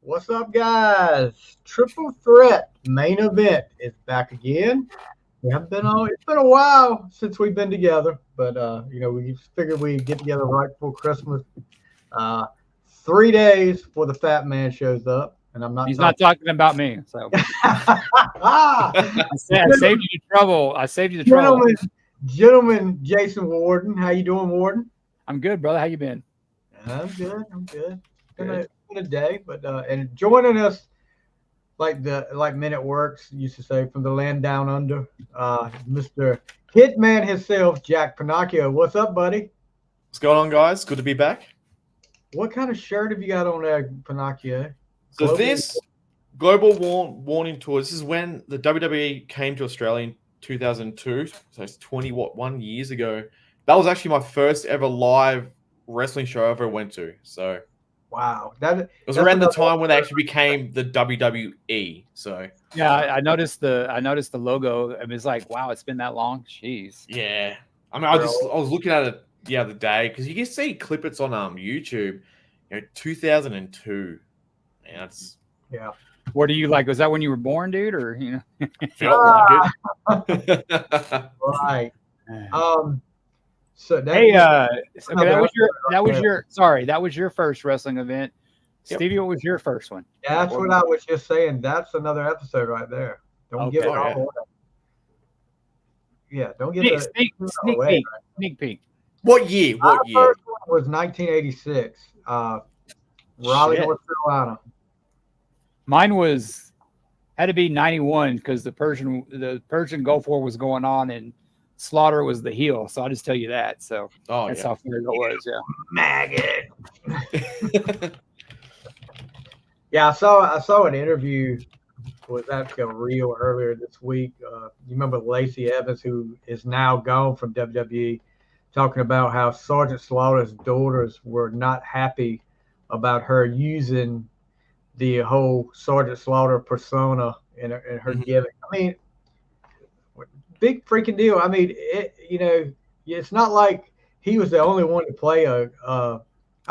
What's up, guys? Triple Threat main event is back again. We haven't been on. It's been a while since we've been together, but we figured we'd get together right before Christmas. 3 days before the Fat Man shows up, and I'm not. He's not talking about me. So I saved you the trouble. I saved you the trouble. Gentleman, Jason Worden, how you doing, Worden? I'm good, brother. How you been? I'm good. It's been a day, but and joining us, like Men at Works used to say, from the land down under, Mr. Hitman himself, Jack Pinocchio. What's up, buddy? What's going on, guys? Good to be back. What kind of shirt have you got on there, Pinocchio? So this Global Warning Tour, this is when the WWE came to Australia in 2002, so it's 21 years ago. That was actually my first ever live wrestling show I ever went to. So wow, it was around the time when they actually became the WWE. So yeah, I noticed the logo. I mean, it's like, wow, it's been that long. Jeez. Yeah, I mean, I was looking at it the other day because you can see clippets on YouTube. 2002. And that's What do you like? Was that when you were born, dude, or felt like it? Right. So that was your first wrestling event. Yep. Stevie, what was your first one? Yeah, that's what I was just saying. That's another episode right there. Don't give it all away. Yeah, don't get it. Sneak peek. What year? My first one was 1986. Raleigh, North Carolina. Mine had to be 91 because the Persian Gulf War was going on and Slaughter was the heel. So I'll just tell you that. So that's how fair it was. Yeah. Maggot. Yeah, I saw an interview with that reel earlier this week. You remember Lacey Evans, who is now gone from WWE, talking about how Sergeant Slaughter's daughters were not happy about her using the whole Sergeant Slaughter persona in her gimmick. I mean, big freaking deal. I mean, it's not like he was the only one to play I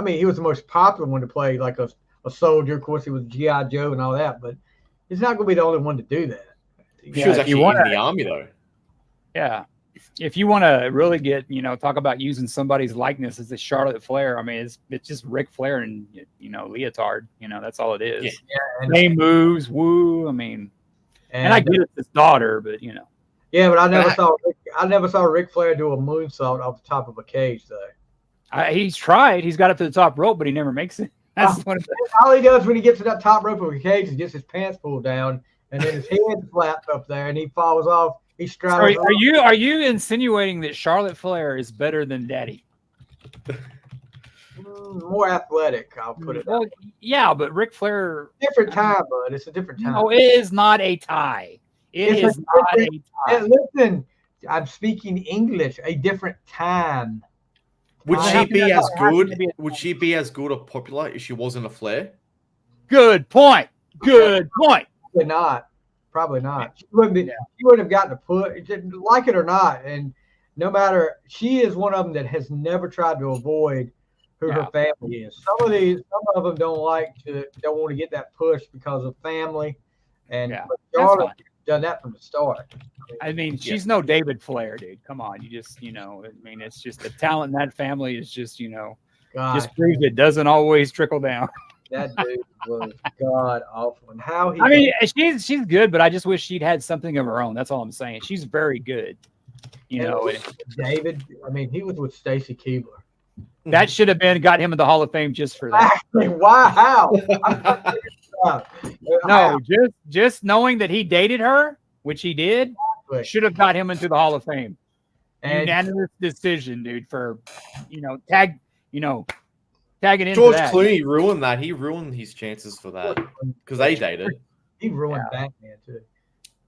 mean, he was the most popular one to play like a soldier. Of course, he was G.I. Joe and all that, but he's not going to be the only one to do that. She was actually in the army, though. Yeah. If you want to really get, talk about using somebody's likeness as a Charlotte Flair, I mean, it's just Ric Flair and, leotard. That's all it is. Yeah. Same moves, woo. I mean, and I get it's his daughter, but, Yeah, but I never saw Ric Flair do a moonsault off the top of a cage, though. He's tried. He's got up to the top rope, but he never makes it. That's all he does when he gets to that top rope of a cage is gets his pants pulled down, and then his head flaps up there, and he falls off. He straddles. Are you insinuating that Charlotte Flair is better than Daddy? More athletic, I'll put it. Well, yeah, but Ric Flair. Different time, bud. It's a different time. No, it is not a tie. It is not a tie. Listen, I'm speaking English. A different time. Would she be as good? Would she be as good or popular if she wasn't a Flair? Good point. Good point. Probably not. Probably not. She wouldn't be. She wouldn't have gotten to put, like it or not. And no matter, she is one of them that has never tried to avoid who her family is. Some of them don't want to get that push because of family. And Charlotte done that from the start. I mean, she's no David Flair, dude. Come on, you just, I mean, it's just the talent in that family is just, just proves it doesn't always trickle down. That dude was god awful, and how he. I mean, she's good, but I just wish she'd had something of her own. That's all I'm saying. She's very good. David. I mean, he was with Stacy Keibler. That should have got him in the Hall of Fame just for that. Wow. No, just knowing that he dated her, which he did, should have got him into the Hall of Fame. Unanimous decision, dude. For tagging into George that. Clooney ruined that. He ruined his chances for that because they dated. He ruined Batman too.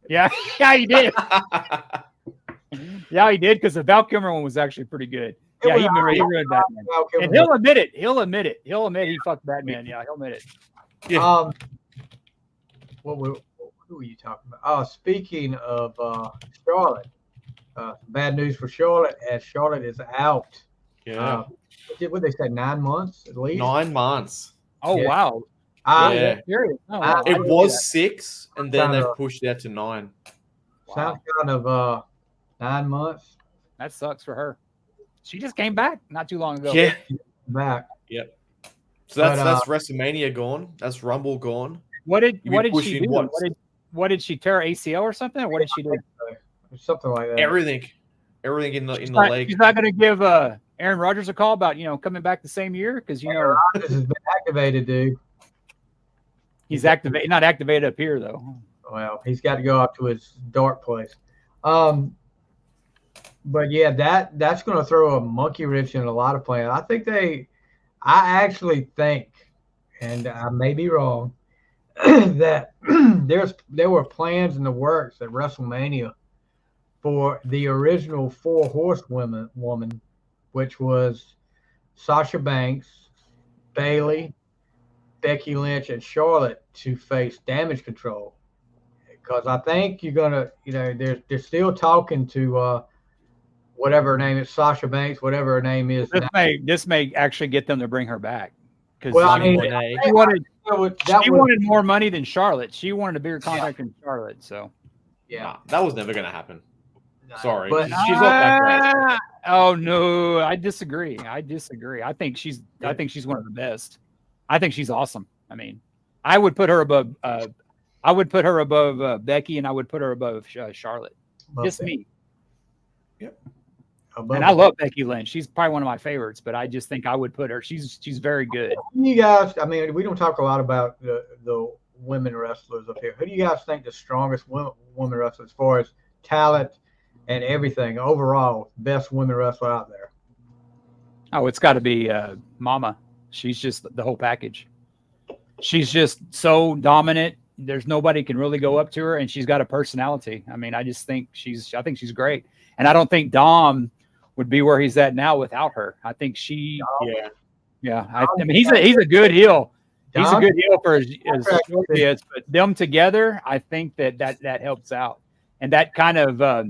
Yeah, he did. Yeah, he did because the Val Kilmer one was actually pretty good. Yeah, he ruined Batman. And he'll admit it. He'll admit he fucked Batman. Yeah, he'll admit it. Yeah. Who were you talking about? Oh, speaking of Charlotte, bad news for Charlotte as Charlotte is out. Yeah. What they say, 9 months at least? 9 months. Oh, Yeah. wow. Yeah. Oh, wow. It was 6, and then they pushed it out to 9. Sounds kind of 9 months. That sucks for her. She just came back not too long ago. Yeah. Back. Yep. So that's WrestleMania gone. That's Rumble gone. What did she do? What did she tear ACL or something? Or what did she do? Something like that. Everything in the leg. She's not going to give Aaron Rodgers a call about coming back the same year because Aaron Rodgers has been activated, dude. He's activated, not activated up here though. Well, he's got to go up to his dark place. But yeah, that's going to throw a monkey wrench in a lot of plans. I actually think, and I may be wrong, that there were plans in the works at WrestleMania for the original 4 horsewoman, which was Sasha Banks, Bayley, Becky Lynch, and Charlotte to face Damage Control. Because I think you're gonna, they're still talking to whatever her name is, Sasha Banks, whatever her name is. This may actually get them to bring her back. Well, I mean, she wanted more money than Charlotte. She wanted a bigger contract than Charlotte. So yeah, that was never gonna happen. Sorry, but she's not that great. Oh no, I disagree. I think she's one of the best. I think she's awesome. I mean, I would put her above. Becky, and I would put her above Charlotte. Just me. Yep. And I love Becky Lynch. She's probably one of my favorites, but I just think I would put her. She's very good. You guys, I mean, we don't talk a lot about the women wrestlers up here. Who do you guys think the strongest women wrestlers as far as talent and everything overall, best women wrestler out there? Oh, it's got to be Mama. She's just the whole package. She's just so dominant. There's nobody can really go up to her, and she's got a personality. I mean, I think she's great. And I don't think Dom would be where he's at now without her. I think she, I mean, he's a good heel. He's a good heel for as short he is, but them together, I think that helps out. And that kind of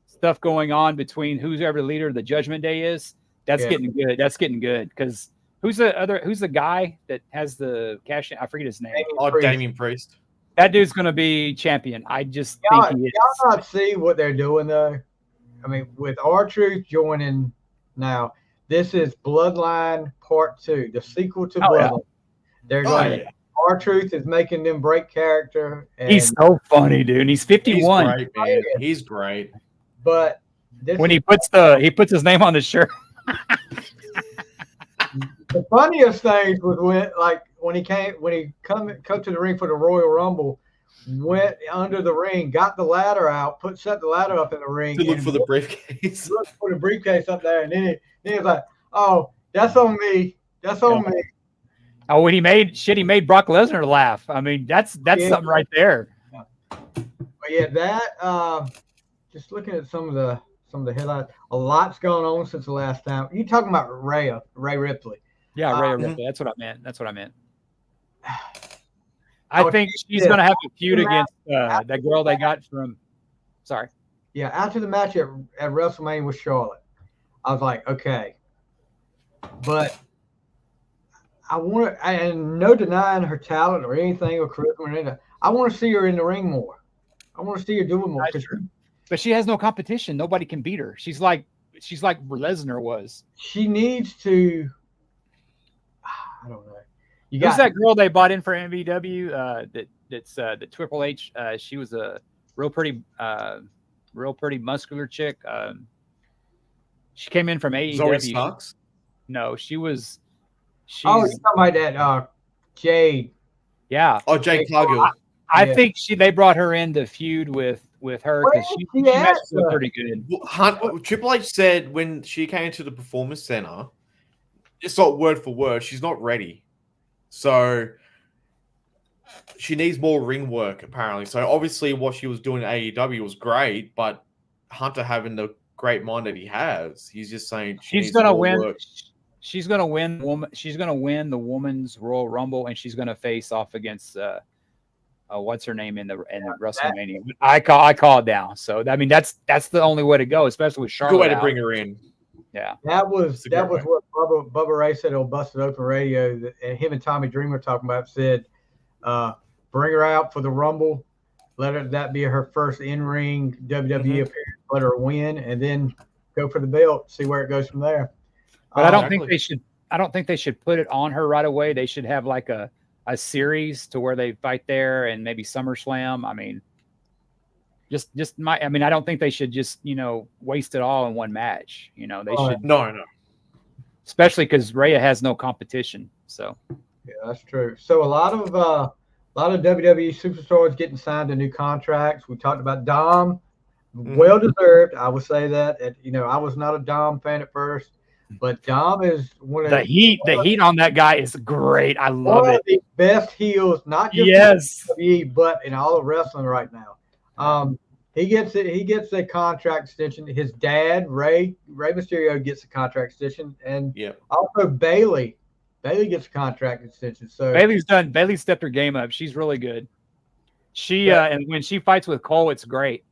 stuff going on between who's ever the leader of the Judgment Day is, that's getting good. That's getting good because who's the guy that has the cash? I forget his name. Damian Priest. That dude's going to be champion. I just think he is. Y'all not see what they're doing though. I mean, with R-Truth joining now, this is Bloodline Part 2, the sequel to Bloodline. Yeah. They're going. R-Truth is making them break character. And he's so funny, dude. And he's 51. He's great, man. He's great. But when he puts his name on the shirt. The funniest things was when he come to the ring for the Royal Rumble, went under the ring, got the ladder out, set the ladder up in the ring to look for the briefcase. Look for the briefcase up there, and then he was like, "Oh, that's on me. That's on me." Oh, when he made Brock Lesnar laugh. I mean, that's something right there. But yeah, that just looking at some of the headlines, a lot's going on since the last time. You talking about Rhea Ripley? Yeah, Rhea Ripley. That's what I meant. I think she's going to have a feud against that girl they got from. Sorry. Yeah, after the match at WrestleMania with Charlotte, I was like, okay, but I want to, and no denying her talent or anything or charisma or anything. I want to see her in the ring more. I want to see her doing more. But she has no competition. Nobody can beat her. She's like Lesnar was. She needs to. I don't know. Who's that girl they bought in for MVW? That's the Triple H. She was a real pretty muscular chick. She came in from AEW. Zoe Starks? No, she's something like that. Jade. Yeah. Oh, Jade Cargill. I think they brought her in to feud with with her because she matches up pretty good. Triple H said when she came to the Performance Center, it's not word for word. She's not ready, so she needs more ring work apparently. So obviously, what she was doing at AEW was great, but Hunter having the great mind that he has, he's just saying she's gonna win. Work. She's gonna win. She's gonna win the Women's Royal Rumble, and she's gonna face off against what's her name in the WrestleMania. I call it down. So I mean that's the only way to go, especially with Charlotte. Good way to bring her in. Yeah, that was what Bubba Ray said on Busted Open Radio. And him and Tommy Dreamer talking about said, bring her out for the Rumble, let that be her first in-ring WWE appearance, let her win, and then go for the belt. See where it goes from there. But I don't think they should. I don't think they should put it on her right away. They should have like a series to where they fight there and maybe SummerSlam. I mean, I don't think they should just waste it all in one match. They should. No. Especially because Rhea has no competition. So. Yeah, that's true. So a lot of WWE superstars getting signed to new contracts. We talked about Dom, well deserved. I would say that. I was not a Dom fan at first. But Dom is one of the heat on that guy is great. I love it. The best heels, not just WWE, but in all of wrestling right now. He gets a contract extension. His dad, Rey Mysterio, gets a contract extension, and also Bayley gets a contract extension. So Bayley stepped her game up. She's really good. And when she fights with Cole, it's great.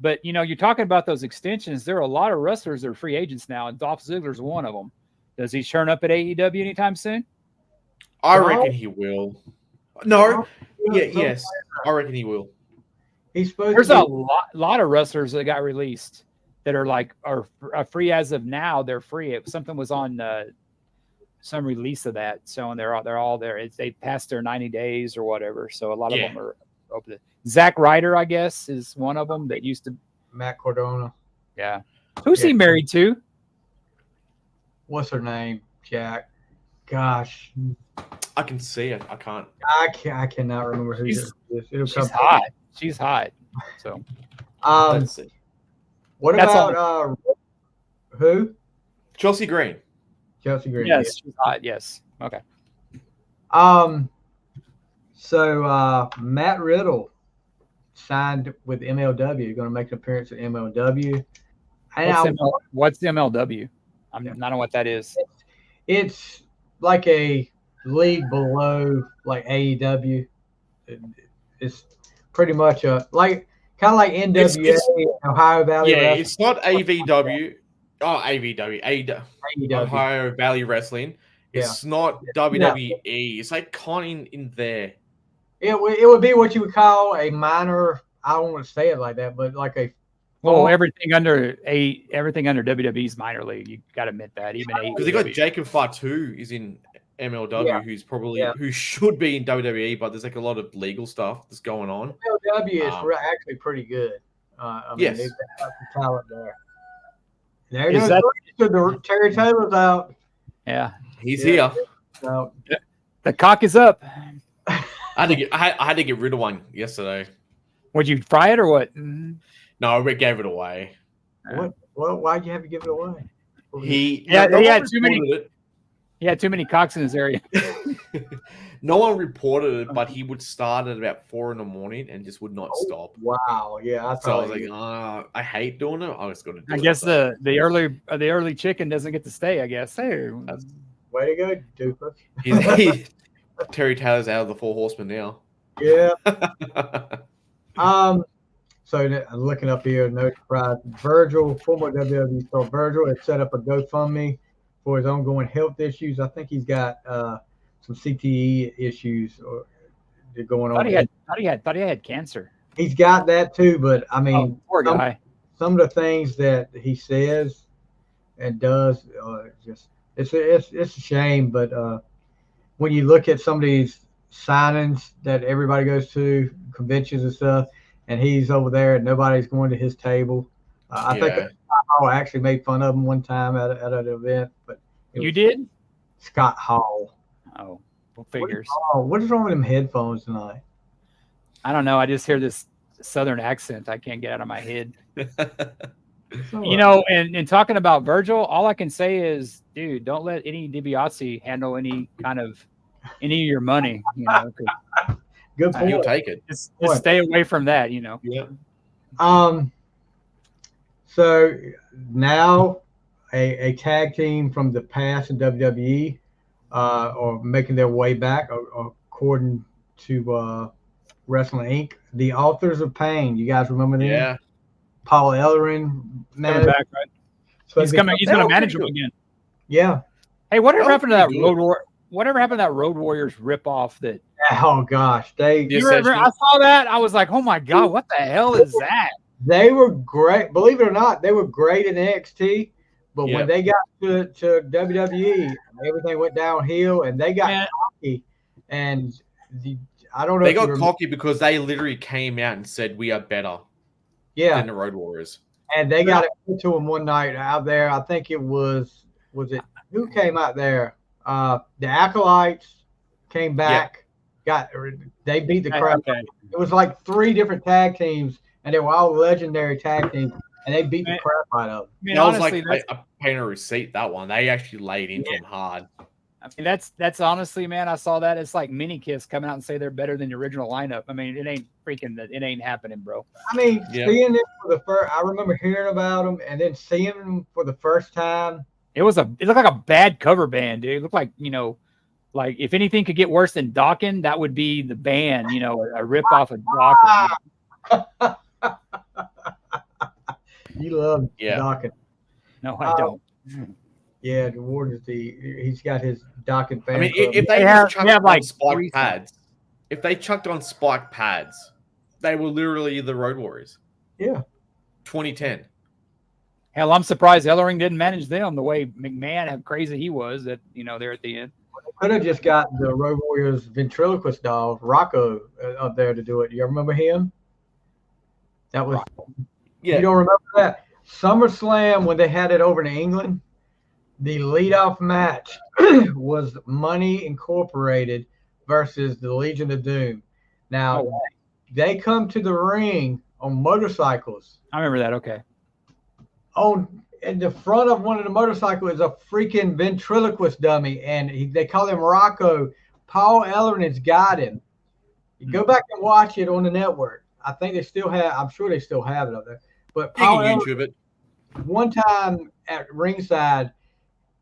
But, you're talking about those extensions. There are a lot of wrestlers that are free agents now, and Dolph Ziggler's one of them. Does he turn up at AEW anytime soon? I reckon he will. No. Yes. I reckon he will. There's a lot of wrestlers that got released that are free as of now. They're free. Something was on some release of that. So, and they're all there. They passed their 90 days or whatever. So a lot of them are open. Zack Ryder, I guess, is one of them that used to. Matt Cardona. Yeah. Who's he married to? What's her name? Jack. Gosh. I can see it. I can't. I cannot remember who she's hot. She's hot. So. Let's see. What about who? Chelsea Green. Chelsea Green. Yes, she's hot. Yes. Okay. So Matt Riddle signed with MLW. Going to make an appearance at MLW. What's the MLW? I don't know what that is. It's like a league below like AEW. It's pretty much kind of like NWA, Ohio Valley. Yeah, Wrestling. It's not AVW. Oh, AEW. Ohio Valley Wrestling. It's not WWE. It's like kind in there. It would be what you would call a minor. I don't want to say it like that, but like a. Well, everything under WWE is minor league. You got to admit that. Even because they got Jacob Fatu is in MLW, who's probably who should be in WWE, but there's like a lot of legal stuff that's going on. MLW is actually pretty good. They've got some talent there. There goes the Terry Taylor's out. Yeah, he's here. So, the cock is up. I had to get rid of one yesterday. Would you fry it or what? No, we gave it away. What? Well, why'd you have to give it away? He had too many. He had too many cocks in his area. No one reported it, but he would start at about 4 a.m. and just would not stop. Wow, yeah. So I was like, I hate doing it. I was going to do it. I guess the early chicken doesn't get to stay. I guess. Hey, way to go, Duper. Terry Taylor's out of the Four Horsemen now. Yeah. So I'm looking up here, no surprise. Virgil, former WWE star Virgil, has set up a GoFundMe for his ongoing health issues. I think he's got some CTE issues going on. Thought he had cancer. He's got that too, but I mean, poor guy. Some of the things that he says and does, it's a shame. But when you look at some of these signings that everybody goes to, conventions and stuff, and he's over there and nobody's going to his table. I think I actually made fun of him one time at an event. But you did? Scott Hall. Oh, well, figures. What is wrong with them headphones tonight? I don't know. I just hear this Southern accent I can't get out of my head. You know, and talking about Virgil, all I can say is, dude, don't let any DiBiase handle any of your money. You know, good point. He'll take it. Just stay away from that. You know. Yeah. So now a tag team from the past in WWE are making their way back, according to Wrestling Inc. The Authors of Pain. You guys remember them? Yeah. Paul Ellering. Coming back, right? So he's coming. He's going to manage them again. Yeah. Hey, whatever happened to that Road War? Whatever happened to that Road Warriors ripoff? That. Oh gosh, I saw that. I was like, oh my god, what the hell is that? They were great. Believe it or not, they were great in NXT. But when they got to WWE, everything went downhill, and they got cocky. And I don't know. They got cocky because they literally came out and said, "We are better." Than the Road Warriors. And they got it to them one night out there. I think it was it who came out there? The Acolytes came back. They beat the crap. Okay. It was like 3 different tag teams, and they were all legendary tag teams, and they beat the crap out of them. I mean, that honestly, was like a pain of receipt, that one. They actually laid into them hard. I mean, that's honestly, man, I saw that. It's like Mini Kiss coming out and say they're better than the original lineup. I mean, it ain't happening, bro. I mean, seeing it for the first, I remember hearing about them and then seeing them for the first time. It looked like a bad cover band, dude. It looked like, you know, like if anything could get worse than Dawkins, that would be the band, you know, a rip off of Dawkins. You love Dawkins. No, I don't. Yeah, the Worden he's got his Dawkins fan. I mean, if they chucked like spike pads, if they chucked on spike pads, they were literally the Road Warriors. Yeah. 2010. Hell, I'm surprised Ellering didn't manage them the way McMahon, how crazy he was at, you know, there at the end. They could have just got the Road Warriors ventriloquist doll, Rocco, up there to do it. You remember him? That was You don't remember that? SummerSlam, when they had it over in England, the leadoff match was Money Incorporated versus the Legion of Doom. Now, they come to the ring on motorcycles. I remember that. Okay. In the front of one of the motorcycles is a freaking ventriloquist dummy, and they call him Rocco. Paul Ellering has got him. You go back and watch it on the network. I think they still have. I'm sure they still have it up there. But Paul YouTube it. One time at ringside,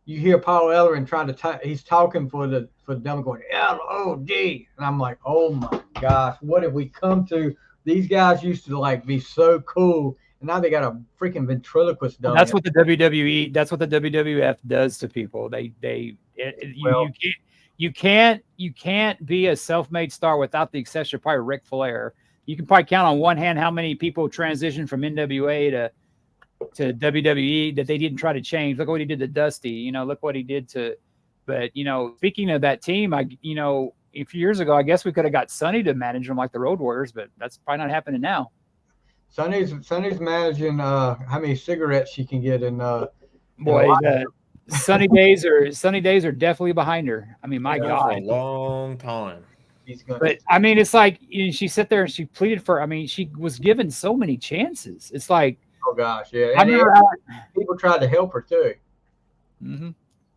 you hear Paul Ellering trying to. He's talking for the dummy, going LOD, and I'm like, oh my gosh, what have we come to? These guys used to like be so cool, and now they got a freaking ventriloquist dummy. That's what the WWE. That's what the WWF does to people. You can't be a self-made star without the exception of probably Ric Flair. You can probably count on one hand how many people transitioned from NWA to WWE that they didn't try to change. Look what he did to Dusty. You know, look what he did to. But you know, speaking of that team, a few years ago, I guess we could have got Sonny to manage them like the Road Warriors, but that's probably not happening now. Sonny's managing how many cigarettes she can get in. Sunny days are definitely behind her. I mean, my God, for a long time. But I mean, it's like she sat there and she pleaded for. I mean, she was given so many chances. It's like, oh gosh, yeah. I remember people tried to help her too. Mm-hmm.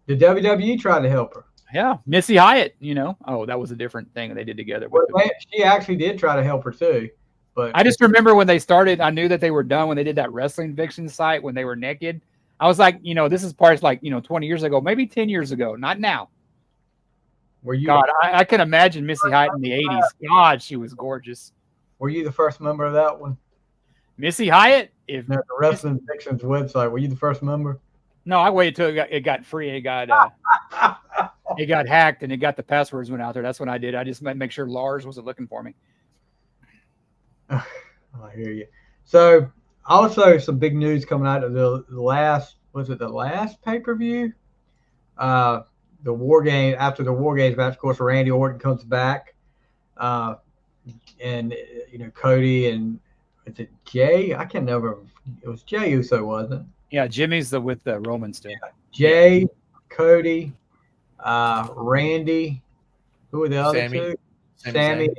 The WWE tried to help her. Yeah, Missy Hyatt. You know, that was a different thing they did together. She actually did try to help her too. But I just remember when they started, I knew that they were done when they did that Wrestling Fiction site when they were naked. I was like, this is parts like 20 years ago, maybe 10 years ago, not now. Were you? God, I can imagine Missy Hyatt in the 80s. God, she was gorgeous. Were you the first member of that one? Missy Hyatt? The Wrestling Fiction's website. Were you the first member? No, I waited till it got free. It got hacked and it got the passwords went out there. That's when I did. I just make sure Lars wasn't looking for me. I hear you. So also some big news coming out of the last pay-per-view? The War Game, after the War Games match, of course, Randy Orton comes back. And Cody and is it Jay? I can't remember. It was Jay Uso, wasn't it? Yeah, Jimmy's with the Roman still. Yeah. Jay, Cody, Randy. Who were the other two? Sammy.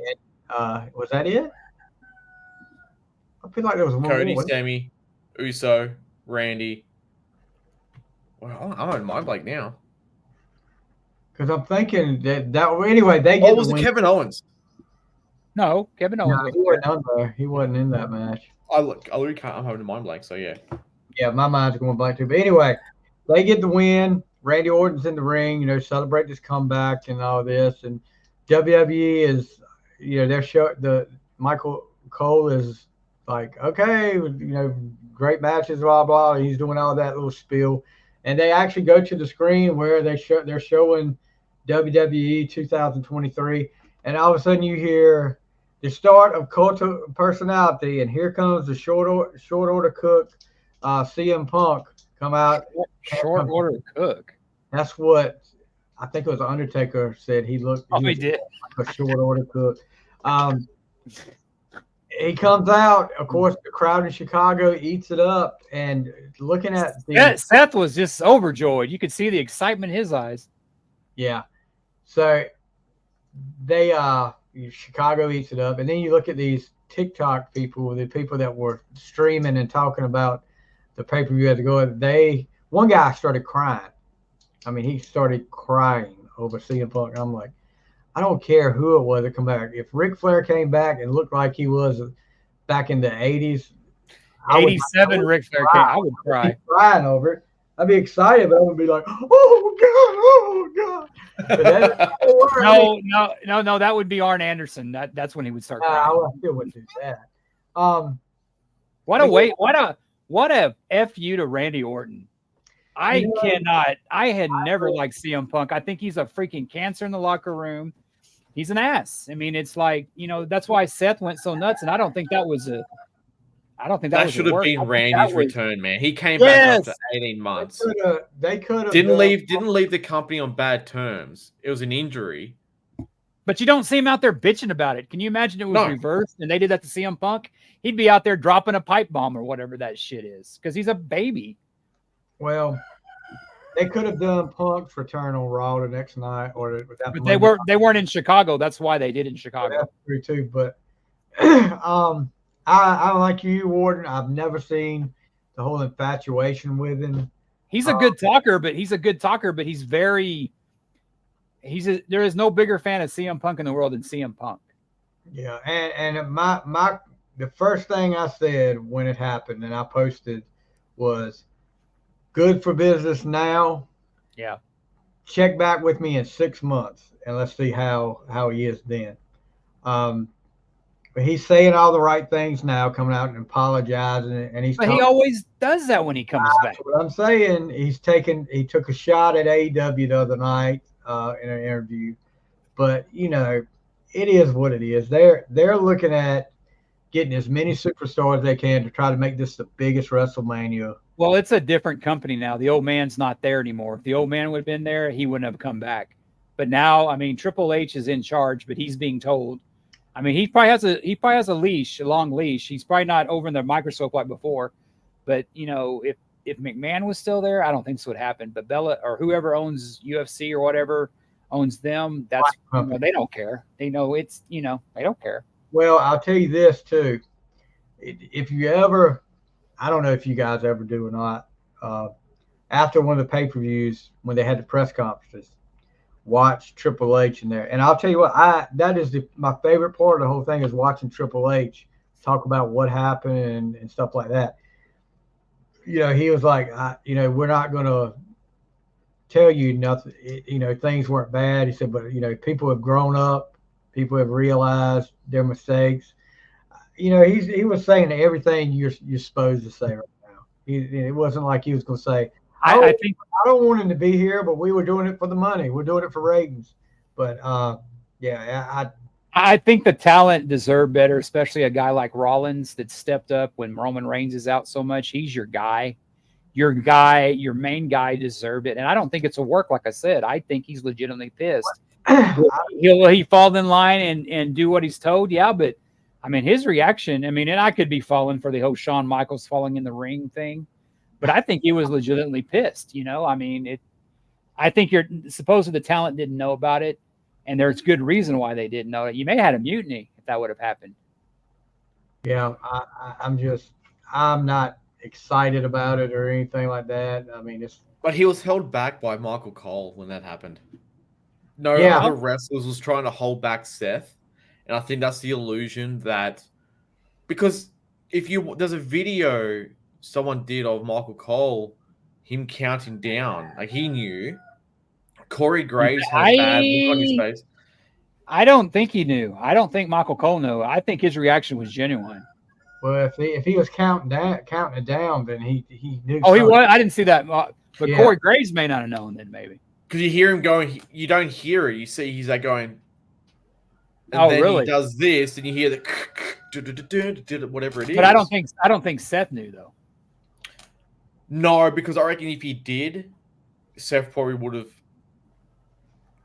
And, was that it? I feel like there was one Cody, more. Sammy, Uso, Randy. Well, I'm on mind blank now. Because I'm thinking that anyway, they Oh, get was the it win. Kevin Owens? No, Kevin Owens No, he wasn't there. wasn't on there. He wasn't in that match. I literally can't. I'm having a mind blank. So yeah. Yeah, my mind's going blank too. But anyway, they get the win. Randy Orton's in the ring, celebrate this comeback and all this. And WWE is, the Michael Cole is like, okay, great matches, blah blah. He's doing all that little spiel, and they actually go to the screen where they're showing WWE 2023, and all of a sudden you hear the start of Cult of Personality, and here comes the short order cook, CM Punk come out. Short order cook. That's what I think it was Undertaker said. He looked. He did. Like a short order cook. He comes out. Of course, the crowd in Chicago eats it up. And looking at Seth was just overjoyed. You could see the excitement in his eyes. Yeah. So they Chicago eats it up, and then you look at these TikTok people, the people that were streaming and talking about the pay-per-view had to go. One guy started crying. I mean, he started crying over CM Punk. I'm like, I don't care who it was that come back. If Ric Flair came back and looked like he was back in the 80s, 87 Ric Flair came, I would cry. I'd be crying over it. I'd be excited, but I would be like, oh God. No, that would be Arn Anderson. That's when he would start crying. I still wouldn't do that. What a F you to Randy Orton. I had never liked CM Punk. I think he's a freaking cancer in the locker room. He's an ass. I mean, it's like, that's why Seth went so nuts. And I don't think that was that should have been Randy's return, man. He came back after 18 months. They could have didn't leave the company on bad terms. It was an injury. But you don't see him out there bitching about it. Can you imagine it was reversed and they did that to CM Punk? He'd be out there dropping a pipe bomb or whatever that shit is because he's a baby. Well, they could have done Punk's return on Raw the next night, but they weren't in Chicago. That's why they did in Chicago. That's true too. But I like you, Worden. I've never seen the whole infatuation with him. He's a good talker, but there is no bigger fan of CM Punk in the world than CM Punk. Yeah, and the first thing I said when it happened, and I posted, was good for business now. Yeah. Check back with me in 6 months, and let's see how he is then. But he's saying all the right things now, coming out and apologizing, and he always does that when he comes back. What I'm saying, he took a shot at AEW the other night in an interview, but it is what it is. They're looking at getting as many superstars as they can to try to make this the biggest WrestleMania. Well, it's a different company now. The old man's not there anymore. If the old man would have been there, he wouldn't have come back. But now, I mean, Triple H is in charge, but he's being told. I mean, he probably has a leash, a long leash. He's probably not over in the microscope like before. But if McMahon was still there, I don't think this would happen. But Bella or whoever owns UFC or whatever owns them, they don't care. They know they don't care. Well, I'll tell you this too. If you ever, I don't know if you guys ever do or not, after one of the pay-per-views when they had the press conferences, watch Triple H in there. And I'll tell you what, that is my favorite part of the whole thing is watching Triple H talk about what happened and stuff like that. He was like, we're not going to tell you nothing. Things weren't bad. He said, but, people have grown up. People have realized their mistakes. He was saying everything you're supposed to say right now. It wasn't like he was going to say, I don't want him to be here, but we were doing it for the money. We're doing it for ratings. But, I think the talent deserve better, especially a guy like Rollins that stepped up when Roman Reigns is out so much. He's your guy. Your main guy deserved it. And I don't think it's a work, like I said. I think he's legitimately pissed. Will he fall in line and do what he's told? Yeah, but, I mean, his reaction, and I could be falling for the whole Shawn Michaels falling in the ring thing. But I think he was legitimately pissed, I think supposedly the talent didn't know about it, and there's good reason why they didn't know it. You may have had a mutiny if that would have happened. Yeah, I'm not excited about it or anything like that. I mean, But he was held back by Michael Cole when that happened. No yeah, other wrestlers was trying to hold back Seth, and I think that's the illusion that because there's a video someone did of Michael Cole, him counting down, like he knew. Corey Graves had a bad look on his face. I don't think he knew. I don't think Michael Cole knew. I think his reaction was genuine. well, if he was counting it down, then he knew. Oh, he was. I didn't see that. But Yeah. Corey Graves may not have known then, maybe. Because you hear him going, you don't hear it. You see he's like going, and Oh, then really? he does this, and you hear the whatever it is. But I don't think Seth knew though. No, because I reckon if he did, Seth probably would have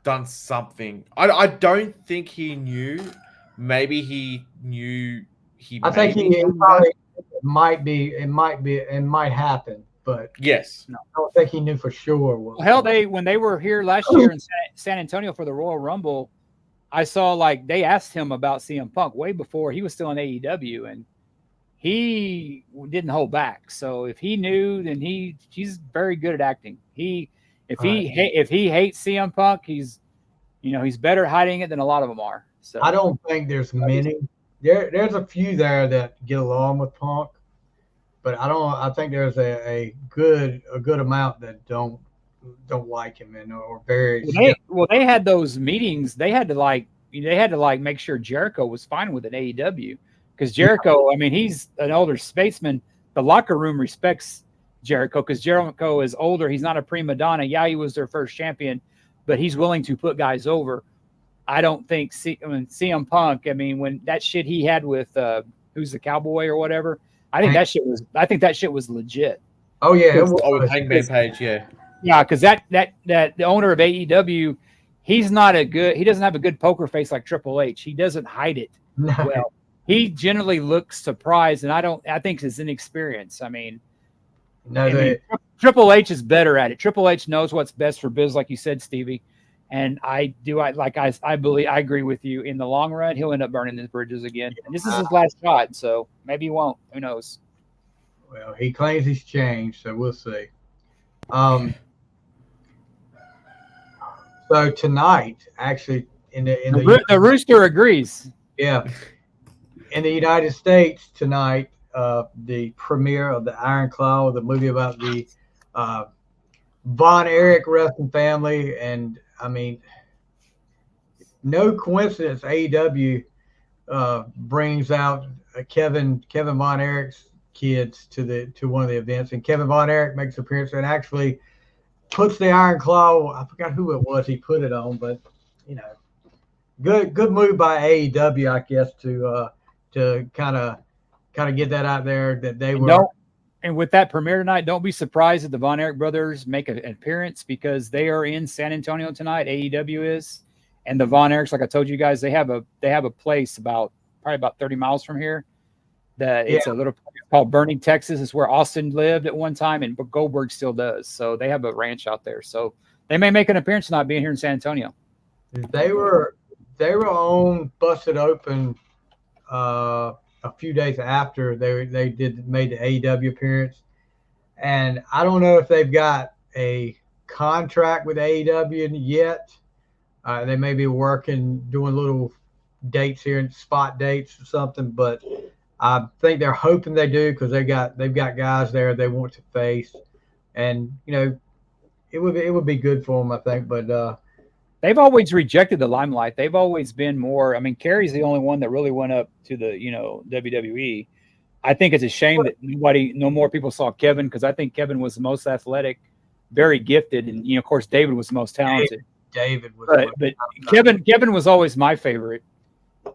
done something. I don't think he knew. Maybe he knew he. I think he probably it might happen, but yes, I don't think he knew for sure. Well, hell, when they were here last year in San Antonio for the Royal Rumble, I saw like they asked him about CM Punk way before he was still in AEW, and he didn't hold back. So if he knew, then he's very good at acting. If he hates CM Punk, he's better at hiding it than a lot of them are. So I don't think there's many. There's a few there that get along with Punk, but I think there's a good amount that don't like him and or very. They had those meetings. They had to make sure Jericho was fine with an AEW because Jericho. I mean, he's an older statesman. The locker room respects Jericho because Jericho is older. He's not a prima donna. Yeah, he was their first champion, but he's willing to put guys over. I don't think CM Punk. I mean, when that shit he had with who's the Cowboy or whatever, I think that shit was legit. Oh yeah, it was. Oh, with Hangman Page, yeah. Yeah, because that the owner of AEW, he doesn't have a good poker face like Triple H. He doesn't hide it well. He generally looks surprised, and I think it's inexperience. I mean, Triple H is better at it. Triple H knows what's best for biz, like you said, Stevie. And I agree with you. In the long run, he'll end up burning his bridges again. And this is his last shot, so maybe he won't. Who knows? Well, he claims he's changed, so we'll see. So tonight, actually, the Rooster agrees. Yeah, in the United States tonight, the premiere of the Iron Claw, the movie about the Von Erich wrestling family, and I mean, no coincidence. AEW brings out Kevin Von Erich's kids to one of the events, and Kevin Von Erich makes an appearance and actually puts the Iron Claw. I forgot who it was he put it on, but good move by AEW, I guess, to kind of get that out there that they were. And with that premiere tonight, don't be surprised if the Von Erich brothers make an appearance because they are in San Antonio tonight. AEW is, and the Von Erichs, like I told you guys, they have a place probably about 30 miles from here. It's a little place called Burning, Texas. It's where Austin lived at one time, and Goldberg still does. So they have a ranch out there. So they may make an appearance tonight being here in San Antonio. They were on Busted Open a few days after they made the AEW appearance, and I don't know if they've got a contract with AEW yet. They may be doing little dates here and spot dates or something, but I think they're hoping they do because they've got guys there they want to face, and it would be good for them, I think. But they've always rejected the limelight. They've always been more. I mean, Kerry's the only one that really went up to the WWE. I think it's a shame that no more people saw Kevin because I think Kevin was the most athletic, very gifted, and of course David was the most talented. David was, but Kevin was always my favorite.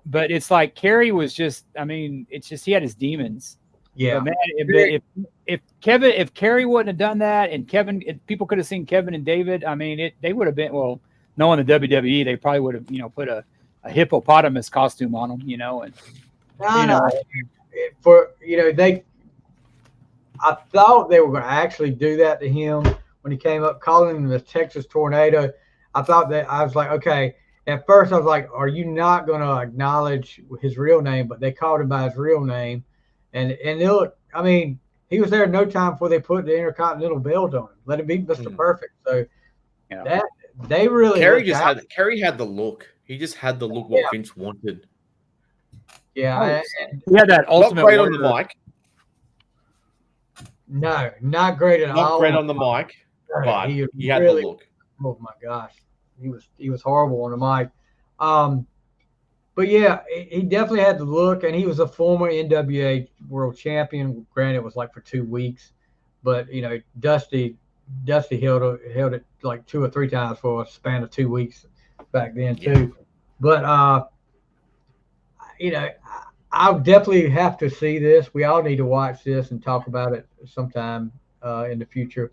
But it's like Kerry was just. I mean, it's just he had his demons. Yeah, but man. If Kerry wouldn't have done that, and if people could have seen Kevin and David, I mean, they would have been well. Knowing the WWE, they probably would have, put a hippopotamus costume on them, I thought they were going to actually do that to him when he came up, calling him the Texas Tornado. I was like, okay, at first I was like, are you not going to acknowledge his real name? But they called him by his real name. And I mean, he was there no time before they put the Intercontinental belt on him. Let him be Mr. Perfect. So that they really Kerry had the look. He just had the look what Vince wanted. Yeah. He had that ultimate. Not great on the mic. No, not great at all. Not great on the mic, but he had the look. Oh my gosh. He was horrible on the mic. But yeah, he definitely had the look, and he was a former NWA world champion. Granted, it was like for 2 weeks, but you know, Dusty held it like 2 or 3 times for a span of 2 weeks back then too. But you know, I'll definitely have to see this. We all need to watch this and talk about it sometime in the future.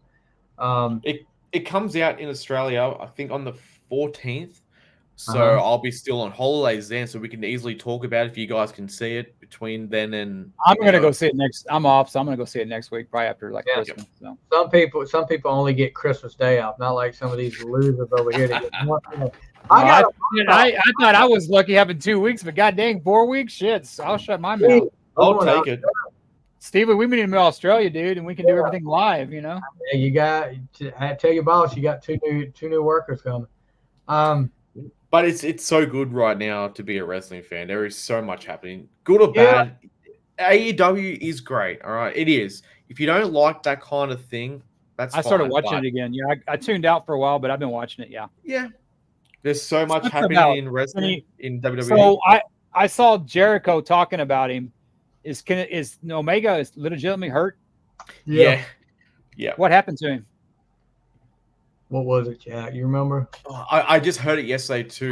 It comes out in Australia, I think, on the 14th. So I'll be still on holidays then, so we can easily talk about it if you guys can see it between then and. I'm gonna go see it next. I'm off, so I'm gonna go see it next week, probably after Christmas. So. Some people only get Christmas Day off, not like some of these losers over here. That get one, I thought I was lucky having 2 weeks, but god dang, 4 weeks, shit. So I'll shut my mouth. I'll take it. Steven, we've been in Australia, dude, and we can do everything live, you know. Yeah, I tell your boss you got two new workers coming. But it's so good right now to be a wrestling fan. There is so much happening, good or bad. AEW is great. All right, it is. If you don't like that kind of thing, that's fine. I started watching it again. Yeah, I tuned out for a while, but I've been watching it. Yeah. There's so much happening in wrestling in WWE. So I saw Jericho talking about him. Is Omega is legitimately hurt? Yeah. What happened to him? What was it, Jack? You remember? I just heard it yesterday too.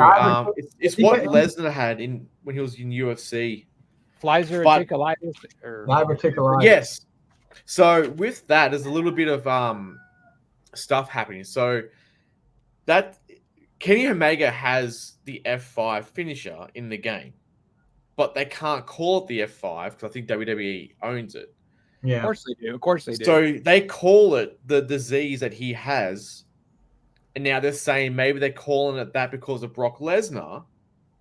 It's what Lesnar had when he was in UFC. Flythe or Yes. So with that, there's a little bit of stuff happening. So that Kenny Omega has the F5 finisher in the game, but they can't call it the F5 because I think WWE owns it. Yeah, of course they do. So they call it the disease that he has. And now they're saying maybe they're calling it that because of Brock Lesnar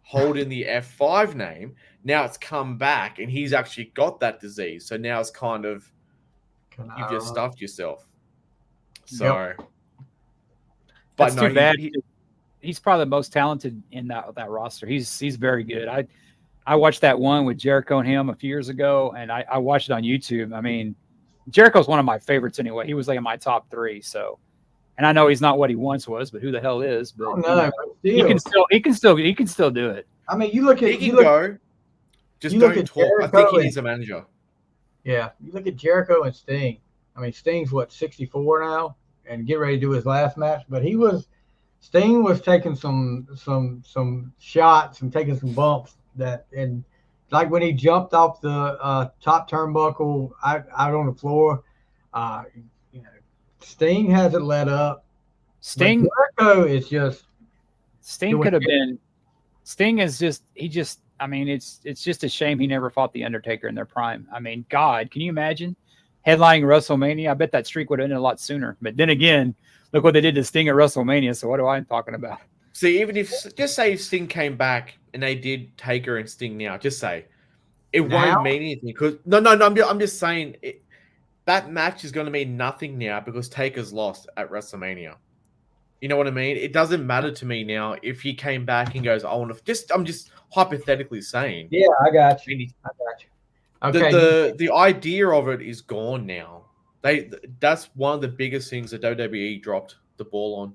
holding the F5 name. Now it's come back and he's actually got that disease. So now it's kind of, you've just stuffed yourself. So, but that's too bad. He's probably the most talented in that roster. He's very good. I watched that one with Jericho and him a few years ago, and I watched it on YouTube. I mean, Jericho's one of my favorites anyway. He was like in my top 3. So. And I know he's not what he once was, but who the hell is? But he can still do it. I mean, you look at Just don't talk. Jericho, I think he needs a manager. Yeah, you look at Jericho and Sting. I mean, Sting's 64 now, and get ready to do his last match. But Sting was taking some shots and taking some bumps and like when he jumped off the top turnbuckle out on the floor. Sting hasn't let up. Jericho is just. Sting could have been. Sting is just. I mean, it's just a shame he never fought the Undertaker in their prime. I mean, God, can you imagine headlining WrestleMania? I bet that streak would have ended a lot sooner. But then again, look what they did to Sting at WrestleMania. So what am I talking about? See, even if Sting came back and they did Taker and Sting now, just say it won't mean anything. Because no, I'm just saying it. That match is going to mean nothing now because Taker's lost at WrestleMania. You know what I mean? It doesn't matter to me now if he came back and goes, I'm just hypothetically saying. Yeah, I got you. Okay. The idea of it is gone now. That's one of the biggest things that WWE dropped the ball on.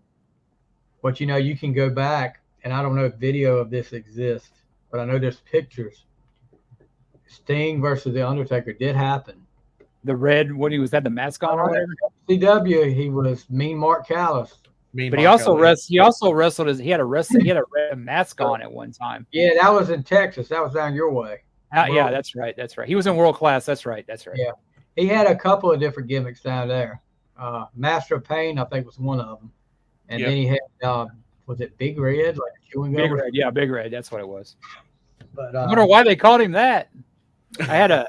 But you can go back, and I don't know if video of this exists, but I know there's pictures. Sting versus The Undertaker did happen. The red, was that the mask on or whatever? CW, he was Mean Mark Callis. But he also wrestled. He had a red mask on at one time. Yeah, that was in Texas. That was down your way. Yeah, that's right. He was in World Class. That's right. Yeah, he had a couple of different gimmicks down there. Master of Pain, I think, was one of them. And then he had, was it Big Red, like chewing gum? Big Red, yeah, Big Red. That's what it was. But I wonder why they called him that. I had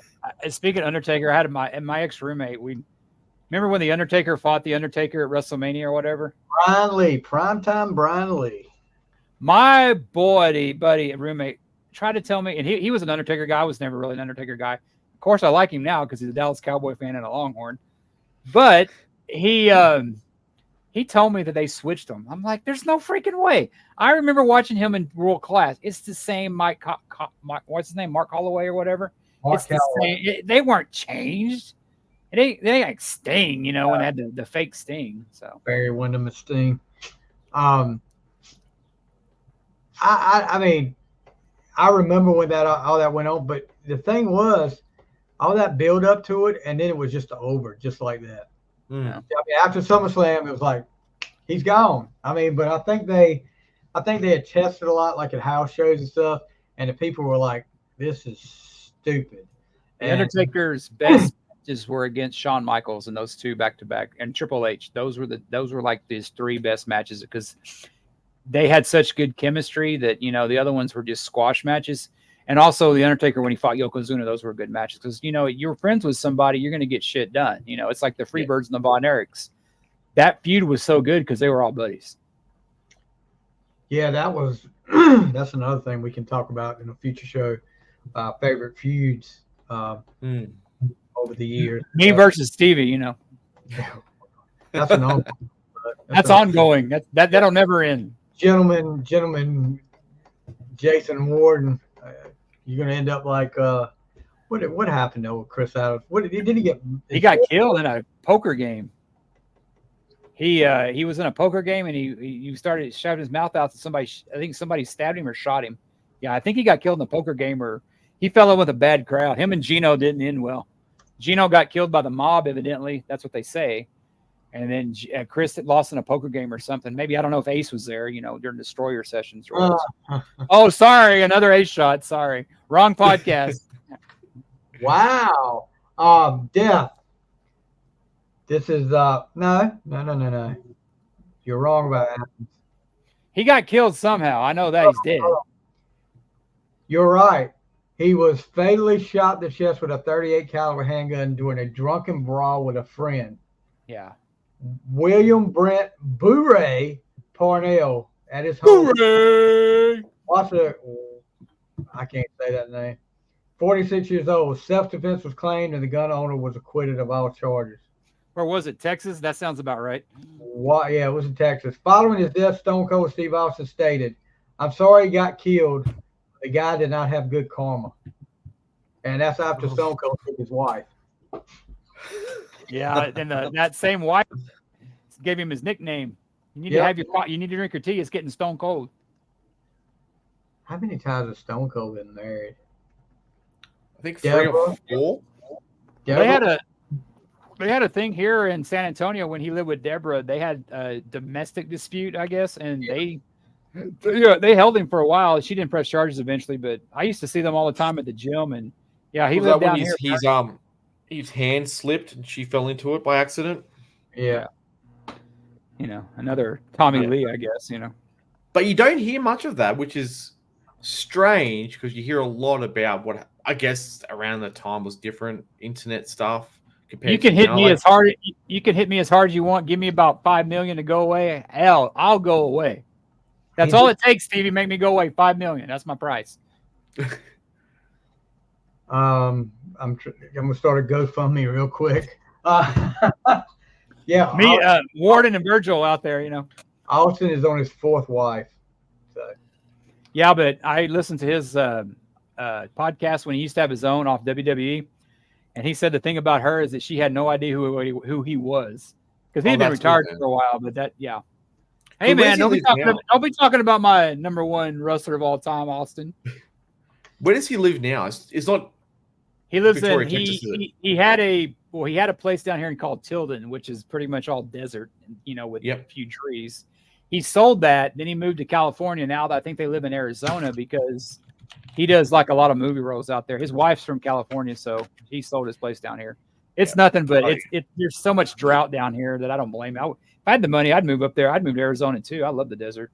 speaking of Undertaker, I had my ex roommate. Remember when the Undertaker fought the Undertaker at WrestleMania or whatever? Brian Lee, primetime Brian Lee. My buddy, roommate tried to tell me, and he was an Undertaker guy. I was never really an Undertaker guy. Of course, I like him now because he's a Dallas Cowboy fan and a Longhorn. But he told me that they switched him. I'm like, there's no freaking way. I remember watching him in World Class. It's the same Mike what's his name? Mark Holloway or whatever. It's the same. They weren't changed. They like Sting, when they had the fake Sting. So Barry Windham and Sting. I mean, I remember when all that went on, but the thing was, all that build up to it, and then it was just over, just like that. Mm. I mean, after SummerSlam, it was like he's gone. I mean, but I think they had tested a lot, like at house shows and stuff, and the people were like, "This is stupid." The Undertaker's best matches were against Shawn Michaels and those two back to back, and Triple H. Those were like his three best matches because they had such good chemistry that the other ones were just squash matches. And also the Undertaker when he fought Yokozuna, those were good matches because you're friends with somebody, you're going to get shit done. It's like the Freebirds and the Von Erichs. That feud was so good because they were all buddies. Yeah, that's another thing we can talk about in a future show. Favorite feuds over the years. Me versus Stevie, That's an ongoing. That's ongoing. That'll never end. Gentlemen, Jason Worden. You're gonna end up like what happened though with Chris Adams? Did he get? He got killed in a poker game. He was in a poker game and he started shoving his mouth out to somebody. I think somebody stabbed him or shot him. Yeah, I think he got killed in a poker game or he fell in with a bad crowd. Him and Gino didn't end well. Gino got killed by the mob, evidently. That's what they say. And then Chris had lost in a poker game or something. Maybe I don't know if Ace was there, during Destroyer sessions. Oh, sorry, another Ace shot. Sorry, wrong podcast. Wow. Death. This is no. You're wrong about that. He got killed somehow. I know that he's dead. You're right. He was fatally shot in the chest with a .38 caliber handgun during a drunken brawl with a friend. Yeah. William Brent Bure Parnell at his home. I can't say that name. 46 years old. Self-defense was claimed and the gun owner was acquitted of all charges. Where was it? Texas? That sounds about right. Yeah, it was in Texas. Following his death, Stone Cold Steve Austin stated, "I'm sorry he got killed. The guy did not have good karma." And that's after Stone Cold took his wife. Yeah, and that same wife gave him his nickname. You need to have you need to drink your tea. It's getting stone cold. How many times has Stone Cold been married? I think 3 or 4. They had a thing here in San Antonio when he lived with Deborah. They had a domestic dispute, I guess, and they held him for a while. She didn't press charges eventually, but I used to see them all the time at the gym, and he lived down here. His hand slipped and she fell into it by accident. Yeah. Another Tommy Lee, I guess, But you don't hear much of that, which is strange because you hear a lot about what I guess around the time was different internet stuff. You can hit me as hard. You can hit me as hard as you want. Give me about $5 million to go away. Hell, I'll go away. That's all it takes, Stevie. Make me go away. $5 million. That's my price. I'm gonna start a GoFundMe real quick. Yeah, me, Worden and Virgil out there. Austin is on his 4th wife. So. Yeah, but I listened to his podcast when he used to have his own off WWE, and he said the thing about her is that she had no idea who he was because he'd been retired for a while. But hey man, don't be talking about my number 1 wrestler of all time, Austin. Where does he live now? It's not. He lives Victoria, Texas, he had a place down here called Tilden, which is pretty much all desert, with a few trees. He sold that, then he moved to California. Now I think they live in Arizona because he does like a lot of movie roles out there. His wife's from California, so he sold his place down here. It's nothing but there's so much drought down here that I don't blame him. If I had the money, I'd move up there. I'd move to Arizona too. I love the desert.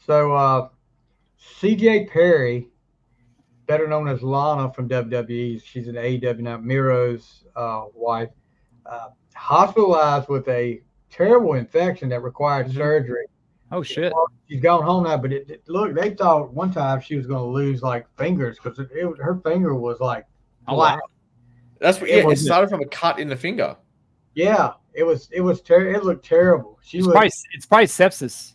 So CJ Perry, better known as Lana from WWE. She's an AEW now, Miro's wife, hospitalized with a terrible infection that required surgery Oh shit! She's gone home now, but look, they thought one time she was going to lose like fingers because her finger was like black. wow. That's what. Yeah, it started from a cut in the finger. Yeah, it was terrible. It looked terrible. It's probably sepsis.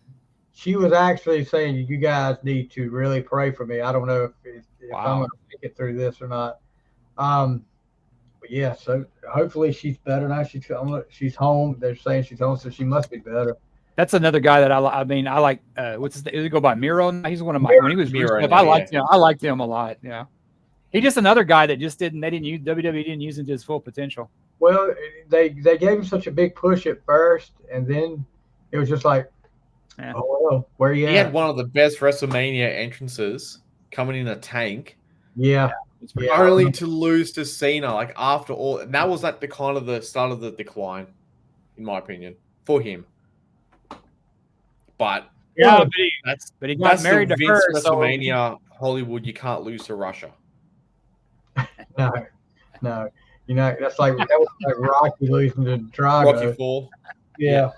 She was actually saying, "You guys need to really pray for me. I don't know if I'm going to make it through this or not." But yeah, so hopefully she's better now. She's home. They're saying she's home, so she must be better. That's another guy that I like. What's his name? Does it go by Miro? He's one of my when he was Miro. I liked him. I liked him a lot. Yeah, he's just another guy that just didn't. They didn't use WWE didn't use him to his full potential. Well, they gave him such a big push at first, and then it was just like, oh well, where you at? He had one of the best WrestleMania entrances coming in a tank. Yeah. Only to lose to Cena, like after all, and that was at the kind of the start of the decline, in my opinion, for him. But but he got married to her. WrestleMania, Hollywood, you can't lose to Russia. No. That was like Rocky losing to Drago. Rocky 4. Yeah.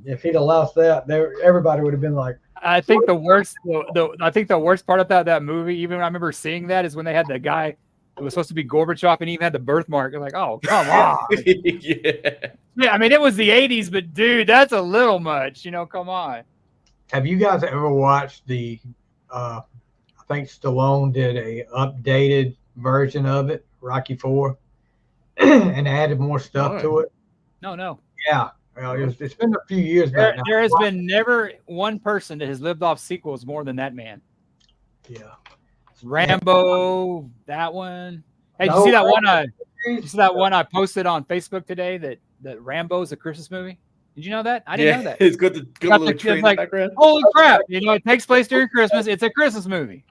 If he'd have lost that, everybody would have been like. I think the worst part about that movie, even when I remember seeing that, is when they had the guy who was supposed to be Gorbachev and even had the birthmark. You're like, oh, come on. Yeah, I mean, it was the 80s, but dude, that's a little much. Come on. Have you guys ever watched I think Stallone did a updated version of it, Rocky 4, and added more stuff to it? No. Yeah. Well, it's been a few years back now. There has been never one person that has lived off sequels more than that man. Yeah. Rambo, that one. Hey, did you see that one? You see that one I posted on Facebook today that Rambo's a Christmas movie? Did you know that? I didn't know that. It's good little tree in the background. Holy crap! It takes place during Christmas. It's a Christmas movie.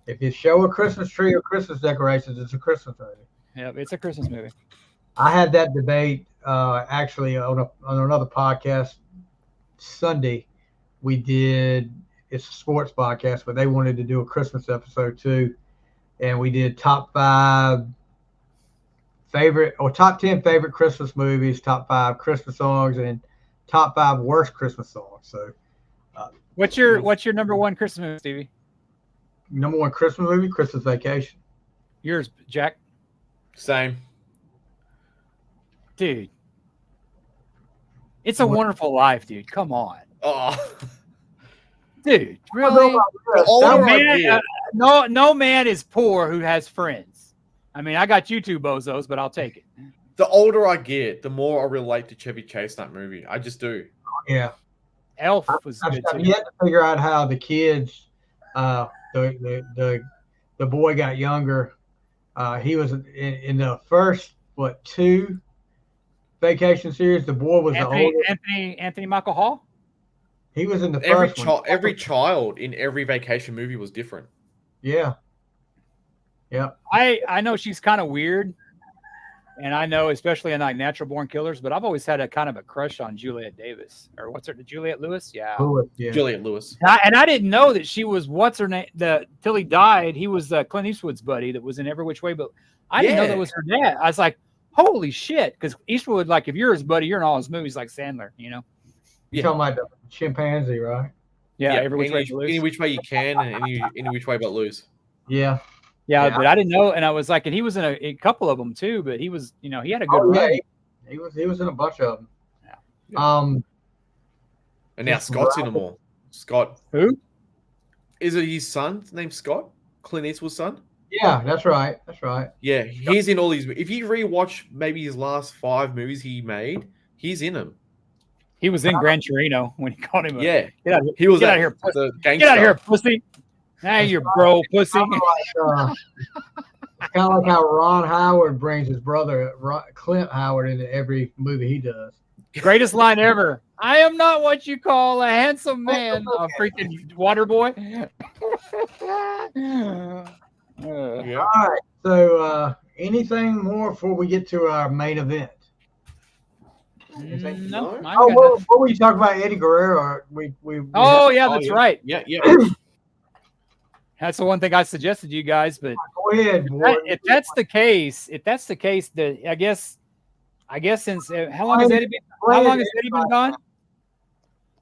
If you show a Christmas tree or Christmas decorations, it's a Christmas movie. Yeah, it's a Christmas movie. I had that debate actually on another podcast Sunday. It's a sports podcast, but they wanted to do a Christmas episode too, and we did top 10 favorite Christmas movies, top 5 Christmas songs, and top 5 worst Christmas songs. So, what's your number one Christmas movie, Stevie? Number one Christmas movie, Christmas Vacation. Yours, Jack? Same. Dude, It's a Wonderful Life, dude. Come on. Oh, dude, really? No man is poor who has friends. I mean, I got you two bozos, but I'll take it. The older I get, the more I relate to Chevy Chase in that movie. I just do. Yeah. Elf was good too. You had to figure out how the kids, the boy got younger. He was in the first, 2 Vacation series. The boy was the oldest. Anthony Michael Hall? He was in the first one. Every child in every vacation movie was different. Yeah. Yeah. I know she's kind of weird. And I know, especially in like Natural Born Killers, but I've always had a kind of a crush on Juliette Davis. Or what's her name? Juliette Lewis? Yeah. Juliette Lewis. And I didn't know that she was, what's her name? Till he died, he was Clint Eastwood's buddy that was in Every Which Way. But I didn't know that was her dad. I was like, holy shit. Because Eastwood, like, if you're his buddy, you're in all his movies like Sandler, you know? You're talking about the chimpanzee, right? Yeah, Every Which Way to Lose. Any which way you can and any which way but lose. Yeah. Yeah, but I didn't know, and I was like, and he was in a couple of them too. But he was, he had a good run. He was in a bunch of them. Yeah. And now Scott's in them all. Scott. Who? Is it his son named Scott? Clint Eastwood's son? Yeah, that's right. That's right. Yeah, he's in all these. If you rewatch maybe his last 5 movies he made, he's in them. He was in Gran Torino when he called him. Get out of here, pussy. Get out of here, pussy. Hey, you bro, pussy. Kind of like how Ron Howard brings his brother Clint Howard into every movie he does. Greatest line ever. I am not what you call a handsome man, a freaking water boy. All right. So, anything more before we get to our main event? No. What were you talking about, Eddie Guerrero? That's right. Yeah. That's the one thing I suggested you guys, but go ahead. If that's the case, that I guess since how long has Eddie been gone?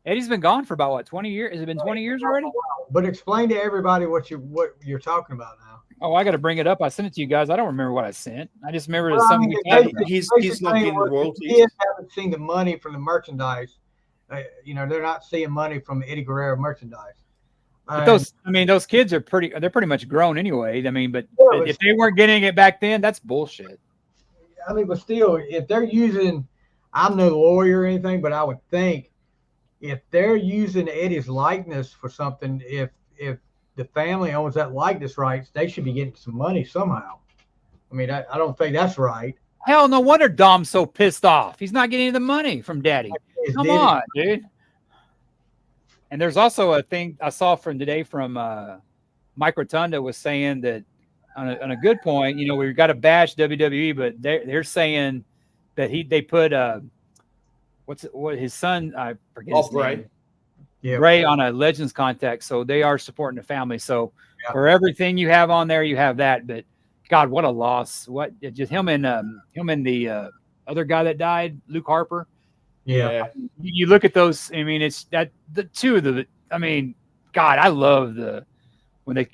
Eddie's been gone for about what, 20 years? Has it been 20 years already? But explain to everybody what you're talking about now. Oh, I got to bring it up. I sent it to you guys. I don't remember what I sent. I just remember Well, something. He's not getting royalties. Kids haven't seen the money from the merchandise. They're not seeing money from Eddie Guerrero merchandise. But those kids are they're pretty much grown anyway. I mean, but if they weren't getting it back then, that's bullshit. I mean, but still, if they're using, I'm no lawyer or anything, but I would think if they're using Eddie's likeness for something, if the family owns that likeness rights, they should be getting some money somehow. I mean, I don't think that's right. Hell, no wonder Dom's so pissed off. He's not getting the money from Daddy. Come on, dude. And there's also a thing I saw from today from Mike Rotunda was saying that on a good point, we've got to bash WWE, but they're saying that they put what his son, I forget his name. Yeah. Ray on a Legends contact, so they are supporting the family. So for everything you have on there, you have that. But God, what a loss! What just him and the other guy that died, Luke Harper. Yeah, you look at those. I mean, it's that the two of the. I mean, God, I love when they.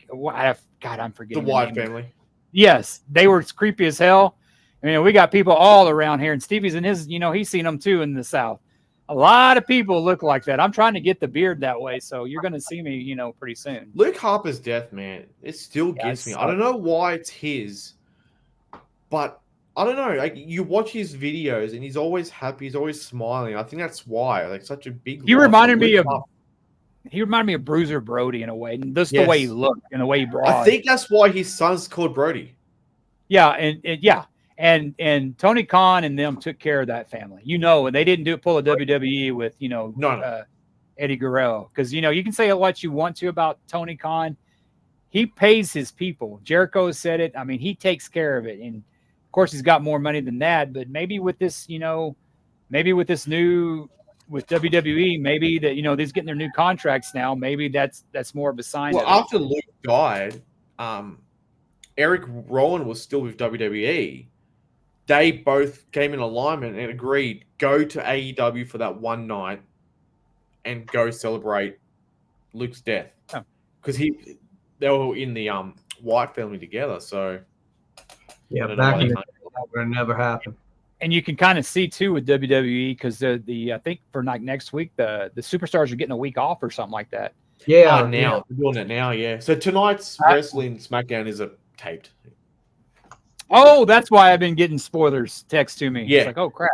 I'm forgetting the Wyatt family. Yes, they were creepy as hell. I mean, we got people all around here, and Stevie's in his. He's seen them too in the South. A lot of people look like that. I'm trying to get the beard that way, so you're going to see me, pretty soon. Luke Harper's death, man, it still gets me. I don't know why it's his, but I don't know. Like, you watch his videos, and he's always happy. He's always smiling. I think that's why, like, such a big. He reminded me of Bruiser Brody in a way, and just the way he looked and the way he brought. I think that's why his son's called Brody. Yeah, and Tony Khan and them took care of that family, and they didn't pull a WWE with, Eddie Guerrero. Because, you can say what you want to about Tony Khan. He pays his people. Jericho said it. I mean, he takes care of it. And, of course, he's got more money than that. But maybe with this, with WWE, maybe that, they're getting their new contracts now. Maybe that's more of a sign. Well, after Luke died, Eric Rowan was still with WWE. They both came in alignment and agreed, go to AEW for that one night and go celebrate Luke's death. Because they were in the Wyatt family together. So back in the day, that would never happen. And you can kind of see too with WWE because I think for like next week the superstars are getting a week off or something like that. Yeah, now they're doing it now. Yeah. So tonight's wrestling SmackDown is taped. Oh, that's why I've been getting spoilers text to me. Yeah. It's like, oh crap.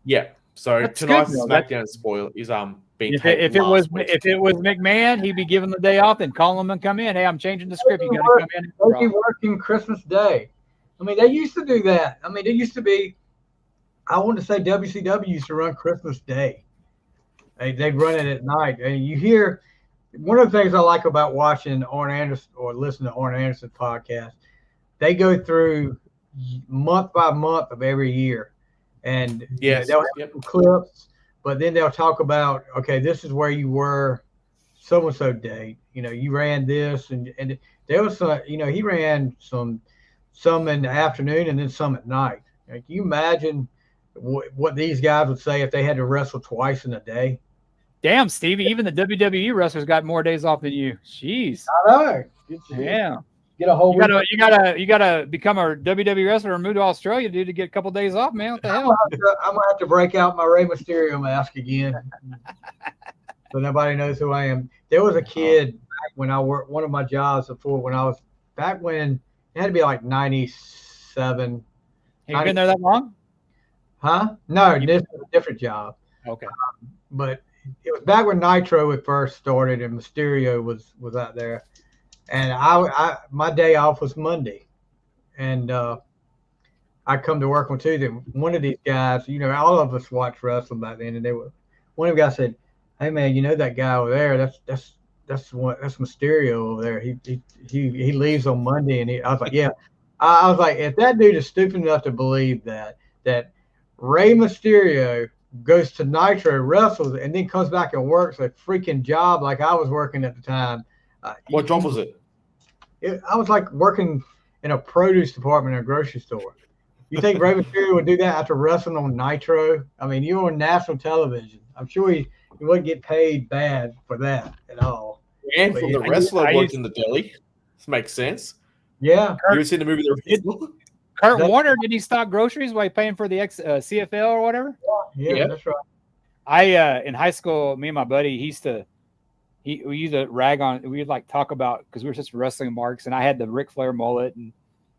Yeah. So that's tonight's SmackDown spoiler is being taped. If it was McMahon, he'd be given the day off and call him and come in. Hey, I'm changing the script. You got to come in. They'll be working Christmas Day. I mean, they used to do that. I mean, it used to be. I want to say WCW used to run Christmas Day. They'd run it at night, and you hear. One of the things I like about watching Arn Anderson or listening to Arn Anderson podcast. They go through month by month of every year, and they'll have some clips, but then they'll talk about, okay, this is where you were so-and-so date. You ran this, and there was some, he ran some in the afternoon and then some at night. Can you imagine what these guys would say if they had to wrestle twice in a day? Damn, Stevie, even the WWE wrestlers got more days off than you. Jeez. I know. Yeah. Get a whole. You gotta become a WWE wrestler and move to Australia, dude, to get a couple days off, man. What the hell? I'm gonna have to break out my Rey Mysterio mask again, so nobody knows who I am. There was a kid back when I worked one of my jobs before when I was back when it had to be like 97. Have you been there that long? Huh? No, this is a different job. Okay. But it was back when Nitro had first started and Mysterio was out there. And I my day off was Monday, and I come to work on Tuesday. One of these guys, all of us watched wrestling back then, and one of the guys said, "Hey man, that guy over there? That's Mysterio over there. He leaves on Monday." And I was like, "Yeah." I was like, if that dude is stupid enough to believe that Rey Mysterio goes to Nitro, wrestles, and then comes back and works a freaking job like I was working at the time. What job was it? I was like working in a produce department in a grocery store. You think Rey Mysterio would do that after wrestling on Nitro? I mean, you're on national television. I'm sure he wouldn't get paid bad for that at all. And But from yeah, the wrestler worked in the deli. This makes sense. Yeah. You ever seen the movie The Wrestler? Kurt Warner, did he stock groceries while he paying for the CFL or whatever? Yeah, that's right. I in high school, me and my buddy, we used to rag on. We'd like talk about because we were just wrestling marks, and I had the Ric Flair mullet, and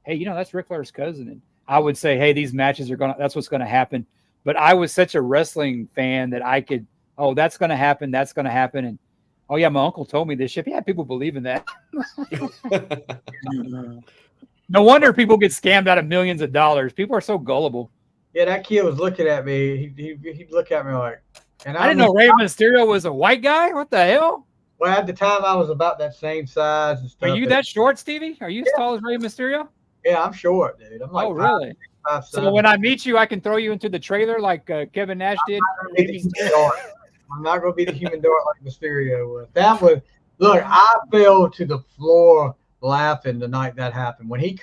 hey, that's Ric Flair's cousin, and I would say, hey, these matches that's what's gonna happen. But I was such a wrestling fan that I could, that's gonna happen, and oh yeah, my uncle told me this shit. Yeah, people believe in that. No wonder people get scammed out of millions of dollars. People are so gullible. Yeah, that kid was looking at me. He'd look at me like, and I didn't know Rey Mysterio was a white guy. What the hell? Well, at the time, I was about that same size and stuff. Are you that short, Stevie? Are you as tall as Rey Mysterio? Yeah, I'm short, dude. I'm like, really? 5'7". So when I meet you, I can throw you into the trailer like Kevin Nash did. I'm not going to be the human dart like Mysterio was. Look, I fell to the floor laughing the night that happened. When the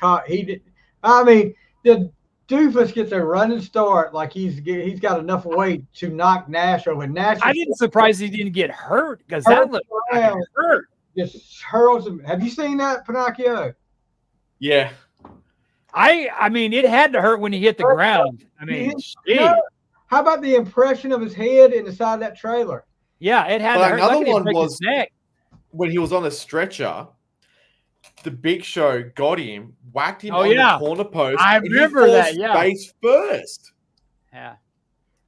doofus gets a running start like he's got enough weight to knock Nash over. Nash, I didn't surprise he didn't get hurt because that looked hurt. Just hurls him. Have you seen that, Pinocchio? Yeah. I mean, it had to hurt when he hit the ground. I mean, how about the impression of his head in the side of that trailer? Yeah, it had to hurt. Another one was when he was on a stretcher. The Big Show got him, whacked him on the corner post. I remember that. Yeah, face first. Yeah.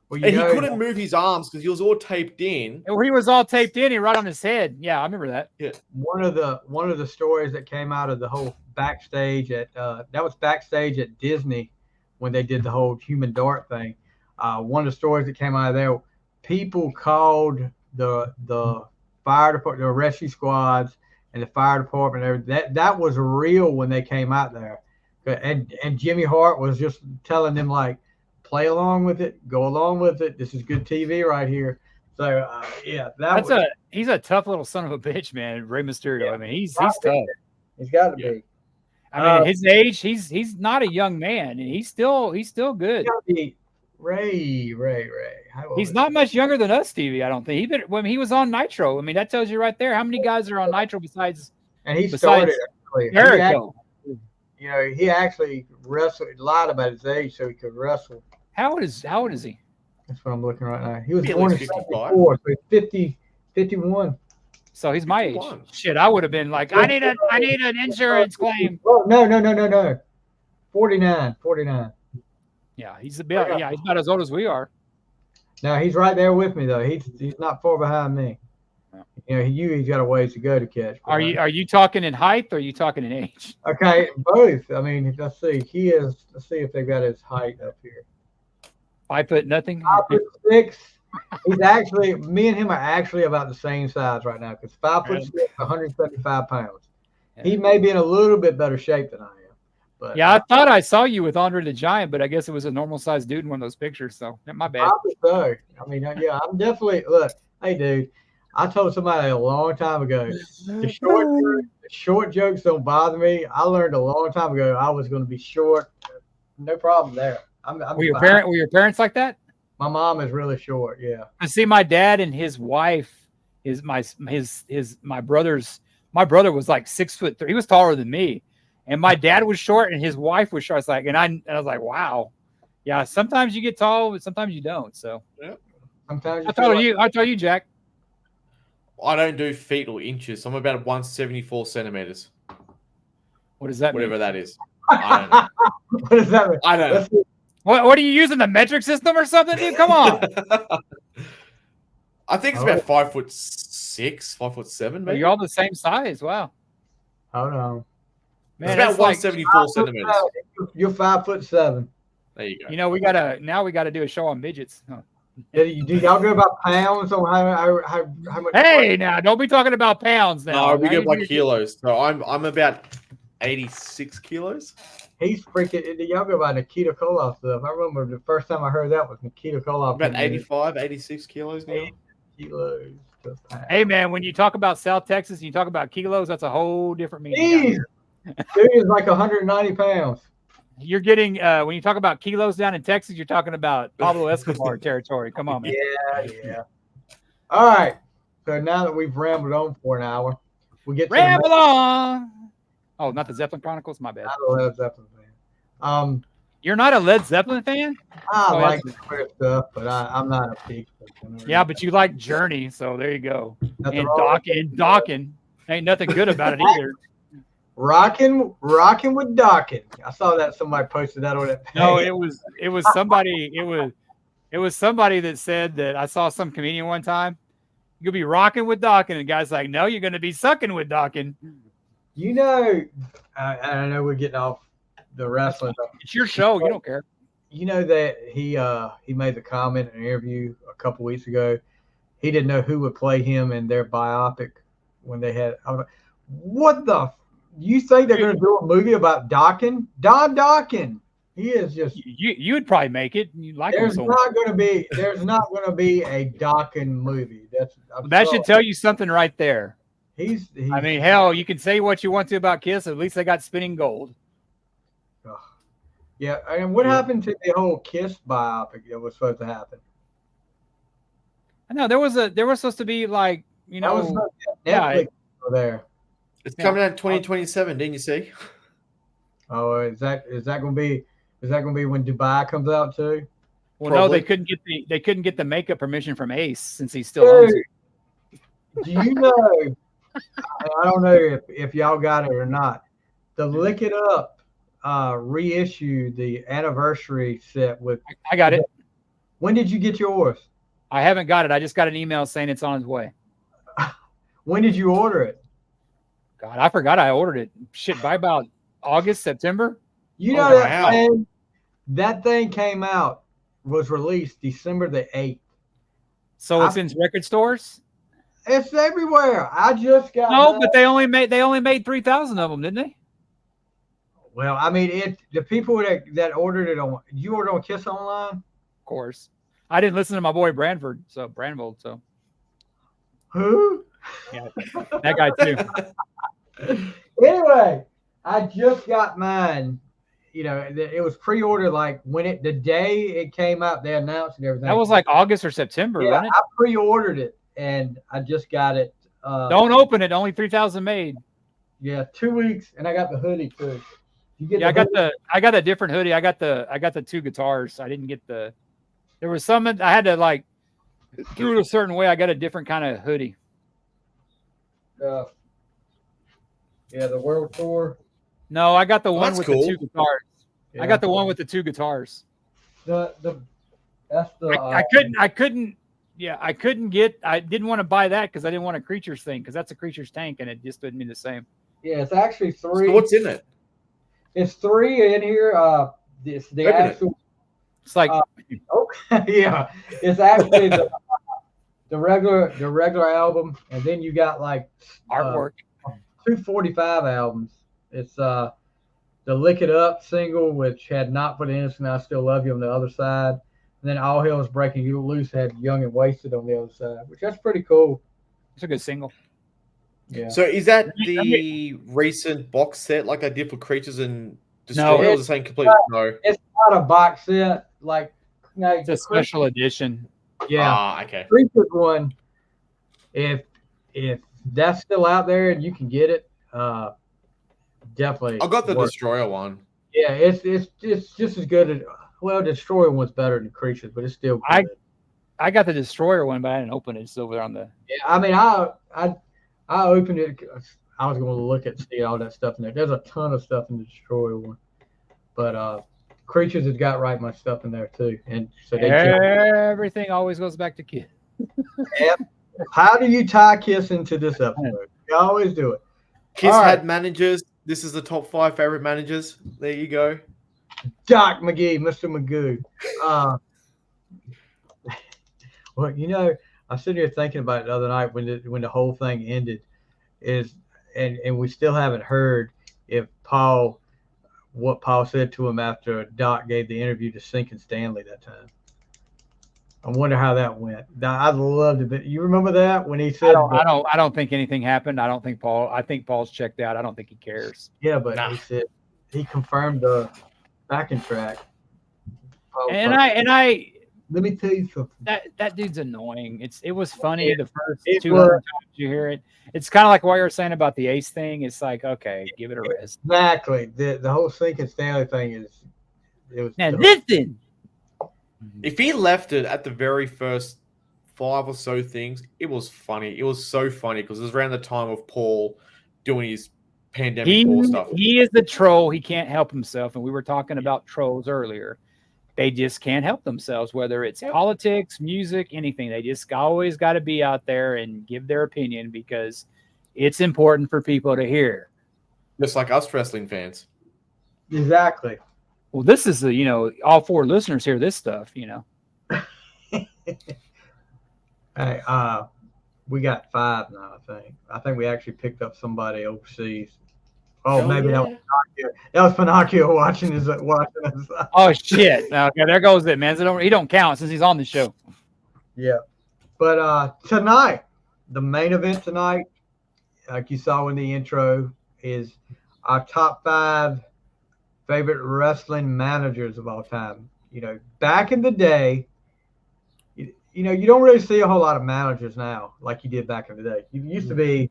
Well, and he couldn't move his arms because he was all taped in. And he was all taped in, right on his head. Yeah, I remember that. Yeah. One of the stories that came out of the whole backstage that was backstage at Disney when they did the whole human dart thing. One of the stories that came out of there, people called the fire department, the rescue squads, and the fire department. That was real when they came out there, and Jimmy Hart was just telling them like, play along with it, go along with it. This is good TV right here. So he's a tough little son of a bitch, man. Rey Mysterio. Yeah, I mean, he's tough. He's got to be. I mean, his age, he's not a young man, and he's still good. Ray. He's not much younger than us, Stevie. I don't think. When he was on Nitro, I mean, that tells you right there how many guys are on Nitro besides. And he started. Jericho. He actually lied about his age so he could wrestle. How old is he? That's what I'm looking right now. He was born in 54, so he's 51. So he's my age. Shit, I would have been like, I need an insurance claim. Oh, no. 49. Yeah, he's about as old as we are. No, he's right there with me though. He's not far behind me. He's got a ways to go to catch. Are you talking in height or are you talking in age? Okay, both. I mean, let's see. Let's see if they've got his height up here. 5 foot nothing. 5'6". He's actually, me and him are actually about the same size right now because 5'6", 175 pounds. Yeah. He may be in a little bit better shape than I am. But yeah, I thought I saw you with Andre the Giant, but I guess it was a normal sized dude in one of those pictures. So my bad. Probably so. I mean, yeah, I'm definitely hey, dude. I told somebody a long time ago, the short jokes don't bother me. I learned a long time ago I was going to be short. No problem there. Were your parents like that? My mom is really short. Yeah. I see my dad and his wife my brother was like 6'3". He was taller than me, and my dad was short and his wife was short. I was like, wow, yeah. Sometimes you get tall, but sometimes you don't. So yeah. Sometimes I told you, Jack. I don't do feet or inches. I'm about 174 centimeters. What does that mean? Whatever that is. I don't know. What does that mean? I don't know. What are you using, the metric system or something, dude? Come on. I think it's about 5'6", 5'7", maybe. You're all the same size. Wow. Hold on. Man, it's about 174 centimeters. You're 5'7". There you go. We gotta do a show on midgets. Huh. Do y'all go about pounds on how much? Hey, now don't be talking about pounds now. No, we go by kilos. So I'm about 86 kilos. He's freaking. Y'all go by Nikita Koloff stuff. I remember the first time I heard that was Nikita Koloff. About 85, 86 kilos now. Kilos. Hey man, when you talk about South Texas and you talk about kilos, that's a whole different meaning. Dude is like 190 pounds. You're getting when you talk about kilos down in Texas, you're talking about Pablo Escobar territory. Come on, man. Yeah. All right. So now that we've rambled on for an hour, we get to Ramble on. Oh, not the Zeppelin Chronicles. My bad. I'm a Led Zeppelin fan. You're not a Led Zeppelin fan? I like their stuff, but I'm not a big fan. Yeah, but you like Journey, so there you go. Nothing And wrong Dawkins. Ain't nothing good about it either. Rocking with Dawkins. I saw that somebody posted that on that page. No, it was somebody. It was somebody that said that I saw some comedian one time. You'll be rocking with Dawkins, and the guy's like, "No, you're going to be sucking with Dawkins." You know, I know we're getting off the wrestling. It's your show. You don't care. You know that he made the comment in an interview a couple weeks ago. He didn't know who would play him in their biopic when they had. I was like, what the? You think they're going to do a movie about Dawkins? Don Dawkins. He is just. You would probably make it. You like him so much. There's not going to be a Dawkins movie. That should tell you something right there. He's I mean, hell, you can say what you want to about Kiss. At least they got spinning gold. Yeah, and what happened to the whole Kiss biopic that was supposed to happen? I know there was supposed to be like, you know, Netflix there. It's coming out in 2027, didn't you see? Oh, is that going to be when Dubai comes out too? Well, probably. No, they couldn't get the makeup permission from Ace since he still owns it. Do you know? I don't know if y'all got it or not. The Lick It Up reissued the anniversary set with. I got it. When did you get yours? I haven't got it. I just got an email saying it's on its way. When did you order it? God, I forgot I ordered it. Shit, by about August, September. You know that thing came out, was released December the 8th. So it's in record stores? It's everywhere. I just got but they only made 3,000 of them, didn't they? Well, I mean, the people that ordered it on, you ordered on Kiss Online? Of course. I didn't listen to my boy Branvold, so. Who? Yeah, that guy too. Anyway, I just got mine. You know, it was pre-ordered like the day it came out, they announced and everything. That was like August or September, wasn't it? I pre-ordered it and I just got it. Don't open it. Only 3,000 made. Yeah, 2 weeks, and I got the hoodie too. I got a different hoodie. I got the two guitars. I didn't get there was some I had to like through it a certain way. I got a different kind of hoodie. The World Tour. No, I got the one with the two guitars. Yeah. I got the one with the two guitars. I didn't want to buy that because I didn't want a Creatures thing because that's a Creatures tank and it just didn't mean the same. Yeah, it's actually 3. So what's in it? It's 3 in here. It's the actual. It's like yeah. It's actually the regular album, and then you got like artwork. 245 albums. It's the Lick It Up single, which had Not for the Innocent, I Still Love You on the other side. And then All Hell Is Breaking You Loose had Young and Wasted on the other side, which that's pretty cool. It's a good single. Yeah. So is that the recent box set like I did for Creatures and Destroy? No, or the same completely? No. It's not a box set. Like, it's a special edition. Yeah. Okay. Creatures one, if that's still out there and you can get it, definitely. I got the Destroyer one. Yeah, it's just as good. The Destroyer one's better than Creatures, but it's still good. I got the Destroyer one, but I didn't open it. It's over there on the. Yeah, I mean, I opened it. I was going to look at see all that stuff in there. There's a ton of stuff in the Destroyer one, but Creatures has got right much stuff in there too, and so everything always goes back to Kiss. Yep. How do you tie Kiss into this episode? You always do it. Kiss had managers. This is the top 5 favorite managers. There you go. Doc McGee, Mr. Magoo. Well, you know, I was sitting here thinking about it the other night when the whole thing ended, and we still haven't heard what Paul said to him after Doc gave the interview to Sink and Stanley that time. I wonder how that went. I'd love to. You remember that when he said? I don't think anything happened. I think Paul's checked out. I don't think he cares. Yeah, but he said he confirmed the backing track. And I let me tell you something. That dude's annoying. It was funny the first it 200 times you hear it. It's kind of like what you were saying about the Ace thing. It's like, okay, give it a rest. Exactly. The whole Sink and Stanley thing was. Now listen. If he left it at the very first 5 or so things, it was funny. It was so funny because it was around the time of Paul doing his pandemic Paul stuff. He is the troll. He can't help himself. And we were talking about trolls earlier. They just can't help themselves, whether it's politics, music, anything. They just always got to be out there and give their opinion because it's important for people to hear. Just like us wrestling fans. Exactly. Well, this is all 4 listeners hear this stuff, Hey, we got 5 now, I think we actually picked up somebody overseas. Oh, maybe that was Pinocchio. That was Pinocchio watching us. Oh shit! Okay, there goes it, man. He don't count since he's on the show. Yeah, but tonight, the main event tonight, like you saw in the intro, is our top 5 favorite wrestling managers of all time. Back in the day, you don't really see a whole lot of managers now like you did back in the day. You used to be.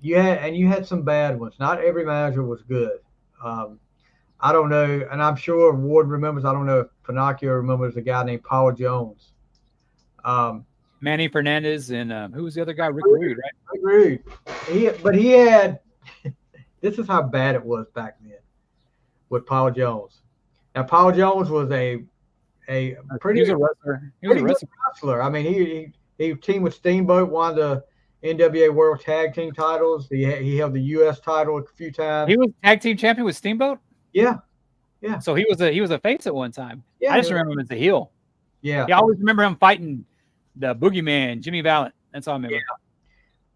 You had some bad ones. Not every manager was good. I don't know, and I'm sure Worden remembers. I don't know if Pinocchio remembers a guy named Paul Jones. Manny Fernandez and who was the other guy? Rick Rude, right? Rick Rude. But he had. This is how bad it was back then with Paul Jones. Now Paul Jones was a pretty. He was a wrestler. He was a wrestler. I mean, he teamed with Steamboat, won the NWA World Tag Team titles. He held the U.S. title a few times. He was tag team champion with Steamboat. Yeah. So he was a face at one time. Yeah, I just remember him as a heel. Yeah. I always remember him fighting the Boogeyman, Jimmy Valiant. That's all I remember. Yeah.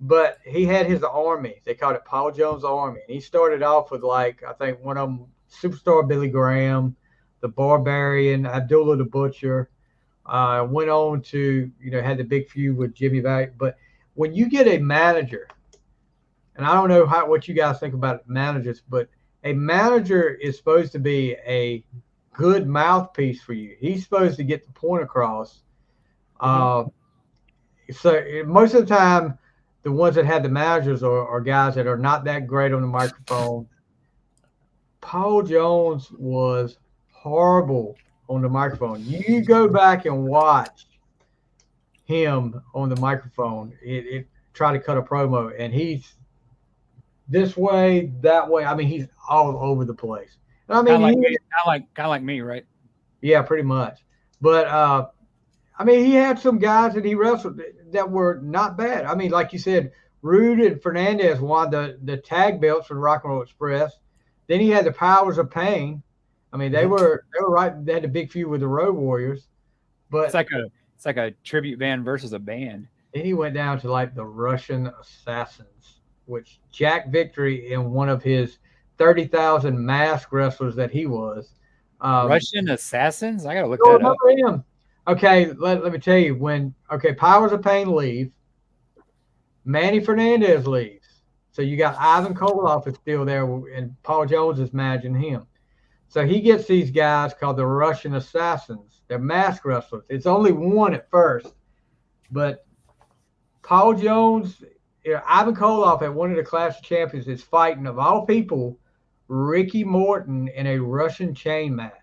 But he had his army. They called it Paul Jones Army. And he started off with I think one of them, Superstar Billy Graham, the Barbarian, Abdullah the Butcher. Went on to had the big feud with Jimmy Valiant, but when you get a manager, and I don't know what you guys think about managers, but a manager is supposed to be a good mouthpiece for you. He's supposed to get the point across. So most of the time, the ones that have the managers are guys that are not that great on the microphone. Paul Jones was horrible on the microphone. You go back and watch him on the microphone, it try to cut a promo, and he's this way, that way. I mean, he's all over the place. I mean, kind of like me, right? Yeah, pretty much. But I mean, he had some guys that he wrestled that were not bad. I mean, like you said, Rude and Fernandez won the tag belts for Rock and Roll Express. Then he had the Powers of Pain. I mean, they were right. They had a big feud with the Road Warriors. But it's like a tribute band versus a band. Then he went down to the Russian Assassins, which Jack Victory in one of his 30,000 mask wrestlers that he was. Russian Assassins? I got to look that up. Him. Okay, let me tell you. Powers of Pain leave. Manny Fernandez leaves. So you got Ivan Koloff is still there, and Paul Jones is managing him. So he gets these guys called the Russian Assassins. They're mask wrestlers. It's only one at first. But Paul Jones, Ivan Koloff at one of the Clash of Champions is fighting, of all people, Ricky Morton in a Russian chain match.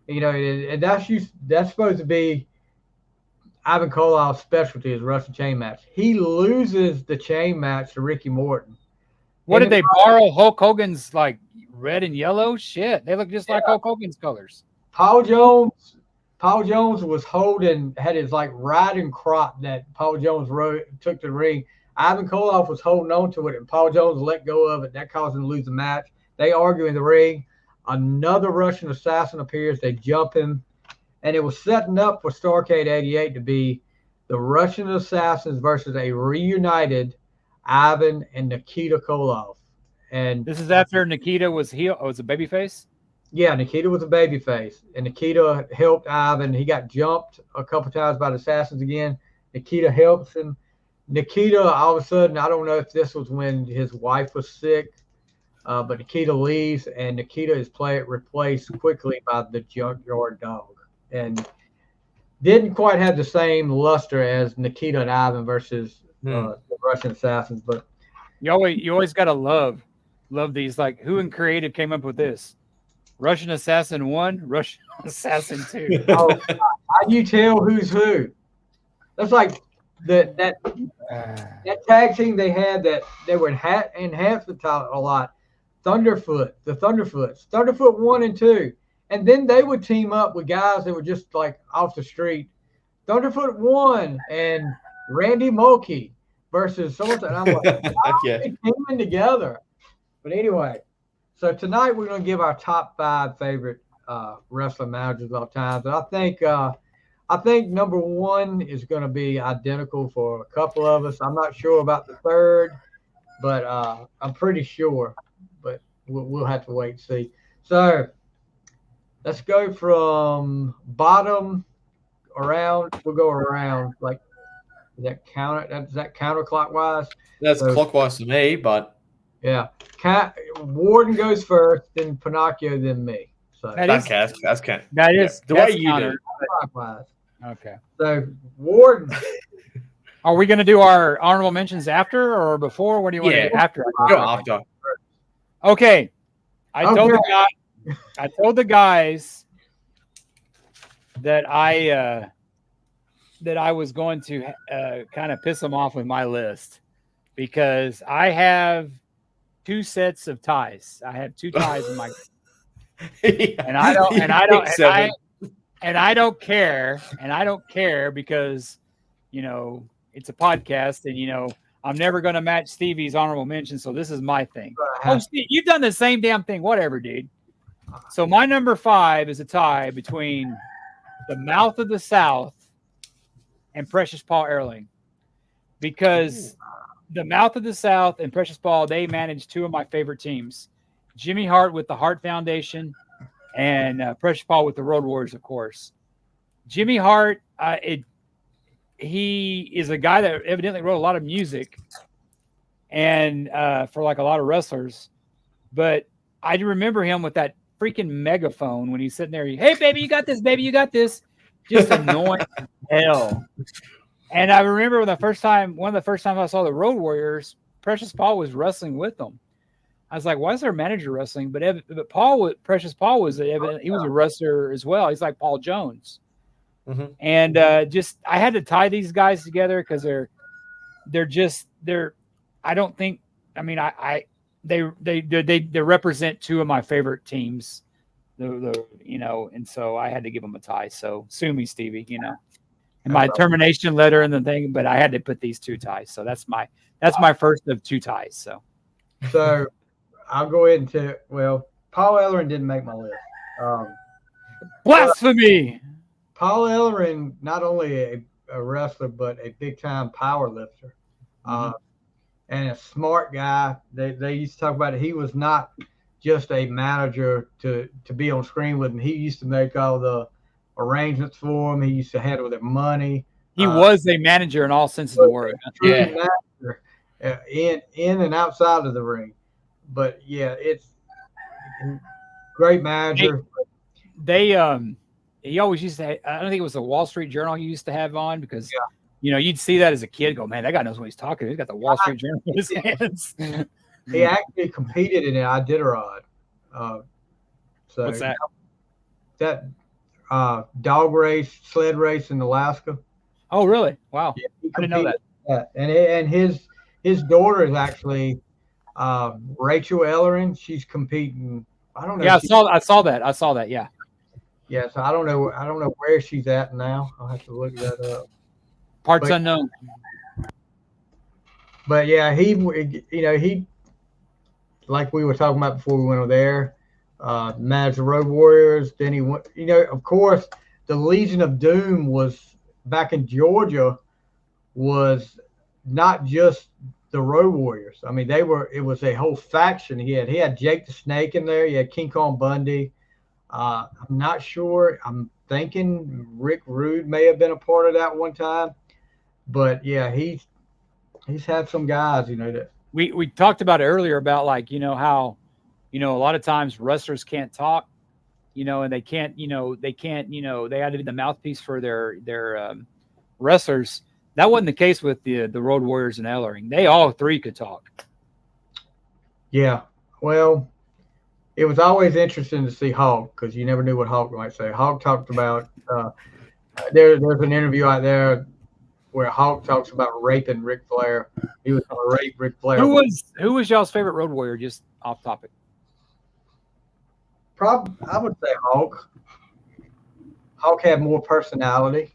And that's supposed to be Ivan Koloff's specialty is Russian chain match. He loses the chain match to Ricky Morton. What did they borrow Hulk Hogan's red and yellow? Shit, they look just like Hulk Hogan's colors. Paul Jones had his riding crop that Paul Jones took to the ring. Ivan Koloff was holding on to it, and Paul Jones let go of it. That caused him to lose the match. They argue in the ring. Another Russian assassin appears. They jump him. And it was setting up for Starrcade 88 to be the Russian Assassins versus a reunited Ivan and Nikita Koloff. And this is after Nikita was a babyface? Yeah, Nikita was a babyface. And Nikita helped Ivan. He got jumped a couple times by the Assassins again. Nikita helps him. Nikita, all of a sudden, I don't know if this was when his wife was sick. but Nikita leaves, and Nikita is replaced quickly by the Junkyard Dog, and didn't quite have the same luster as Nikita and Ivan versus the Russian Assassins. But you always gotta love these. Like, who in creative came up with this? Russian Assassin 1, Russian Assassin 2. how do you tell who's who? That's like that tag team they had that they would enhance the title a lot. Thunderfoot 1 and 2. And then they would team up with guys that were just like off the street. Thunderfoot 1 and Randy Mulkey versus someone. And I'm like, how are they teaming together? But anyway, so tonight we're going to give our top 5 favorite wrestling managers of all time. And I think number 1 is going to be identical for a couple of us. I'm not sure about the third, but I'm pretty sure. But we'll have to wait and see. So let's go from bottom around. We'll go around like is that counterclockwise? That's clockwise to me, but yeah. Worden goes first, then Pinocchio, then me. So that's That is the way you do it. Clockwise. Okay. So Worden. Are we going to do our honorable mentions after or before? What do you want to do after? Go after. Okay. I told the guys that I was going to kind of piss them off with my list because I have 2 sets of ties. I have 2 ties in my and I don't care because it's a podcast and I'm never going to match Stevie's honorable mention, so this is my thing. Oh, Steve, you've done the same damn thing. Whatever, dude. So my number 5 is a tie between the Mouth of the South and Precious Paul Erling, because the Mouth of the South and Precious Paul, they manage 2 of my favorite teams. Jimmy Hart with the Hart Foundation and Precious Paul with the Road Warriors, of course. Jimmy Hart, he is a guy that evidently wrote a lot of music and for like a lot of wrestlers. But I remember him with that freaking megaphone when he's sitting there. Hey, baby, you got this, baby, you got this. Just annoying as hell. And I remember one of the first times I saw the Road Warriors, Precious Paul was wrestling with them. I was like, why is their manager wrestling? But Precious Paul was he was a wrestler as well. He's like Paul Jones. Mm-hmm. And I had to tie these guys together because they represent 2 of my favorite teams. And so I had to give them a tie. So sue me, Stevie, and my termination letter and the thing, but I had to put these 2 ties. So that's my first of 2 ties. So I'll go ahead and Paul Ellering didn't make my list. Blasphemy. Paul Ellering, not only a wrestler, but a big time power lifter. And a smart guy. They used to talk about it. He was not just a manager to be on screen with him. He used to make all the arrangements for him. He used to handle their money. He was a manager in all senses of the word. Yeah, manager, in and outside of the ring. But yeah, it's great manager. He always used to. I don't think it was the Wall Street Journal he used to have on because. You'd see that as a kid. Go, man, that guy knows what he's talking. He's got the Wall Street Journal in his hands. He actually competed in an Iditarod. What's that? That dog sled race in Alaska. Oh, really? Wow. Yeah, I didn't know that. And his daughter is actually Rachel Ellering. She's competing. I don't know. Yeah, I saw that. Yeah. Yeah. So I don't know where she's at now. I'll have to look that up. Parts unknown. But yeah, he like we were talking about before we went over there, managed the Road Warriors. Then he went, of course, the Legion of Doom was back in Georgia, was not just the Road Warriors. I mean, it was a whole faction. He had Jake the Snake in there. He had King Kong Bundy. I'm not sure. I'm thinking Rick Rude may have been a part of that one time. But yeah, he's had some guys, that we talked about it earlier about how a lot of times wrestlers can't talk, and they can't, they had to be the mouthpiece for their wrestlers. That wasn't the case with the Road Warriors and Ellering. They all three could talk. Yeah. Well, it was always interesting to see Hulk because you never knew what Hulk might say. Hulk talked about there's an interview out there where Hulk talks about raping Ric Flair. He was going to rape Ric Flair. Who was y'all's favorite Road Warrior? Just off topic. I would say Hulk. Hulk had more personality,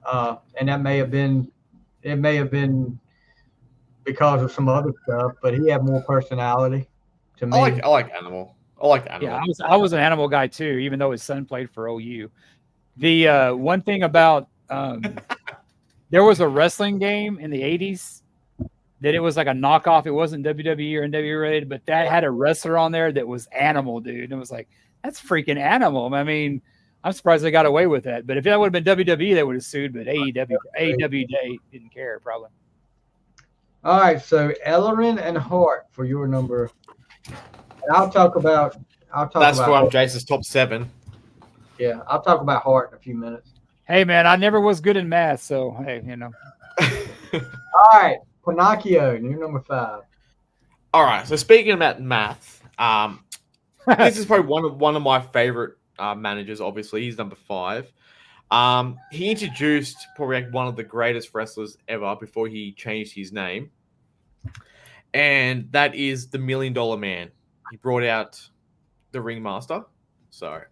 and it may have been because of some other stuff, but he had more personality to me. I like Animal. I like Animal. Yeah, I was an Animal guy too, even though his son played for OU. The one thing about there was a wrestling game in the 80s that it was like a knockoff. It wasn't WWE or NWA rated, but that had a wrestler on there that was Animal, dude. And it was like, that's freaking Animal. I mean, I'm surprised they got away with that. But if that would have been WWE, they would have sued. But AEW didn't care, probably. All right, so Ellering and Hart for your number. And I'll talk about. That's for Jason's top 7. Yeah, I'll talk about Hart in a few minutes. Hey, man, I never was good in math, so hey, All right, Pinocchio, you're number 5. All right, so speaking about math, this is probably one of my favorite managers. Obviously, he's number 5. He introduced probably like one of the greatest wrestlers ever before he changed his name, and that is the $1 Million Man. He brought out the Ringmaster. So,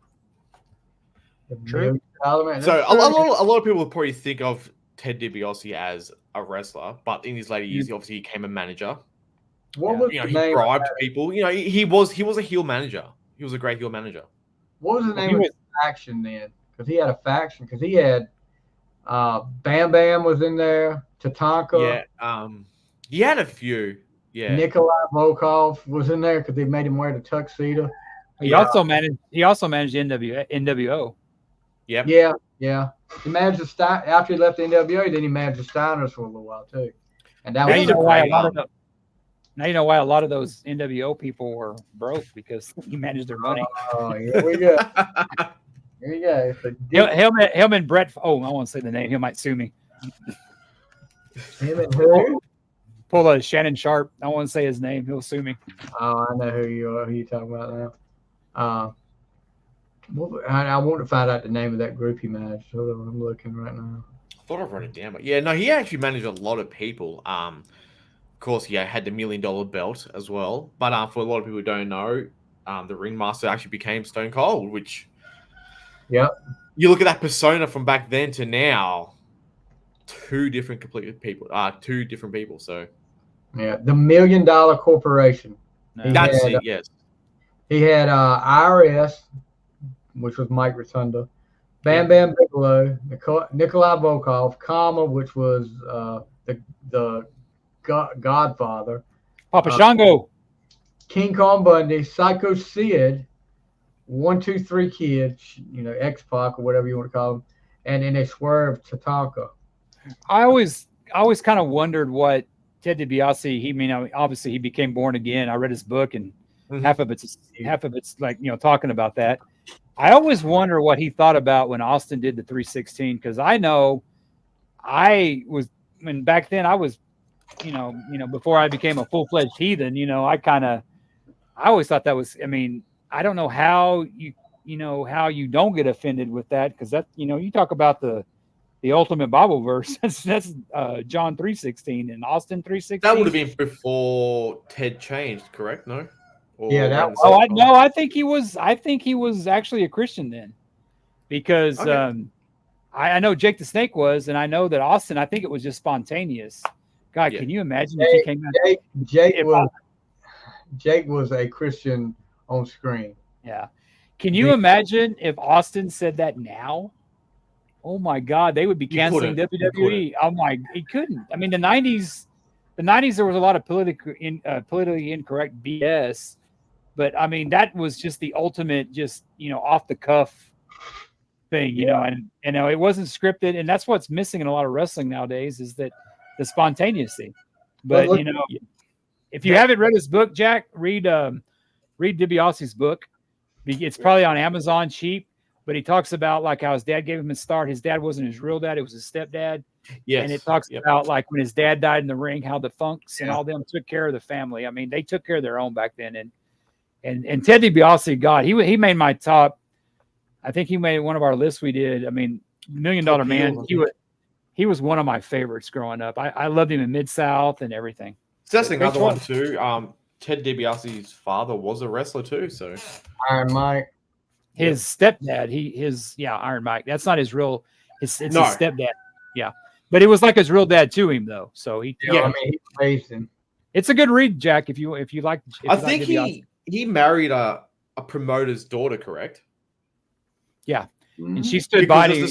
True. So a lot of people would probably think of Ted DiBiase as a wrestler, but in his later years, he obviously became a manager. What was he bribed people. He was a heel manager. He was a great heel manager. What was the name of his faction then? Because he had a faction. Because he had Bam Bam was in there. Tatanka. Yeah. He had a few. Yeah. Nikolai Volkov was in there because they made him wear the tuxedo. He also managed NWO. Yep. Yeah. He managed the after he left the NWO, then he managed the Steiners for a little while too. And that now was you know why a lot of those NWO people were broke, because he managed their money. Oh, here we go. Here you go. Him and Brett. Oh, I won't say the name. He might sue me. Him and who? Pull a Shannon Sharp. I won't say his name. He'll sue me. Oh, I know who you are. Who you talking about now? I want to find out the name of that group he managed. Hold on, I'm looking right now. I thought I've written it down, but yeah, no, he actually managed a lot of people. Of course, he had the $1 Million belt as well. But for a lot of people who don't know, the Ringmaster actually became Stone Cold, which, yeah, you look at that persona from back then to now, two different people. So yeah, the $1 Million Corporation. That's it. Yes, he had IRS, which was Mike Rotunda, Bam Bam Bigelow, Nikolai Volkov, Kama, which was the Godfather, Papa Shango, King Kong Bundy, Psycho Sid, 1, 2, 3 Kid, X-Pac or whatever you want to call him, and then they swerved Tatanka. I always kind of wondered what Ted DiBiase. Obviously he became born again. I read his book, and half of it's like talking about that. I always wonder what he thought about when Austin did the 316, because I know back then I was, before I became a full-fledged heathen, I always thought that was, I don't know how how you don't get offended with that, because that, you talk about the ultimate Bible verse. That's John 3:16 and Austin 3:16. That would have been before Ted changed, correct? No. I think he was. I think he was actually a Christian then, because I know Jake the Snake was, and I know that Austin. I think it was just spontaneous. God, can you imagine if he came out? Jake was a Christian on screen. Yeah. Can you imagine if Austin said that now? Oh my God, they would be canceling WWE. He couldn't. The 90s. The 90s, there was a lot of politically incorrect BS, but that was just the ultimate, off the cuff thing, and it wasn't scripted, and that's what's missing in a lot of wrestling nowadays, is that the spontaneously. But if you haven't read his book, Jack, read read DiBiase's book. It's probably on Amazon cheap, but he talks about like how his dad gave him a start. His dad wasn't his real dad; it was his stepdad. Yes. And it talks about like when his dad died in the ring, how the Funks and all them took care of the family. I mean, they took care of their own back then. And Ted DiBiase, God, he made my top. I think he made one of our lists we did. I mean, $1 Million Man. He was one of my favorites growing up. I loved him in Mid-South and everything. So that's another one too. Ted DiBiase's father was a wrestler too. So Iron Mike. His stepdad, Iron Mike. That's not his real. It's his stepdad. Yeah, but it was like his real dad to him though. So he raised him. It's a good read, Jack. If you like. I think he married a promoter's daughter, correct? Yeah, and she stood by him.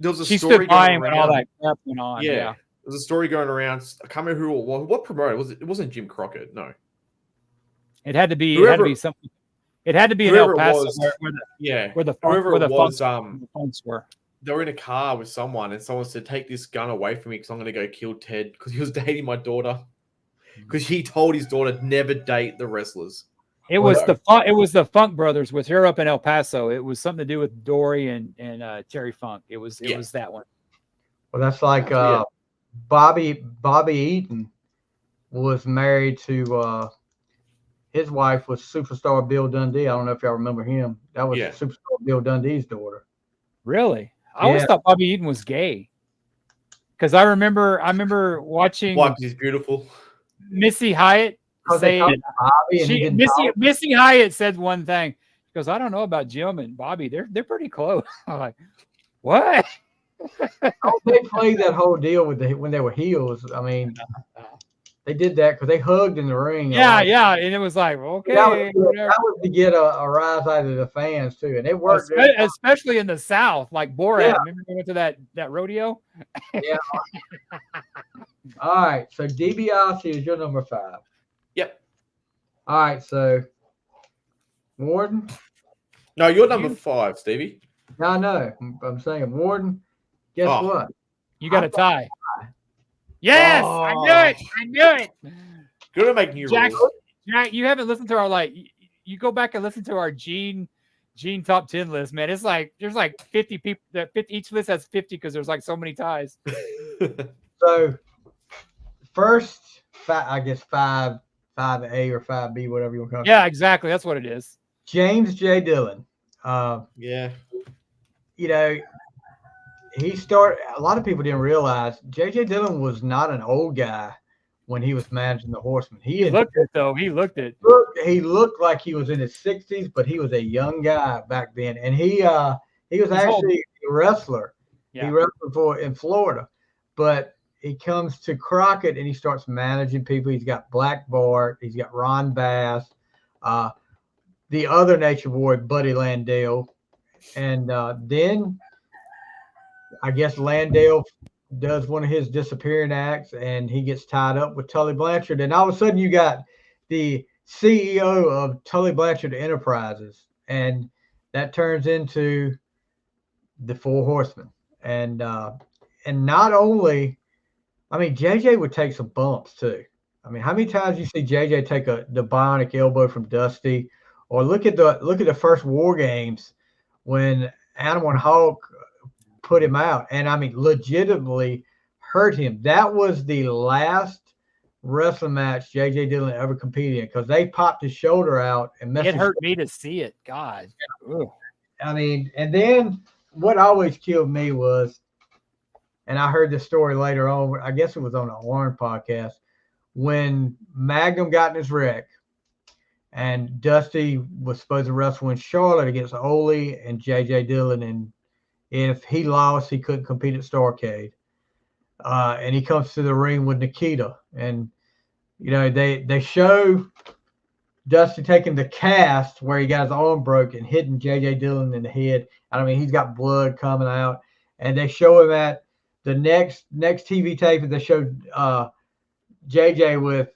There was a she story stood by going him when around. all that crap went on. Yeah. There's a story going around. I can't remember who it was. What promoter was it? It wasn't Jim Crockett. No. It had to be. It had to be something. It had to be in El Paso where the Funks were. They were in a car with someone, and someone said, "Take this gun away from me, because I'm going to go kill Ted because he was dating my daughter." Because he told his daughter never date the wrestlers. It was the Funk brothers with her up in El Paso. It was something to do with Dory and Terry Funk. It was that one. Well, that's like Bobby Eaton was married to his wife was Superstar Bill Dundee. I don't know if y'all remember him. That was Superstar Bill Dundee's daughter. Really? I always thought Bobby Eaton was gay. Because I remember watching. Wife is beautiful. Missy Hyatt say Missy Hyatt said one thing. She goes, "I don't know about Jim and Bobby. They're pretty close." I'm like, what? They played that whole deal when they were heels. I mean, they did that because they hugged in the ring. Yeah, and it was like, okay, that was to get a rise out of the fans too, and it worked. Especially in the South, like Borat. Yeah. Remember we went to that rodeo? Yeah. All right, so DiBiase is your number 5. Yep. All right, so Worden. No, you're number 5, Stevie. No, I'm saying Worden. Guess what? You got a tie. Yes, I knew it. Gonna make new Jack, rules. Jack, you haven't listened to our you go back and listen to our Gene top 10 list, man. It's like there's like 50 people that each list has 50 because there's like so many ties. So first, I guess 5A or 5B, whatever you want to call it. Yeah, exactly. That's what it is. James J. Dillon. You know, he started. A lot of people didn't realize J.J. Dillon was not an old guy when he was managing the Horsemen. He looked it though. He looked like he was in his 60s, but he was a young guy back then, and he was actually a wrestler. Yeah. He wrestled in Florida, but he comes to Crockett and he starts managing people. He's got Black Bart. He's got Ron Bass, the other Nature Boy, Buddy Landale, and then I guess Landale does one of his disappearing acts and he gets tied up with Tully Blanchard. And all of a sudden you got the CEO of Tully Blanchard Enterprises, and that turns into the Four Horsemen. And not only, I mean, JJ would take some bumps too. I mean, how many times you see JJ take the bionic elbow from Dusty, or look at the first War Games when Animal and Hulk put him out, and I mean, legitimately hurt him. That was the last wrestling match J.J. Dillon ever competed in because they popped his shoulder out and messed. It hurt me to see it. God. Ugh. I mean, and then what always killed me was, and I heard this story later on, I guess it was on the Warren podcast, when Magnum got in his wreck and Dusty was supposed to wrestle in Charlotte against Ole and J.J. Dillon, and if he lost, he couldn't compete at Starrcade. And he comes to the ring with Nikita. And, you know, they show Dusty taking the cast where he got his arm broke and hitting J.J. Dillon in the head. I mean, he's got blood coming out. And they show him at the next TV tape, and they showed J.J. with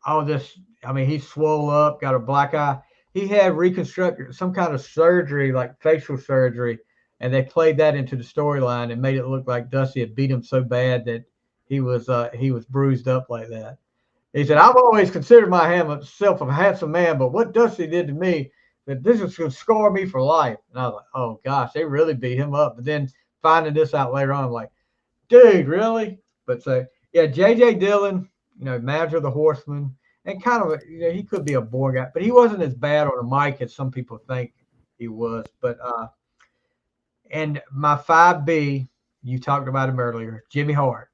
all this. I mean, he's swole up, got a black eye. He had reconstructed some kind of surgery, like facial surgery. And they played that into the storyline and made it look like Dusty had beat him so bad that he was bruised up like that. He said, I've always considered myself a handsome man, but what Dusty did to me, that this is going to scar me for life. And I was like, oh, gosh, they really beat him up. But then finding this out later on, I'm like, dude, really? But so, yeah, J.J. Dillon, manager of the Horsemen, and kind of, he could be a boring guy, but he wasn't as bad on the mic as some people think he was. But, and my 5B, you talked about him earlier, Jimmy Hart.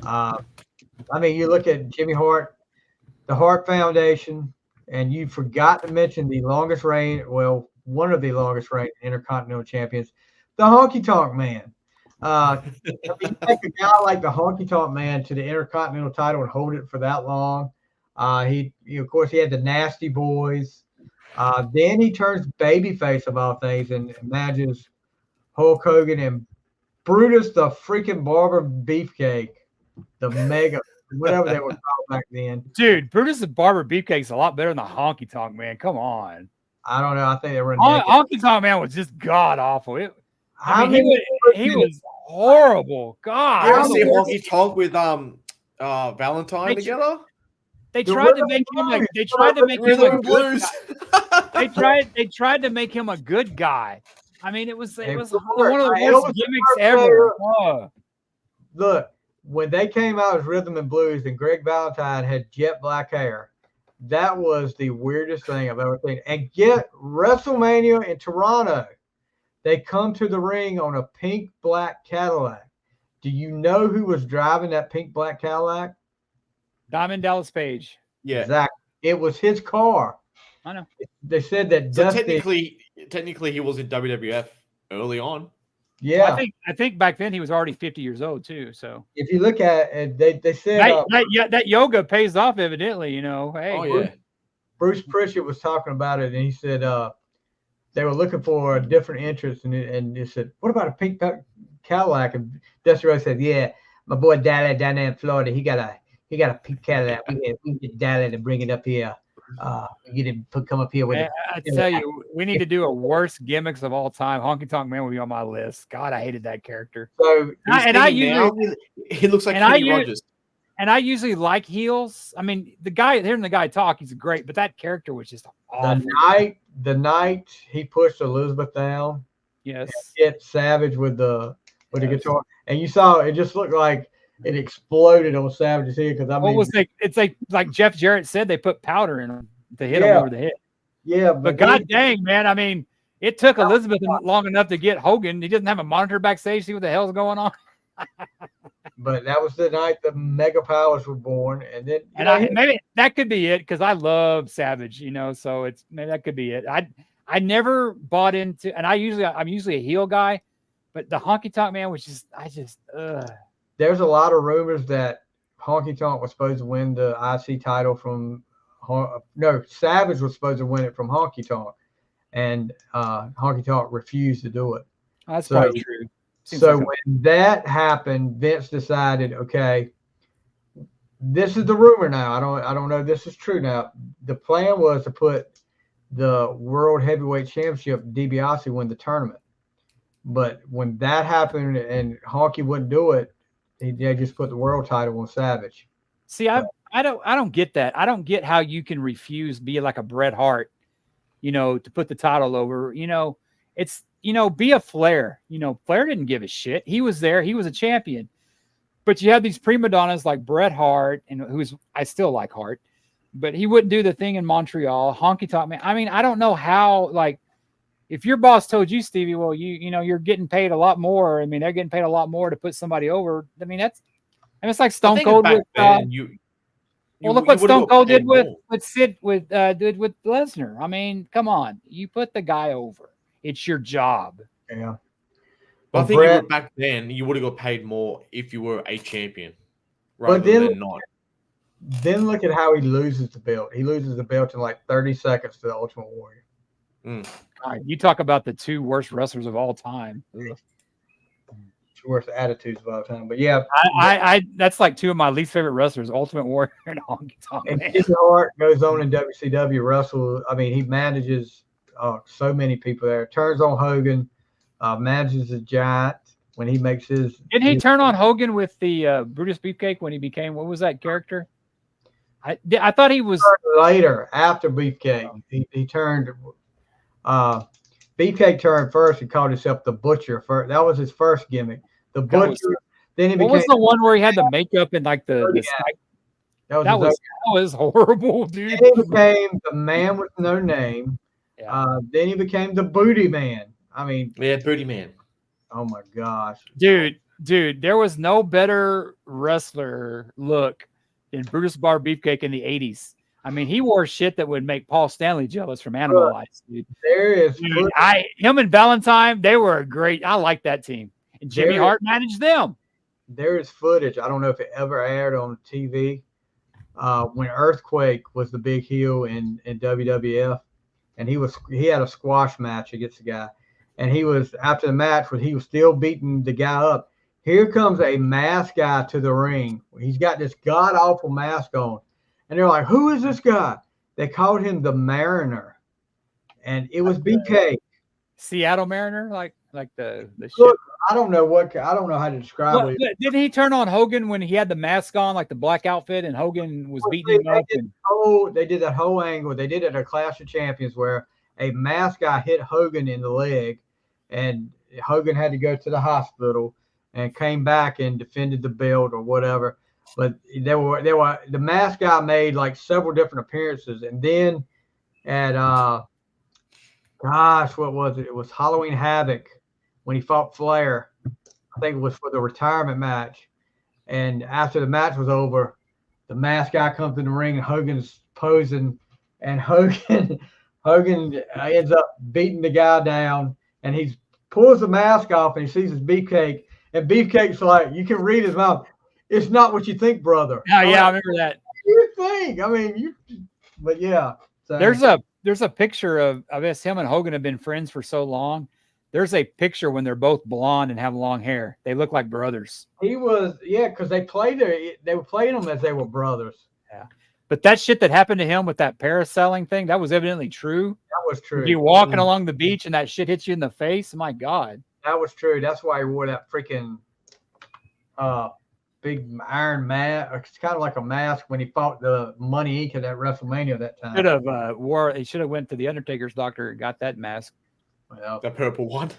You look at Jimmy Hart, the Hart Foundation, and you forgot to mention the longest reign, well, one of the longest reign Intercontinental Champions, the Honky Tonk Man. You take a guy like the Honky Tonk Man to the Intercontinental title and hold it for that long. Of course, he had the Nasty Boys. Then he turns babyface of all things and manages Hulk Hogan and Brutus the freaking Barber Beefcake, the Mega, whatever they were called back then. Dude, Brutus the Barber Beefcake's a lot better than the Honky Tonk Man. Come on. I don't know. I think they were Honky Tonk Man was just god awful. He was horrible. God. You ever see Honky Tonk with Valentine together? They tried to make him like they tried to make him a good guy. They tried to make him a good guy. I mean, it was one of the worst gimmicks ever. Look, when they came out as Rhythm and Blues and Greg Valentine had jet black hair, that was the weirdest thing I've ever seen. And get WrestleMania in Toronto, they come to the ring on a pink black Cadillac. Do you know who was driving that pink black Cadillac? Diamond Dallas Page. Yeah, exactly. It was his car. I know. They said that. So technically, he was in WWF early on. Yeah, well, I think back then he was already 50 years old too. So if you look at it, they said that yoga pays off evidently. Hey, Bruce Pritchard was talking about it, and he said they were looking for a different interest, and they said, "What about a pink Cadillac?" And Dusty Rhodes said, "Yeah, my boy Dally down there in Florida, he got a pink Cadillac. We can get Dally to bring it up here. Get him come up here with it." I tell you, we need to do a worst gimmicks of all time. Honky Tonk Man will be on my list. God, I hated that character. So he looks like Kenny Rogers. And I usually like heels. I mean, hearing the guy talk, he's great, but that character was just awful. The night he pushed Elizabeth down, yes, hit Savage with the guitar, and you saw it just looked like it exploded on Savage's head it's like Jeff Jarrett said, they put powder in him to hit him over the head. Yeah, but god dang, man, I mean, it took Elizabeth long enough to get Hogan. He doesn't have a monitor backstage, see what the hell's going on. But that was the night the Mega Powers were born, and then maybe that could be it because I love Savage, so it's maybe that could be it. I never bought into, and I'm usually a heel guy, but the Honky Tonk Man was just There's a lot of rumors that Honky Tonk was supposed to win the IC title from Savage was supposed to win it from Honky Tonk, and Honky Tonk refused to do it. That's probably true. So when that happened, Vince decided, okay, this is the rumor now. I don't know if this is true now. The plan was to put the World Heavyweight Championship, DiBiase win the tournament. But when that happened and Honky wouldn't do it, they just put the world title on Savage. See, I don't get that. I don't get how you can refuse be like a Bret Hart, to put the title over. It's be a Flair. Flair didn't give a shit. He was there. He was a champion. But you have these prima donnas like Bret Hart, and I still like Hart, but he wouldn't do the thing in Montreal. Honky Tonk Man. I mean, I don't know how. Like, if your boss told you, Stevie, well, you're getting paid a lot more. I mean, they're getting paid a lot more to put somebody over. I mean, it's like Stone Cold with. Look what Stone Cold did with Lesnar. I mean, come on, you put the guy over. It's your job. Yeah. But I think back then you would have got paid more if you were a champion, than not. Then look at how he loses the belt. He loses the belt in like 30 seconds to the Ultimate Warrior. All right, you talk about the two worst wrestlers of all time. Two worst attitudes of all time. But yeah, I that's like two of my least favorite wrestlers: Ultimate Warrior and Honky Tonk Man. And Jimmy Hart goes on in WCW wrestle. I mean, he manages so many people there. Turns on Hogan, manages the Giant when he makes his. Didn't he turn on Hogan with the Brutus Beefcake when he became, what was that character? I thought he was later after Beefcake. He turned. Beefcake turned first and called himself the Butcher. First, that was his first gimmick. The Butcher. Then he became. What was the one where he had the makeup and like the that was horrible, dude. Then he became the Man with No Name. Yeah. Then he became the Booty Man. I mean, yeah, Booty Man. Oh my gosh, dude, there was no better wrestler look than Brutus Bar Beefcake in the '80s. I mean, he wore shit that would make Paul Stanley jealous from Animalize, dude. There is him and Valentine. They were great. I like that team, and Jimmy Hart managed them. There is footage. I don't know if it ever aired on TV. When Earthquake was the big heel in WWF, and he had a squash match against the guy, and he was after the match when he was still beating the guy up. Here comes a masked guy to the ring. He's got this god awful mask on, and they're like, "Who is this guy?" They called him the Mariner, and it was BK. Seattle Mariner, like the ship. I don't know how to describe it. Didn't he turn on Hogan when he had the mask on, like the black outfit, and Hogan was beating him up? They did that whole angle. They did it at a Clash of Champions where a masked guy hit Hogan in the leg, and Hogan had to go to the hospital and came back and defended the belt or whatever. But the masked guy made like several different appearances, and then at what was it? It was Halloween Havoc when he fought Flair. I think it was for the retirement match. And after the match was over, the masked guy comes in the ring and Hogan's posing, and Hogan ends up beating the guy down, and he pulls the mask off and he sees his Beefcake, and Beefcake's like, you can read his mouth. It's not what you think, brother. Oh, yeah, I remember that. You think? I mean, but yeah. So, there's a picture of, I guess him and Hogan have been friends for so long. There's a picture when they're both blonde and have long hair. They look like brothers. He was, because they were playing them as they were brothers. Yeah. But that shit that happened to him with that parasailing thing, that was evidently true. That was true. You walking along the beach and that shit hits you in the face. My God. That was true. That's why he wore that freaking big iron mask. It's kind of like a mask when he fought the Money Inc. at that WrestleMania that time. He should have went to the Undertaker's doctor and got that mask. Well, the purple one.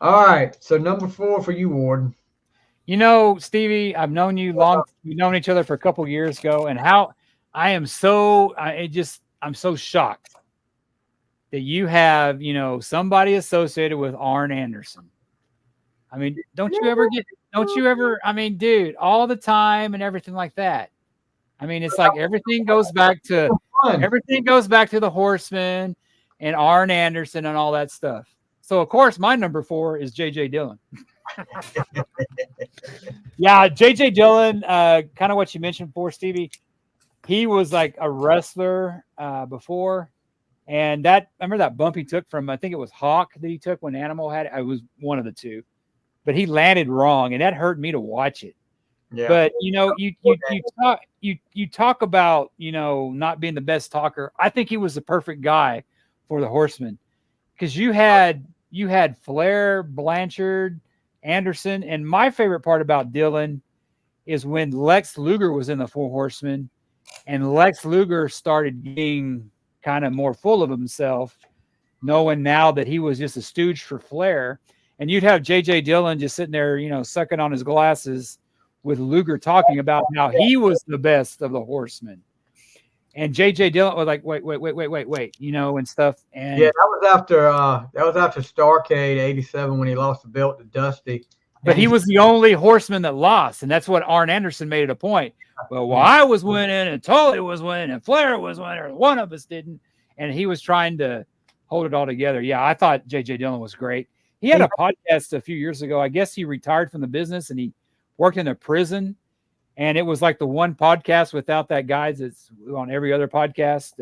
All right. So number 4 for you, Worden. You know, Stevie, I've known you long. We've known each other for a couple of years ago, and how I'm so shocked that you have, somebody associated with Arn Anderson. I mean, don't you ever, I mean, dude, all the time and everything like that. I mean, it's like everything goes back to the Horsemen and Arn Anderson and all that stuff. So, of course, my number 4 is J.J. Dillon. Yeah, J.J. Dillon, kind of what you mentioned before, Stevie. He was like a wrestler before. And I remember that bump he took from, I think it was Hawk that he took when Animal had it. I was one of the two. But he landed wrong, and that hurt me to watch it. Yeah. But, you talk about, not being the best talker. I think he was the perfect guy for the Horsemen, because you had Flair, Blanchard, Anderson, and my favorite part about Dillon is when Lex Luger was in the Four Horsemen, and Lex Luger started getting kind of more full of himself, knowing now that he was just a stooge for Flair, and you'd have J.J. Dillon just sitting there, sucking on his glasses with Luger talking about how he was the best of the Horsemen. And J.J. Dillon was like, wait, and stuff. And yeah, that was after Starrcade '87 when he lost the belt to Dusty. But he was the only Horseman that lost, and that's what Arn Anderson made it a point. Well, I was winning, and Tully was winning, and Flair was winning, one of us didn't, and he was trying to hold it all together. Yeah, I thought J.J. Dillon was great. He had a podcast a few years ago. I guess he retired from the business, and he worked in a prison. And it was like the one podcast without that guy that's on every other podcast.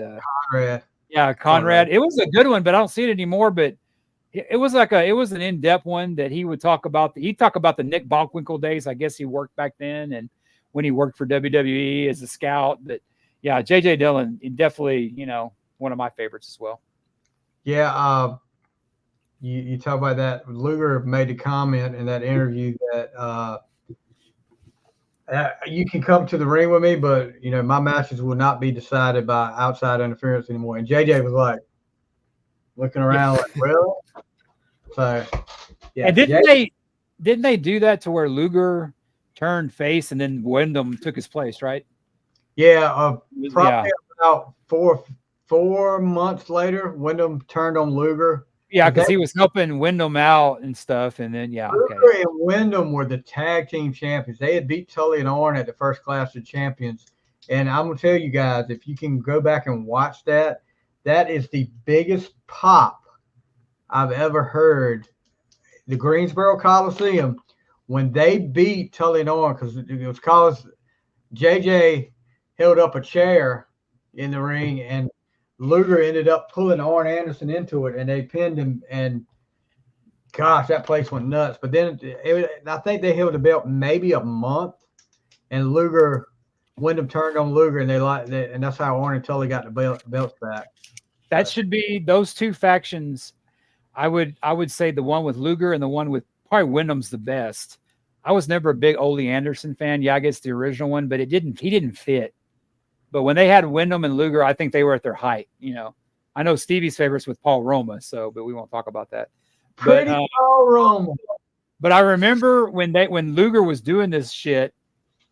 Conrad. Yeah, Conrad. It was a good one, but I don't see it anymore. But it was an in-depth one that he would talk about. He'd talk about the Nick Bockwinkel days. I guess he worked back then, and when he worked for WWE as a scout. But yeah, J.J. Dillon, definitely, one of my favorites as well. Yeah. You talk about that. Luger made a comment in that interview that You can come to the ring with me, but my matches will not be decided by outside interference anymore. And JJ was like looking around, like, really? So, yeah. And didn't they do that to where Luger turned face and then Wyndham took his place, right? Yeah, probably about 4 months later, Wyndham turned on Luger. Yeah, because he was helping Wyndham out and stuff, and then Luger and Wyndham were the tag team champions. They had beat Tully and Arn at the First Clash of Champions. And I'm gonna tell you guys, if you can go back and watch that, that is the biggest pop I've ever heard. The Greensboro Coliseum, when they beat Tully and Arn, because it was cause JJ held up a chair in the ring, and Luger ended up pulling Arn Anderson into it, and they pinned him. And gosh, that place went nuts. But then I think they held the belt maybe a month, and Wyndham turned on Luger, and and that's how Arn and Tully got the belts back. That should be those two factions. I would say the one with Luger and the one with probably Wyndham's the best. I was never a big Ole Anderson fan. Yeah, I guess the original one, but he didn't fit. But when they had Wyndham and Luger, I think they were at their height. I know Stevie's favorites with Paul Roma, but we won't talk about that. Pretty Paul Roma. But I remember when Luger was doing this shit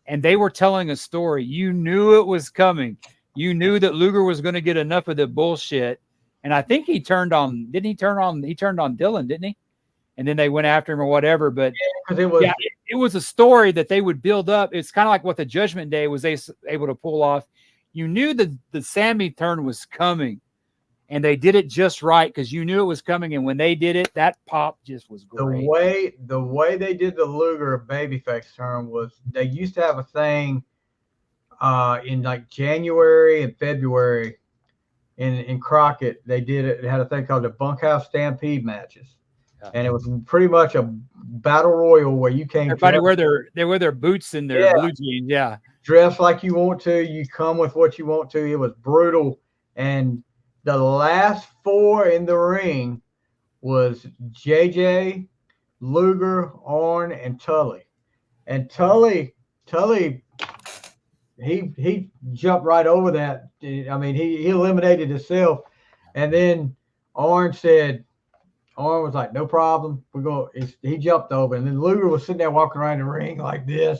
and they were telling a story, you knew it was coming. You knew that Luger was going to get enough of the bullshit. And I think he turned on Dylan, didn't he? And then they went after him or whatever. But it was a story that they would build up. It's kind of like what the Judgment Day was able to pull off. You knew that the Sammy turn was coming, and they did it just right because you knew it was coming. And when they did it, that pop just was great. The way they did the Luger babyface turn was they used to have a thing in like January and February in Crockett. They did it. They had a thing called the Bunkhouse Stampede matches. And it was pretty much a battle royal where you came. Everybody wear their boots and their blue jeans. Yeah. Dress like you want to. You come with what you want to. It was brutal. And the last 4 in the ring was JJ, Luger, Arn, and Tully. And Tully, he jumped right over that. I mean, he eliminated himself. And then Arn was like, no problem. He jumped over. And then Luger was sitting there walking around the ring like this.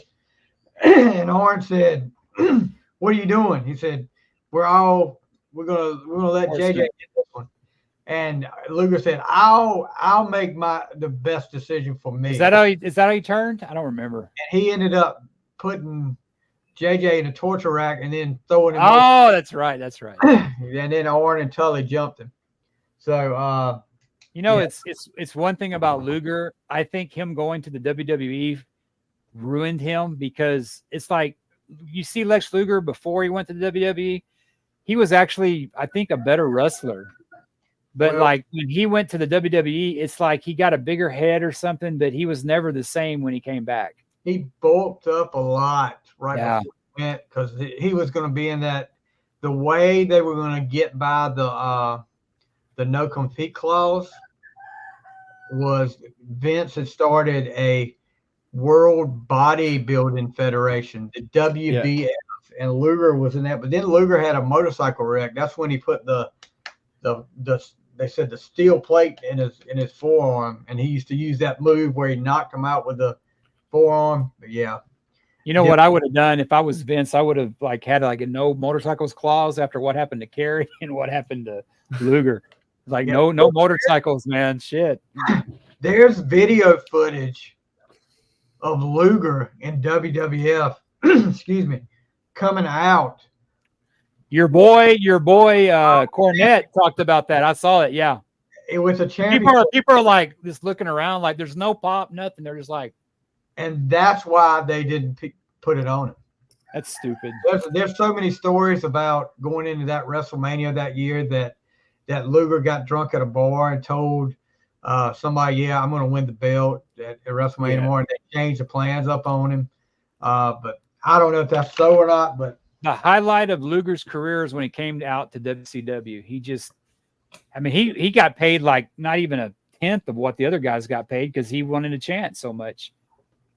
And Arn said, what are you doing? He said, we're gonna let JJ get this one. And Luger said, I'll make the best decision for me. Is that how he turned? I don't remember. And he ended up putting JJ in a torture rack and then throwing him. Oh, that's right. And then Arn and Tully jumped him. So it's one thing about Luger. I think him going to the WWE ruined him because it's like you see Lex Luger before he went to the WWE. He was actually, I think, a better wrestler. But like when he went to the WWE, it's like he got a bigger head or something, but he was never the same when he came back. He bulked up a lot before he went because he was going to be in that. The way they were going to get by the no compete clause was Vince had started a World Bodybuilding Federation, the WBF, and Luger was in that. But then Luger had a motorcycle wreck. That's when he put they said the steel plate in his forearm, and he used to use that move where he knocked him out with the forearm. But what I would have done if I was Vince, I would have had a no motorcycles clause after what happened to Kerry and what happened to Luger. No motorcycles, man. Shit. There's video footage of Luger in WWF, excuse me, coming out. Your boy, Cornette talked about that. I saw it. Yeah. It was a champion. People are like just looking around, like there's no pop, nothing. They're just like, and that's why they didn't put it on him. That's stupid. There's so many stories about going into that WrestleMania that year that Luger got drunk at a bar and told somebody, I'm going to win the belt at WrestleMania morning. They changed the plans up on him. But I don't know if that's so or not. But the highlight of Luger's career is when he came out to WCW. He got paid like not even a tenth of what the other guys got paid because he wanted a chance so much.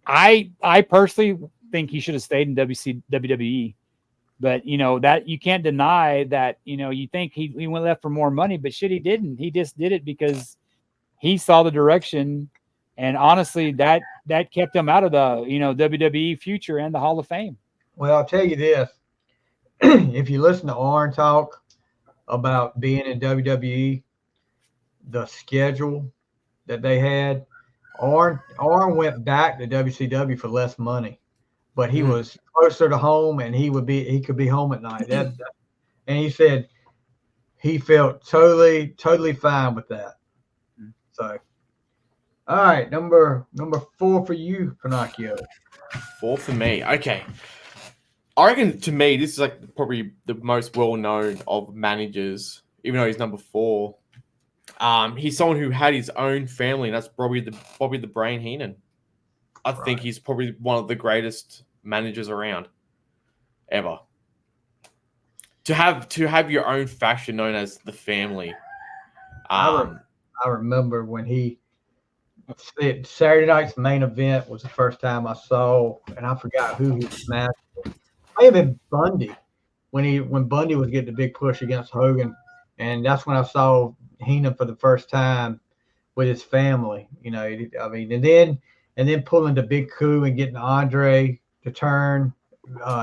I personally think he should have stayed in WWE. But, you know, that you can't deny that, you know, you think he went left for more money, but shit, he didn't. He just did it because he saw the direction. And honestly, that kept him out of the, you know, WWE future and the Hall of Fame. Well, I'll tell you this. If you listen to Arn talk about being in WWE, the schedule that they had, Arn went back to WCW for less money, but he was closer to home, and he could be home at night. And he said he felt totally fine with that. So, all right, number 4 for you, Pinocchio. 4 for me. Okay. I reckon, to me, this is like probably the most well-known of managers, even though he's number 4. He's someone who had his own family, and that's Bobby the Brain Heenan. I think he's probably one of the greatest managers around ever. To have your own faction known as the family. I remember when Saturday night's main event was the first time I saw, and I forgot who he was matching. May have been Bundy when Bundy was getting the big push against Hogan, and that's when I saw Heenan for the first time with his family. You know, I mean, and then pulling the big coup and getting Andre to turn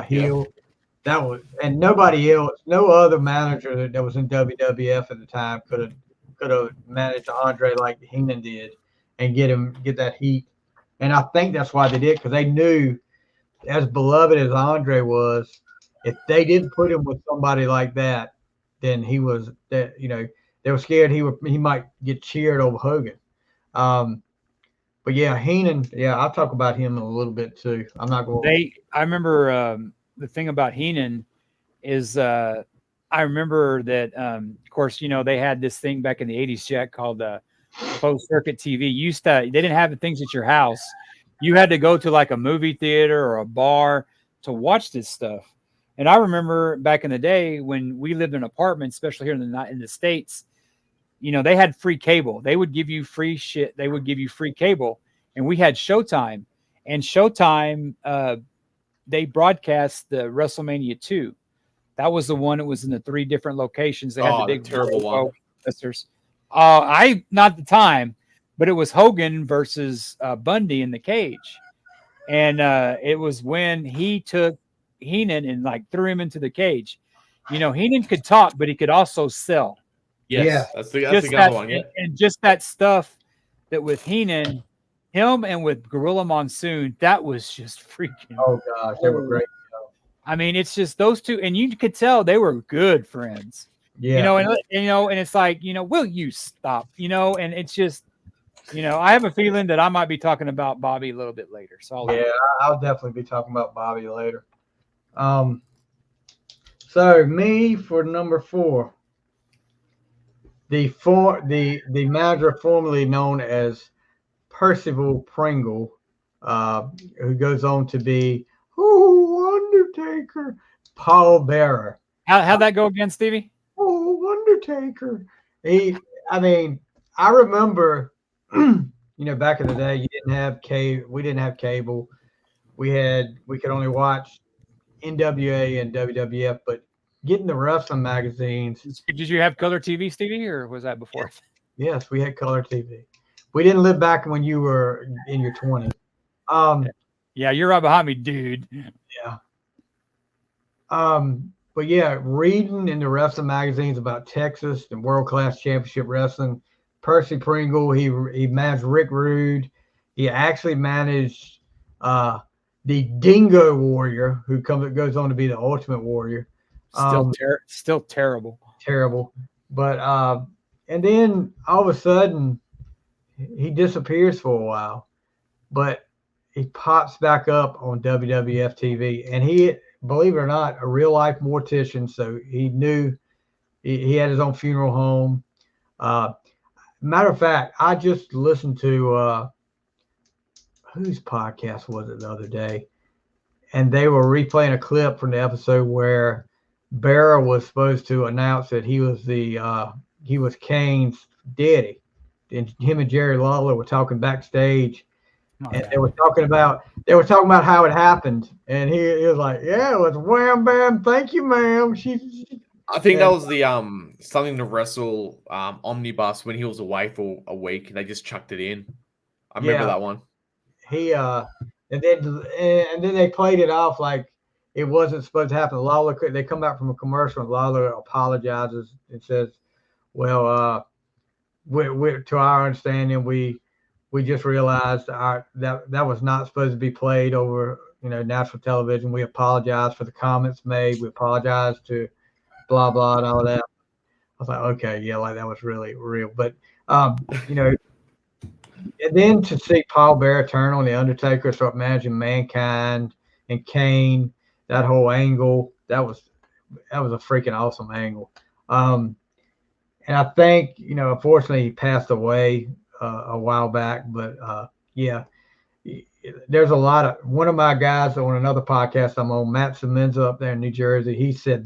heel. Yeah. That was, and nobody else, no other manager that was in WWF at the time could have managed Andre like Heenan did and get that heat. And I think that's why they did, because they knew, as beloved as Andre was, if they didn't put him with somebody like that, then they were scared he might get cheered over Hogan. But yeah, Heenan, I'll talk about him a little bit too. I'm not going. I remember the thing about Heenan is I remember that of course, you know, they had this thing back in the 80s, Jack, called closed circuit TV. They didn't have the things at your house. You had to go to like a movie theater or a bar to watch this stuff. And I remember back in the day when we lived in apartments, especially here in the States, you know, they had free cable. They would give you free shit. They would give you free cable. And we had Showtime. And Showtime, they broadcast the WrestleMania 2. That was the one that was in the 3 different locations. They had the big terrible one. Not the time, but it was Hogan versus Bundy in the cage. And it was when he took Heenan and like threw him into the cage. You know, Heenan could talk, but he could also sell. Yes, yeah. That's the other one. Yeah. And just that stuff that with Heenan, him and with Gorilla Monsoon, that was just freaking. Oh gosh, they were great. I mean, it's just those two, and you could tell they were good friends. Yeah, and it's like, will you stop? And it's just, I have a feeling that I might be talking about Bobby a little bit later. So I'll definitely be talking about Bobby later. So me for number 4, the manager formerly known as Percival Pringle, who goes on to be Undertaker, Paul Bearer. How'd that go again, Stevie? Undertaker. I remember, back in the day, we didn't have cable. We could only watch NWA and WWF, but getting the wrestling magazines. Did you have color TV, Stevie, or was that before? Yes, we had color TV. We didn't live back when you were in your 20s. Yeah, you're right behind me, dude. Yeah. But yeah, reading in the wrestling magazines about Texas and World Class Championship Wrestling, Percy Pringle, he managed Rick Rude. He actually managed the Dingo Warrior, who goes on to be the Ultimate Warrior. Still terrible. Terrible. But and then all of a sudden he disappears for a while, but he pops back up on WWF TV, and he, believe it or not, a real life mortician. So he knew he had his own funeral home. Matter of fact, I just listened to whose podcast was it the other day, and they were replaying a clip from the episode where Bearer was supposed to announce that he was Kane's daddy, and him and Jerry Lawler were talking backstage, And they were talking about how it happened, and he was like, "Yeah, it was wham bam, thank you, ma'am." I think that was the something to wrestle omnibus when he was away for a week, and they just chucked it in. I remember that one. And then they played it off like it wasn't supposed to happen. Lawler, they come back from a commercial, and Lawler apologizes and says, "Well, to our understanding, we just realized that was not supposed to be played over, national television. We apologize for the comments made. We apologize to blah blah and all that." I was like, okay, yeah, like that was really real. But and then to see Paul Bearer turn on the Undertaker, start managing Mankind and Kane, that whole angle, that was a freaking awesome angle. And I think, unfortunately he passed away a while back, but yeah, there's a lot of, one of my guys on another podcast I'm on, Matt Semenza up there in New Jersey, he said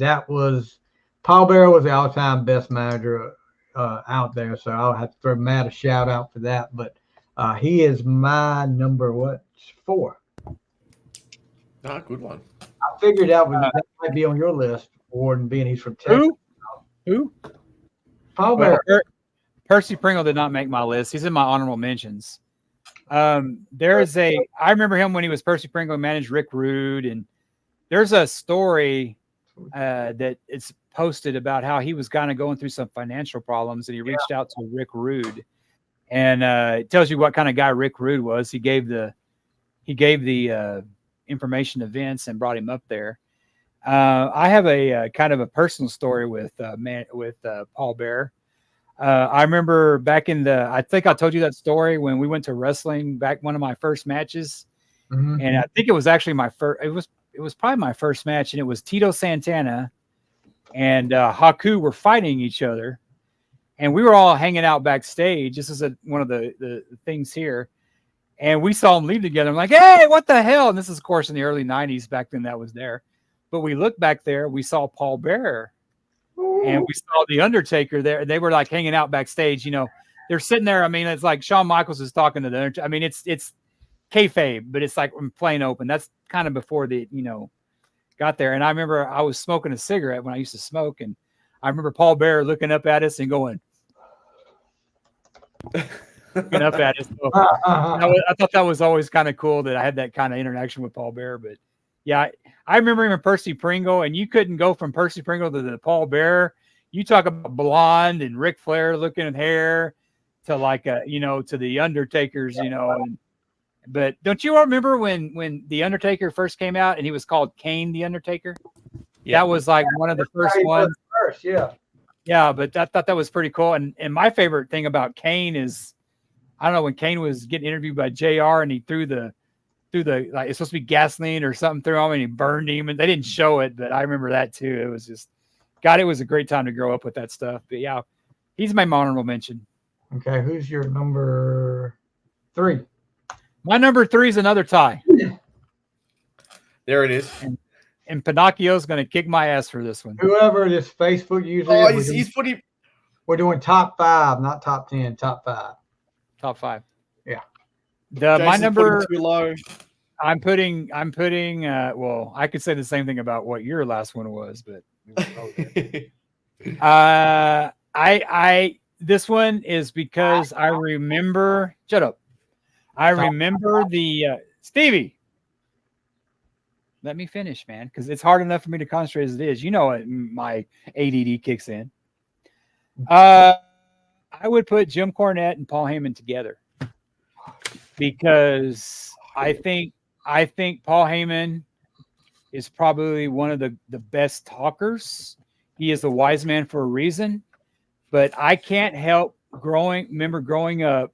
Paul Bearer was the all-time best manager out there. So I'll have to throw Matt a shout out for that. But he is my number 4. Ah, good one. I figured that might be on your list, Worden, being he's from Texas. Who? Paul Bearer. Percy Pringle did not make my list. He's in my honorable mentions. I remember him when he was Percy Pringle, managed Rick Rude, and there's a story that it's posted about how he was kind of going through some financial problems, and he reached out to Rick Rude, and it tells you what kind of guy Rick Rude was. He gave the information to Vince and brought him up there. I have a kind of a personal story with Paul Bearer. I remember back I think I told you that story when we went to wrestling back, one of my first matches. Mm-hmm. And I think it was actually it was probably my first match, and it was Tito Santana and Haku were fighting each other, and we were all hanging out backstage. This is one of the things here, and we saw them leave together. I'm like, hey, what the hell? And this is, of course, in the early 90s. Back then that was there. But we looked back there, we saw Paul Bearer. And we saw the Undertaker there. They were like hanging out backstage. They're sitting there. I mean, it's like Shawn Michaels is talking to the Undertaker. I mean, it's kayfabe, but it's like plain open. That's kind of before the got there. And I remember I was smoking a cigarette when I used to smoke, and I remember Paul Bearer looking up at us and going, looking up at us. So I thought that was always kind of cool that I had that kind of interaction with Paul Bearer. But yeah, I remember him in Percy Pringle, and you couldn't go from Percy Pringle to the Paul Bearer. You talk about blonde and Ric Flair looking at hair to like to the Undertaker's, but don't you remember when the Undertaker first came out and he was called Kane the Undertaker? Yeah. That was like one of the first ones. Yeah, but I thought that was pretty cool. And my favorite thing about Kane is, I don't know, when Kane was getting interviewed by JR and he threw the like, it's supposed to be gasoline or something through him, and he burned him, and they didn't show it, but I remember that too. It was just, God, it was a great time to grow up with that stuff. But yeah, he's my honorable mention. Okay, who's your number 3? My number 3 is another tie. There it is. And Pinocchio's going to kick my ass for this one. Whoever this Facebook user is, we're doing top 5, not top 10, top 5. Top 5. Yeah. My number too low. I'm putting well, I could say the same thing about what your last one was, but this one is because I remember, shut up. I remember the Stevie. Let me finish, man, because it's hard enough for me to concentrate as it is. My ADD kicks in. I would put Jim Cornette and Paul Heyman together because I think Paul Heyman is probably one of the best talkers. He is a wise man for a reason, but I can't help remember growing up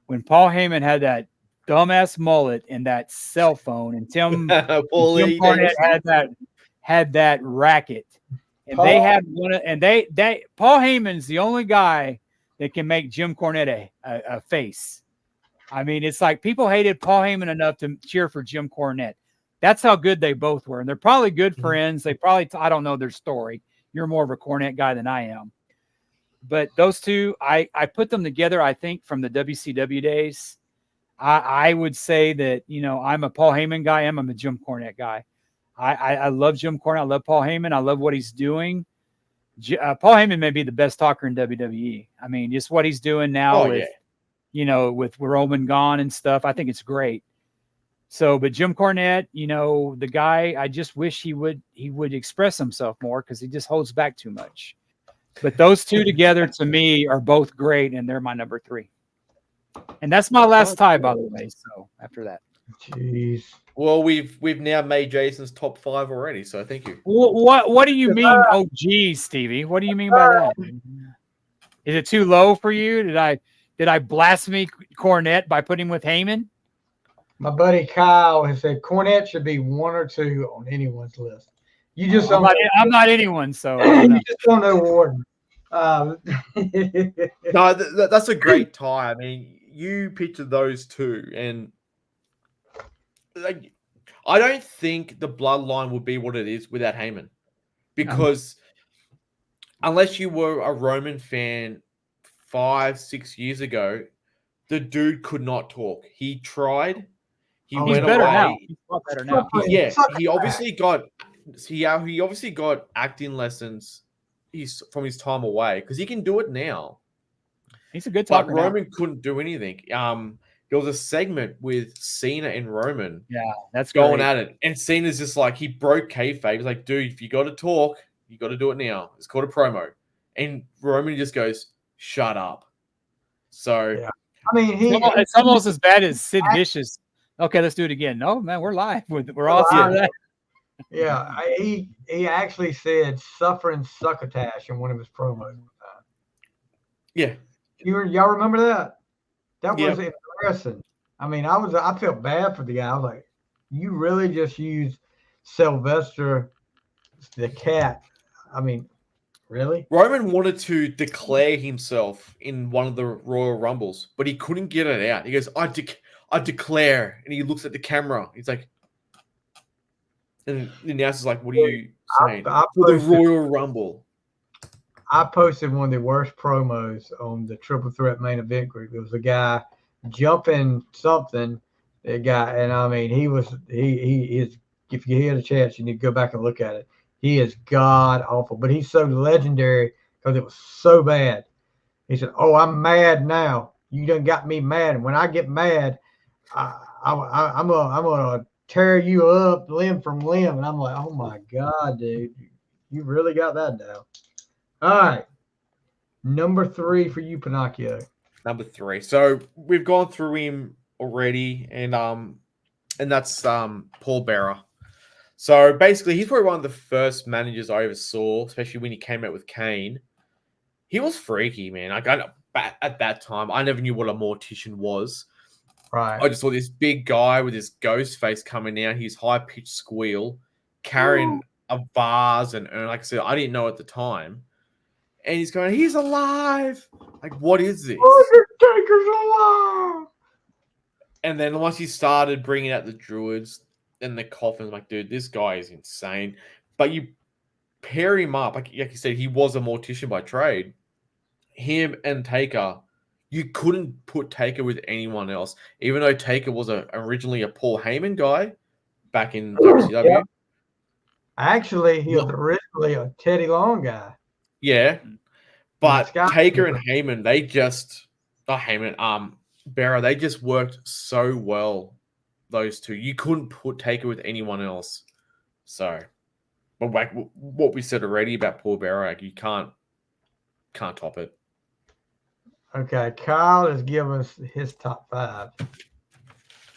when Paul Heyman had that dumbass mullet and that cell phone, and Jim Cornette had that racket, and Paul Heyman's the only guy that can make Jim Cornette a face. I mean, it's like people hated Paul Heyman enough to cheer for Jim Cornette. That's how good they both were, and they're probably good friends. They probably I don't know their story. You're more of a Cornette guy than I am. But those two, I put them together, I think, from the WCW days. I would say that, I'm a Paul Heyman guy. I'm a Jim Cornette guy. I love Jim Cornette. I love Paul Heyman. I love what he's doing. Paul Heyman may be the best talker in WWE. I mean, just what he's doing now with Roman gone and stuff. I think it's great. So, but Jim Cornette, the guy, I just wish he would express himself more because he just holds back too much. But those two together, to me, are both great, and they're my number 3. And that's my last tie, by the way. So after that, jeez. Well, we've now made Jason's top 5 already, so thank you. What do you mean? Oh, geez, Stevie, what do you mean by that? Is it too low for you? Did I blaspheme Cornette by putting him with Heyman? My buddy Kyle has said Cornette should be 1 or 2 on anyone's list. You just don't. I'm not anyone, so you just don't know Worden. No, that's a great tie. I mean, you picture those two, and I don't think the bloodline would be what it is without Heyman, because unless you were a Roman fan 5-6 years ago, the dude could not talk. He tried. He went better away. now. He's a lot better now. Yeah, he obviously got acting lessons. From his time away, because he can do it now. He's a good talker. But Roman couldn't do anything. There was a segment with Cena and Roman. Yeah, that's going great. at it, and Cena's just like, he broke kayfabe. He's like, dude, if you got to talk, you got to do it now. It's called a promo, and Roman just goes, shut up. So, yeah. I mean, it's almost as bad as Sid Vicious. Okay, let's do it again. No, man, we're live. We're all through that. Yeah, he actually said suffering succotash in one of his promos. Yeah. Y'all remember that? That was embarrassing. I mean, I felt bad for the guy. I was like, you really just used Sylvester the cat. I mean, really? Roman wanted to declare himself in one of the Royal Rumbles, but he couldn't get it out. He goes, I declare. And he looks at the camera. He's like, and the announcer's like, what are you saying? For the Royal Rumble. I posted one of the worst promos on the Triple Threat main event group. There was a guy jumping something. And I mean, he is, if you had a chance, you need to go back and look at it. He is god awful, but he's so legendary because it was so bad. He said, "Oh, I'm mad now. You done got me mad. And when I get mad, I'm gonna tear you up limb from limb." And I'm like, "Oh my god, dude, you really got that down." All right, number 3 for you, Pinocchio. Number 3. So we've gone through him already, and that's Paul Bearer. So basically, he's probably one of the first managers I ever saw, especially when he came out with Kane. He was freaky, man. At that time, I never knew what a mortician was. Right. I just saw this big guy with his ghost face coming out, his high-pitched squeal, carrying a vase and urn. Like I said, I didn't know at the time. And he's going, he's alive. Like, what is this? Undertaker's alive. And then once he started bringing out the druids and the coffins, like, dude, this guy is insane. But you pair him up, like you said, he was a mortician by trade. Him and Taker, you couldn't put Taker with anyone else, even though Taker was originally a Paul Heyman guy back in WCW. Yeah. Actually, he was originally a Teddy Long guy. Yeah, but Taker and Heyman, Bearer, they just worked so well. Those two, you couldn't put Taker with anyone else. So, but like what we said already about Paul Bearer, like, you can't top it. Okay, Kyle has given us his top 5.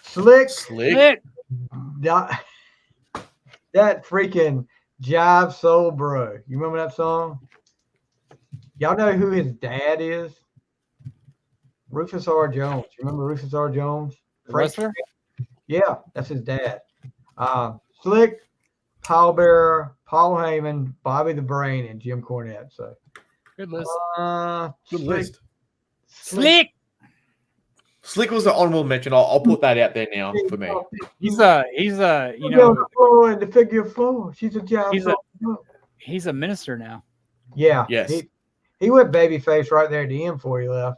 Slick. That freaking Jive Soul Bro. You remember that song? Y'all know who his dad is? Rufus R. Jones. You remember Rufus R. Jones? Wrestler? Yeah, that's his dad. Slick, Paul Bearer, Paul Heyman, Bobby the Brain, and Jim Cornette. So good list. Good list. Slick was the honorable mention. I'll put that out there now for me. He's a you know, in the figure 4. She's a job. He's a minister now. Yeah. Yes. He went babyface right there at the end before he left.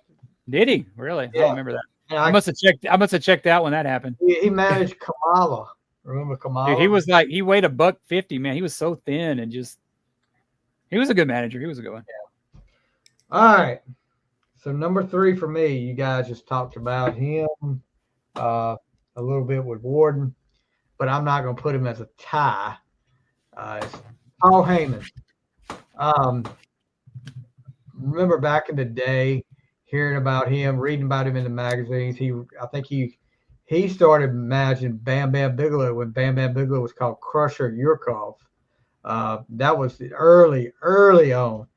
Did he? Really? Yeah. I don't remember that. I must have checked out when that happened. He managed Kamala. Remember Kamala? Dude, he was he weighed $150, man. He was so thin and just. He was a good manager. He was a good one. Yeah. All right. So number 3 for me, you guys just talked about him a little bit with Worden, but I'm not going to put him as a tie. It's Paul Heyman. Remember back in the day, hearing about him, reading about him in the magazines. I think he started managing Bam Bam Bigelow when Bam Bam Bigelow was called Crusher Yurkov. That was early on.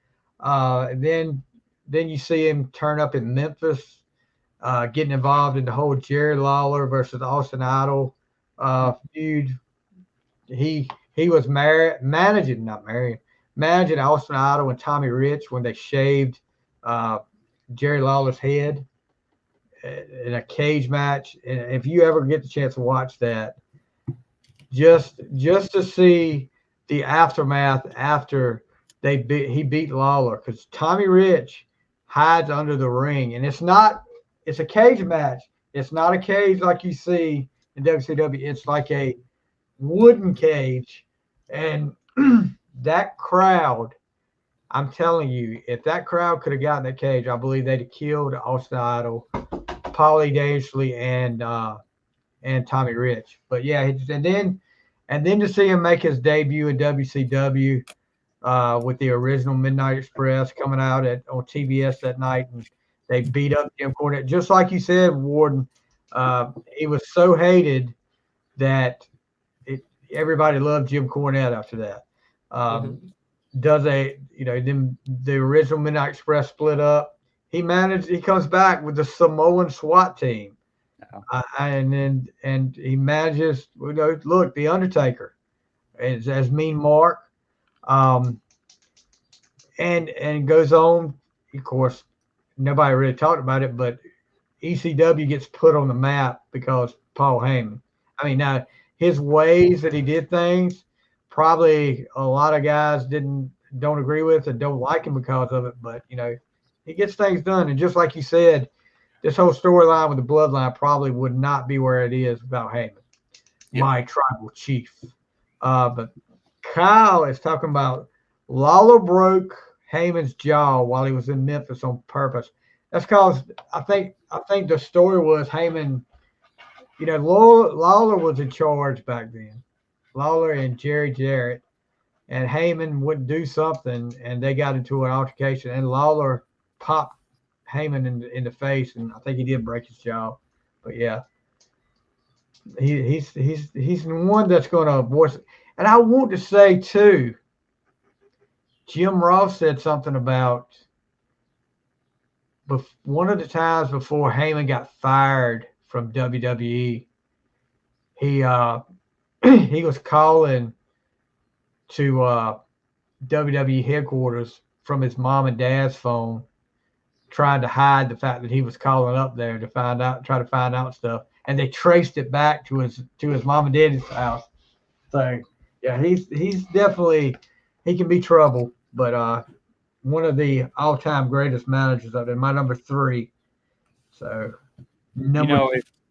And then you see him turn up in Memphis, getting involved in the whole Jerry Lawler versus Austin Idol feud. He was managing Austin Idol and Tommy Rich when they shaved Jerry Lawler's head in a cage match. And if you ever get the chance to watch that, just to see the aftermath after he beat Lawler, because Tommy Rich hides under the ring, and it's a cage match. It's not a cage like you see in WCW. It's like a wooden cage, and that crowd, I'm telling you, if that crowd could have gotten that cage, I believe they'd have killed Austin Idol, Paulie Dangerously, and Tommy Rich. But yeah, and then to see him make his debut in WCW with the original Midnight Express coming out on TBS that night, and they beat up Jim Cornette, just like you said, Worden. He was so hated that everybody loved Jim Cornette after that. Then the original Midnight Express split up. He comes back with the Samoan SWAT team. And he manages, look, The Undertaker as Mean Mark. And goes on. Of course, nobody really talked about it, but ECW gets put on the map because Paul Heyman. I mean, now his ways that he did things, probably a lot of guys don't agree with and don't like him because of it, but he gets things done. And just like you said, this whole storyline with the bloodline probably would not be where it is without Heyman, my tribal chief. But Kyle is talking about Lawler broke Heyman's jaw while he was in Memphis on purpose. That's because I think the story was Heyman, Lawler was in charge back then. Lawler and Jerry Jarrett, and Heyman wouldn't do something, and they got into an altercation, and Lawler popped Heyman in the face, and I think he did break his jaw. But yeah, he's the one that's going to voice it. And I want to say too, Jim Ross said something about one of the times before Heyman got fired from WWE, he was calling to WWE headquarters from his mom and dad's phone, trying to hide the fact that he was calling up there to try to find out stuff, and they traced it back to his mom and dad's house. So yeah, he's definitely, he can be trouble, but one of the all-time greatest managers of it. My number 3. So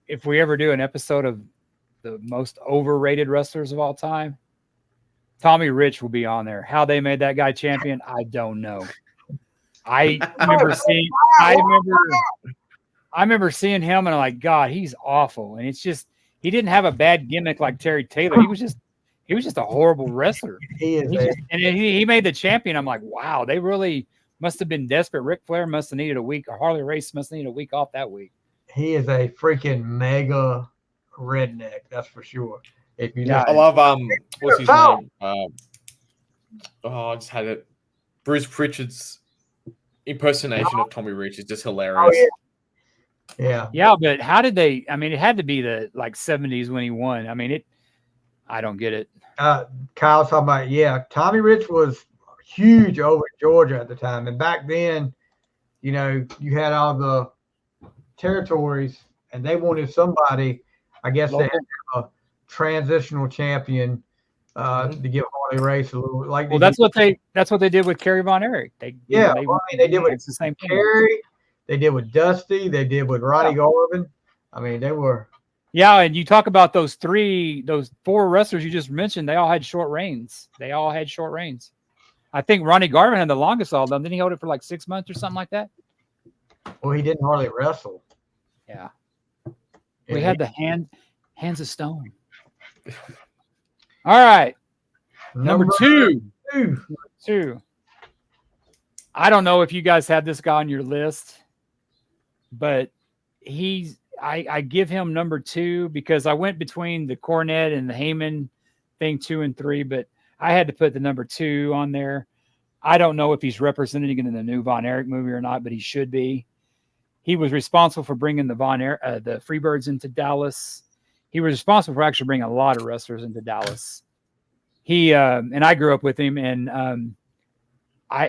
if we ever do an episode of the most overrated wrestlers of all time, Tommy Rich will be on there. How they made that guy champion, I don't know. I remember seeing him and I'm like, God, he's awful. And it's just, he didn't have a bad gimmick like Terry Taylor. He was just a horrible wrestler. He made the champion. I'm like, wow, they really must have been desperate. Ric Flair must have needed a week, or Harley Race must have needed a week off that week. He is a freaking mega redneck, that's for sure. I love what's his name? I just had it. Bruce Pritchard's impersonation of Tommy Rich is just hilarious. Yeah, but how did they? I mean, it had to be the 70s when he won. I mean, I don't get it. Kyle's talking about, Tommy Rich was huge over in Georgia at the time, and back then, you had all the territories, and they wanted somebody. I guess they had a transitional champion to give Harley Race a little that's what they did with Kerry Von Erich. They did with the same Kerry. They did with Dusty. They did with Ronnie Garvin. I mean, they were. Yeah, and you talk about those four wrestlers you just mentioned. They all had short reigns. I think Ronnie Garvin had the longest of all of them. Didn't he hold it for like 6 months or something like that? Well, he didn't hardly wrestle. Yeah. We had the hands of stone. All right. Number two. I don't know if you guys have this guy on your list, but I give him number 2 because I went between the Cornette and the Heyman thing 2 and 3, but I had to put the number 2 on there. I don't know if he's representing in the new Von Erich movie or not, but he should be. He was responsible for bringing the the Freebirds into Dallas. He was responsible for actually bringing a lot of wrestlers into Dallas. He and I grew up with him, and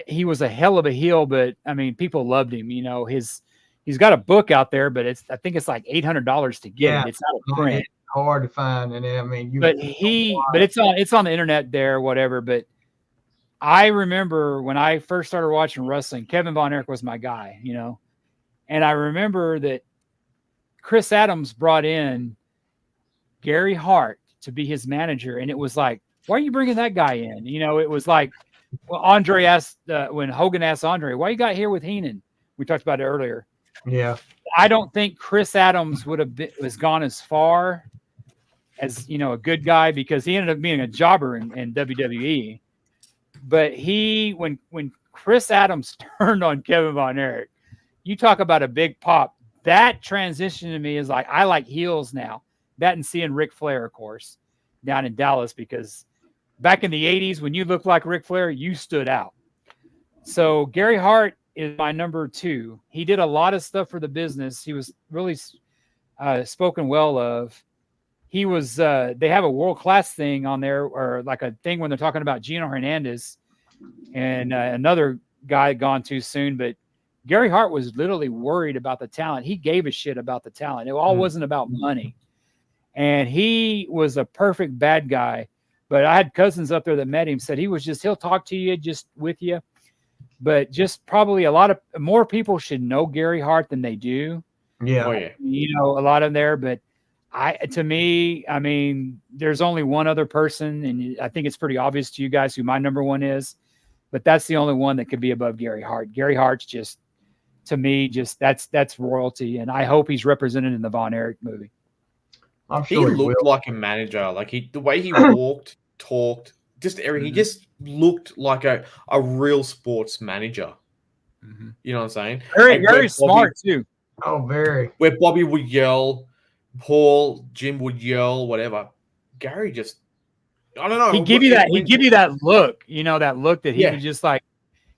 he was a hell of a heel, but I mean, people loved him. You know, he's got a book out there, but I think it's like $800 to get it. It's not a print. It's hard to find, and I mean, but it's on the internet there, whatever. But I remember when I first started watching wrestling, Kevin Von Erich was my guy, you know, and I remember that Chris Adams brought in Gary Hart to be his manager, and it was like, why are you bringing that guy in? You know, it was like, well, Andre asked when Hogan asked Andre, why you got here with Heenan? We talked about it earlier. Yeah, I don't think Chris Adams was gone as far as, you know, a good guy, because he ended up being a jobber in WWE. But when Chris Adams turned on Kevin Von Erich, you talk about a big pop. That transition to me is like, I like heels now. That and seeing Ric Flair, of course, down in Dallas, because back in the 80s, when you looked like Ric Flair, you stood out. So Gary Hart is my number 2. He did a lot of stuff for the business. He was really spoken well of. He was, they have a world-class thing on there, or like a thing when they're talking about Gino Hernandez and another guy gone too soon. But Gary Hart was literally worried about the talent. He gave a shit about the talent. It all wasn't about money. And he was a perfect bad guy. But I had cousins up there that met him, said he'll talk to you just with you. But just probably more people should know Gary Hart than they do. Yeah. Oh, yeah. You know, a lot of there, but to me, I mean, there's only one other person, and I think it's pretty obvious to you guys who my number 1 is, but that's the only one that could be above Gary Hart. Gary Hart's just, to me, just that's royalty, and I hope he's represented in the Von Erich movie. I'm sure he looked like a manager. Like the way he walked, talked, just everything. He just looked like a real sports manager. Mm-hmm. You know what I'm saying? Very smart too. Oh, very. Where Bobby would yell, Jim would yell, whatever. Gary just, I don't know. He'd give you that look. You know, that look that he was just like.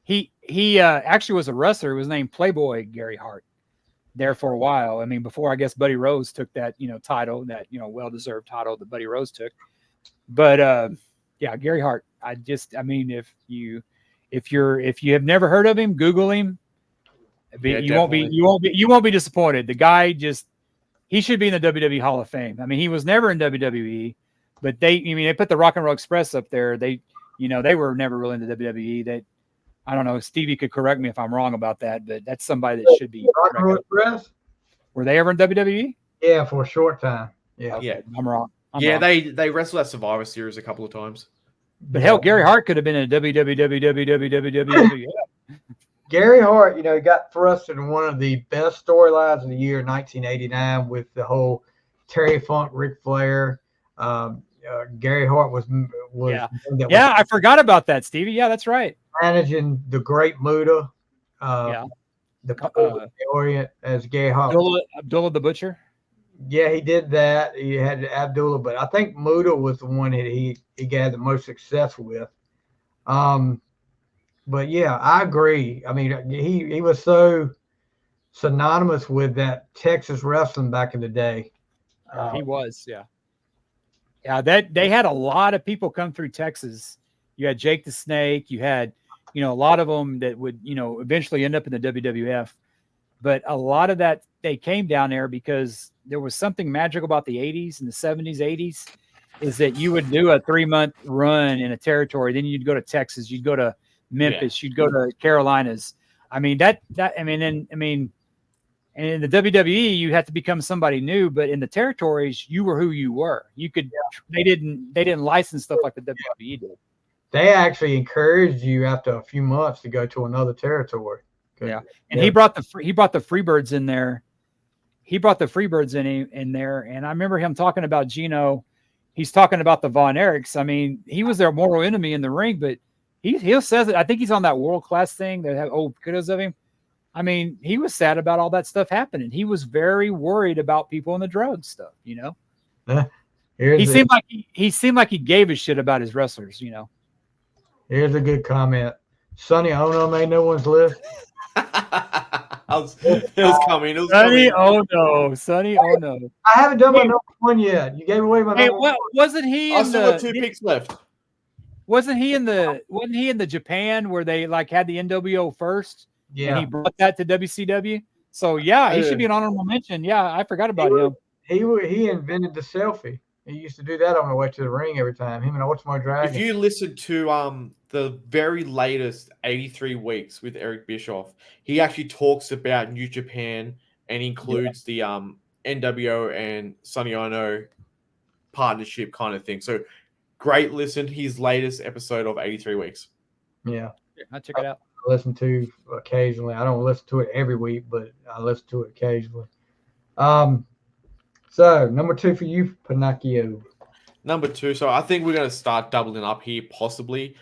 He actually was a wrestler. He was named Playboy Gary Hart there for a while. I mean, before I guess Buddy Rose took that, you know, title, that, you know, well-deserved title that Buddy Rose took. But yeah, Gary Hart. I mean, if you have never heard of him, Google him. You won't be disappointed. The guy he should be in the WWE Hall of Fame. I mean, he was never in WWE, but they put the Rock and Roll Express up there. They were never really in the WWE. I don't know. Stevie could correct me if I'm wrong about that, but that's somebody that should be. Rock and Roll Express? Were they ever in WWE? Yeah, for a short time. Yeah. Okay, yeah, I'm wrong. They wrestled at Survivor Series a couple of times. But hell, Gary Hart could have been in a WWE. Gary Hart, you know, he got thrusted in one of the best storylines of the year, 1989, with the whole Terry Funk, Ric Flair. Gary Hart was I forgot about that, Stevie. Yeah, that's right. Managing the Great Muta, the Orient as Gary Hart. Abdullah the Butcher. Yeah, he did that. He had Abdullah, but I think Muta was the one that he had the most success with. But yeah, I agree. I mean, he was so synonymous with that Texas wrestling back in the day. He was, yeah. Yeah, they had a lot of people come through Texas. You had Jake the Snake. You had, you know, a lot of them that would, you know, eventually end up in the WWF. But a lot of that, they came down there because there was something magical about the 80s and the 70s, 80s, is that you would do a 3-month run in a territory. Then you'd go to Texas. You'd go to Memphis. You'd go to Carolinas. I mean, And in the WWE, you had to become somebody new, but in the territories, you were who you were. You could. They didn't license stuff like the WWE did. They actually encouraged you after a few months to go to another territory. Yeah, and he brought the Freebirds in there. He brought the Freebirds in there, and I remember him talking about Gino. He's talking about the Von Erichs. I mean, he was their mortal enemy in the ring, but he says it. I think he's on that world class thing. They have old photos of him. I mean, he was sad about all that stuff happening. He was very worried about people in the drug stuff. You know, he seemed like he gave a shit about his wrestlers. You know. Here's a good comment. Sonny Ono made no one's list. It was coming. Sonny Ono. I haven't done my number one yet. You gave away my number one. Wasn't he in the 2 picks left? Wasn't he in the Japan where they like had the NWO first? Yeah. And he brought that to WCW. So yeah, he should be an honorable mention. Yeah, I forgot about him. He invented the selfie. He used to do that on the way to the ring every time. Him and Ultimo Dragon. If you listen to the very latest 83 weeks with Eric Bischoff, he actually talks about New Japan and includes the NWO and Sonny Ono partnership kind of thing. So great listen. His latest episode of 83 weeks. Yeah, I'll check it out. I listen to occasionally. I don't listen to it every week, but I listen to it occasionally. So number 2 for you, Pinocchio. Number 2. So I think we're going to start doubling up here, possibly.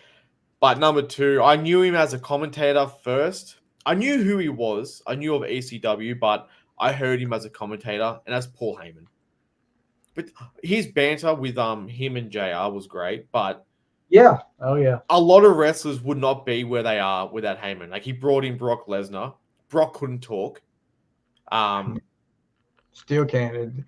But number 2, I knew him as a commentator first. I knew who he was. I knew of ECW, but I heard him as a commentator, and that's Paul Heyman. But his banter with him and JR was great, but yeah, oh yeah, a lot of wrestlers would not be where they are without Heyman. Like he brought in Brock Lesnar. Brock couldn't talk. Still can't.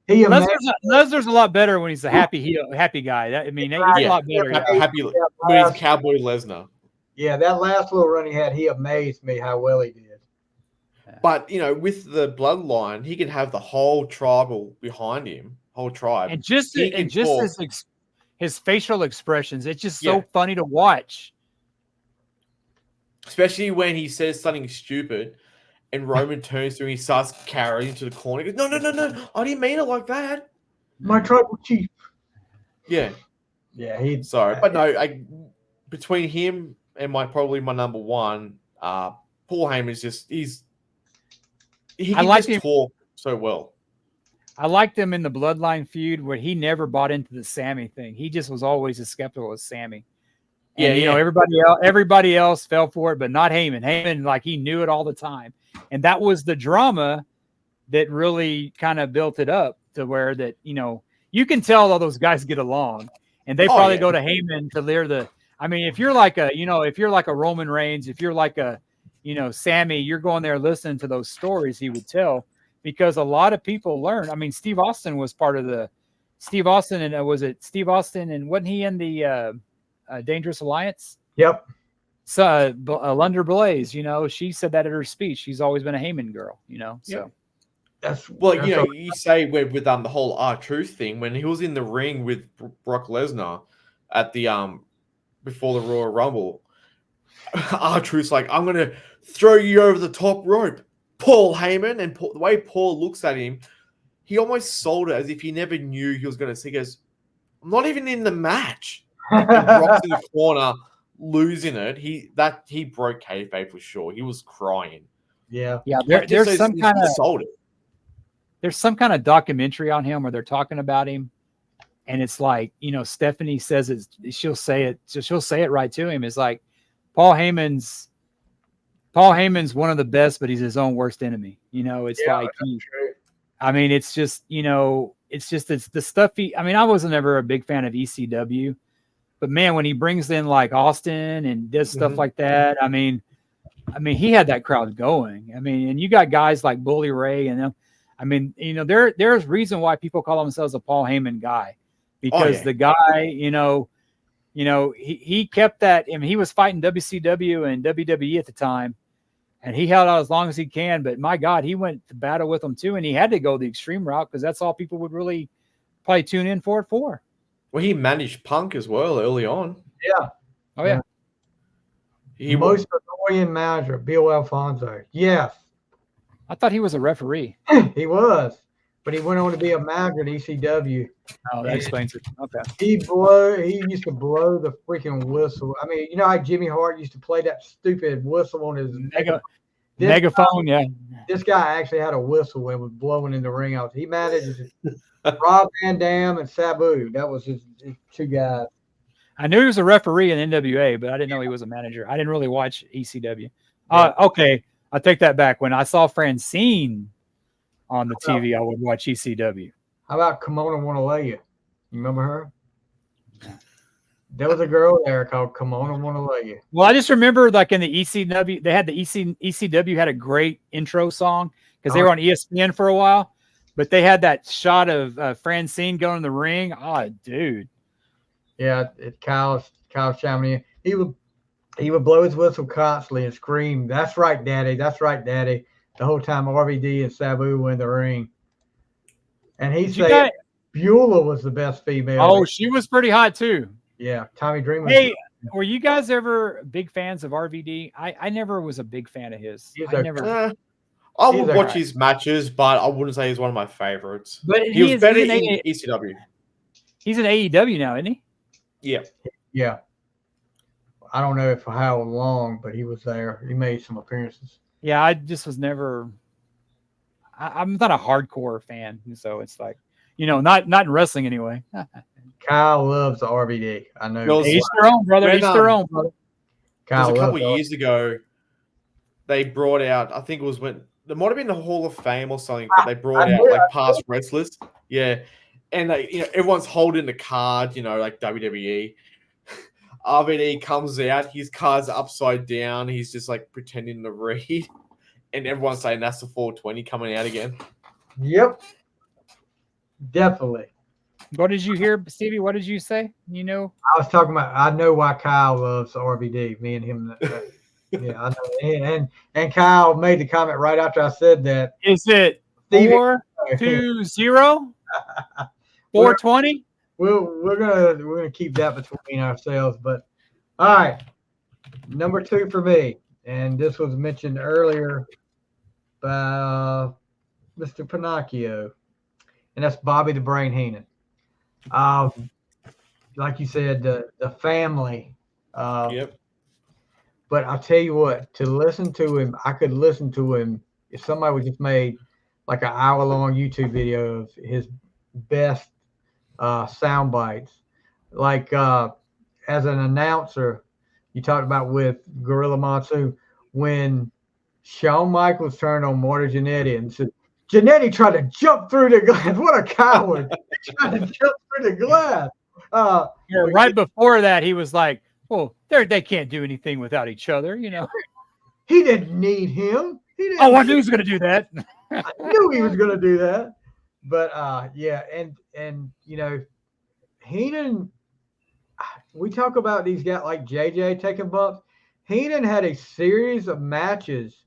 Lesnar's a lot better when he's a happy guy. He's a lot better. Happy when he's Cowboy Lesnar. Yeah, that last little run he had, he amazed me how well he did. But with the bloodline, he could have the whole tribal behind him, whole tribe, and just his facial expressions. It's just so funny to watch, especially when he says something stupid. And Roman turns to him, he starts carrying to the corner. He goes, no, I didn't mean it like that. My tribal chief. Yeah. Yeah, sorry. But no, between him and probably my number 1, Paul Heyman is just, he can just talk so well. I liked him in the Bloodline feud where he never bought into the Sammy thing. He just was always as skeptical as Sammy. And, everybody else fell for it, but not Heyman. Heyman, like, he knew it all the time. And that was the drama that really kind of built it up to where that, you can tell all those guys get along. And they probably go to Heyman to lear the – I mean, if you're like a Roman Reigns, if you're like a, Sammy, you're going there listening to those stories he would tell because a lot of people learn. I mean, Steve Austin was part of the – Steve Austin and wasn't he in the Dangerous Alliance? Yep. So Lunder Blaze, she said that at her speech. She's always been a Heyman girl, So you say with the whole R-Truth thing when he was in the ring with Brock Lesnar at the before the Royal Rumble, R-Truth's like, I'm gonna throw you over the top rope, Paul Heyman, and the way Paul looks at him, he almost sold it as if he never knew he was gonna see. He goes, I'm not even in the match. And Brock's in the corner losing it. He broke kayfabe for sure. He was crying. Yeah. There's some kind of documentary on him where they're talking about him, and it's like Stephanie says it. She'll say it right to him. It's like Paul Heyman's one of the best, but he's his own worst enemy. It's the stuff I wasn't ever a big fan of ECW. But man, when he brings in like Austin and does stuff like that, I mean, he had that crowd going. I mean, and you got guys like Bully Ray and them. I mean, there's reason why people call themselves a Paul Heyman guy because the guy, he kept that. I mean, he was fighting WCW and WWE at the time, and he held out as long as he can. But my God, he went to battle with them too, and he had to go the extreme route because that's all people would really probably tune in for it for. Well, he managed Punk as well early on. Yeah. Oh, yeah. Most annoying manager, Bill Alfonso. Yes. I thought he was a referee. He was, but he went on to be a manager at ECW. Oh, that explains it. Okay. He used to blow the freaking whistle. I mean, you know how Jimmy Hart used to play that stupid whistle on his megaphone. Yeah. This guy actually had a whistle and was blowing in the ring out. He managed Rob Van Dam and Sabu. That was his two guys. I knew he was a referee in NWA, but I didn't know he was a manager. I didn't really watch ECW. Yeah. Okay, I take that back. When I saw Francine on the TV, I would watch ECW. How about Kimona Wanalaya? You remember her? There was a girl there called Kimona Wanalaya. Well, I just remember like in the ECW, they had the ECW had a great intro song because they were on ESPN for a while, but they had that shot of Francine going in the ring. Oh, dude. Yeah, Kyle Chamonix. He would blow his whistle constantly and scream, "That's right, Daddy. That's right, Daddy." The whole time RVD and Sabu were in the ring. And he said Beulah was the best female. Oh, she was pretty hot too. Yeah, Tommy Dreamer. Hey, were you guys ever big fans of RVD? I never was a big fan of his. I would watch his matches, but I wouldn't say he's one of my favorites. But he was better in ECW. He's in AEW now, isn't he? Yeah. Yeah. I don't know for how long, but he was there. He made some appearances. Yeah, I just was never. I'm not a hardcore fan, so it's like, not in wrestling anyway. Kyle loves the RVD. I know. Each their own, brother. Each their own, brother. Kyle, a couple of years ago, they brought out. I think it was when there might have been the Hall of Fame or something, but they brought out like past wrestlers. Yeah, and everyone's holding the card. Like WWE. RVD comes out, his card's upside down. He's just like pretending to read, and everyone's saying that's the 420 coming out again. Yep, definitely. What did you hear, Stevie? What did you say? I was talking about. I know why Kyle loves RVD. Me and him. Yeah, I know. And Kyle made the comment right after I said that. Is it 420? 420? We're gonna keep that between ourselves. But all right, number 2 for me, and this was mentioned earlier by Mr. Pinocchio, and that's Bobby the Brain Heenan. Like you said, the family. Yep. But I'll tell you what, to listen to him, I could listen to him if somebody would just made like an hour-long YouTube video of his best sound bites. Like as an announcer, you talked about with Gorilla Monsoon, when Shawn Michaels turned on Marty Jannetty and said, Jannetty tried to jump through the glass. What a coward. He tried to jump through the glass. Right before that, he was like, well, they can't do anything without each other, He didn't need him. I knew he was going to do that. I knew he was going to do that. But, yeah, and Heenan, we talk about these guys like JJ taking bumps. Heenan had a series of matches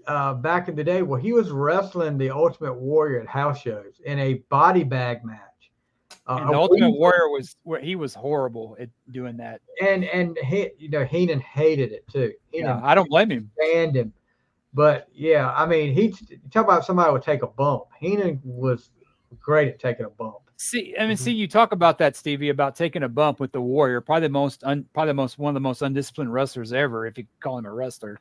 back in the day where he was wrestling the Ultimate Warrior at house shows in a body bag match. And the Ultimate Warrior he was horrible at doing that. And Heenan hated it too. I don't blame him. Banned him. But yeah, I mean, talk about somebody who would take a bump. Heenan was great at taking a bump. See, you talk about that, Stevie, about taking a bump with the Warrior, probably one of the most undisciplined wrestlers ever, if you call him a wrestler.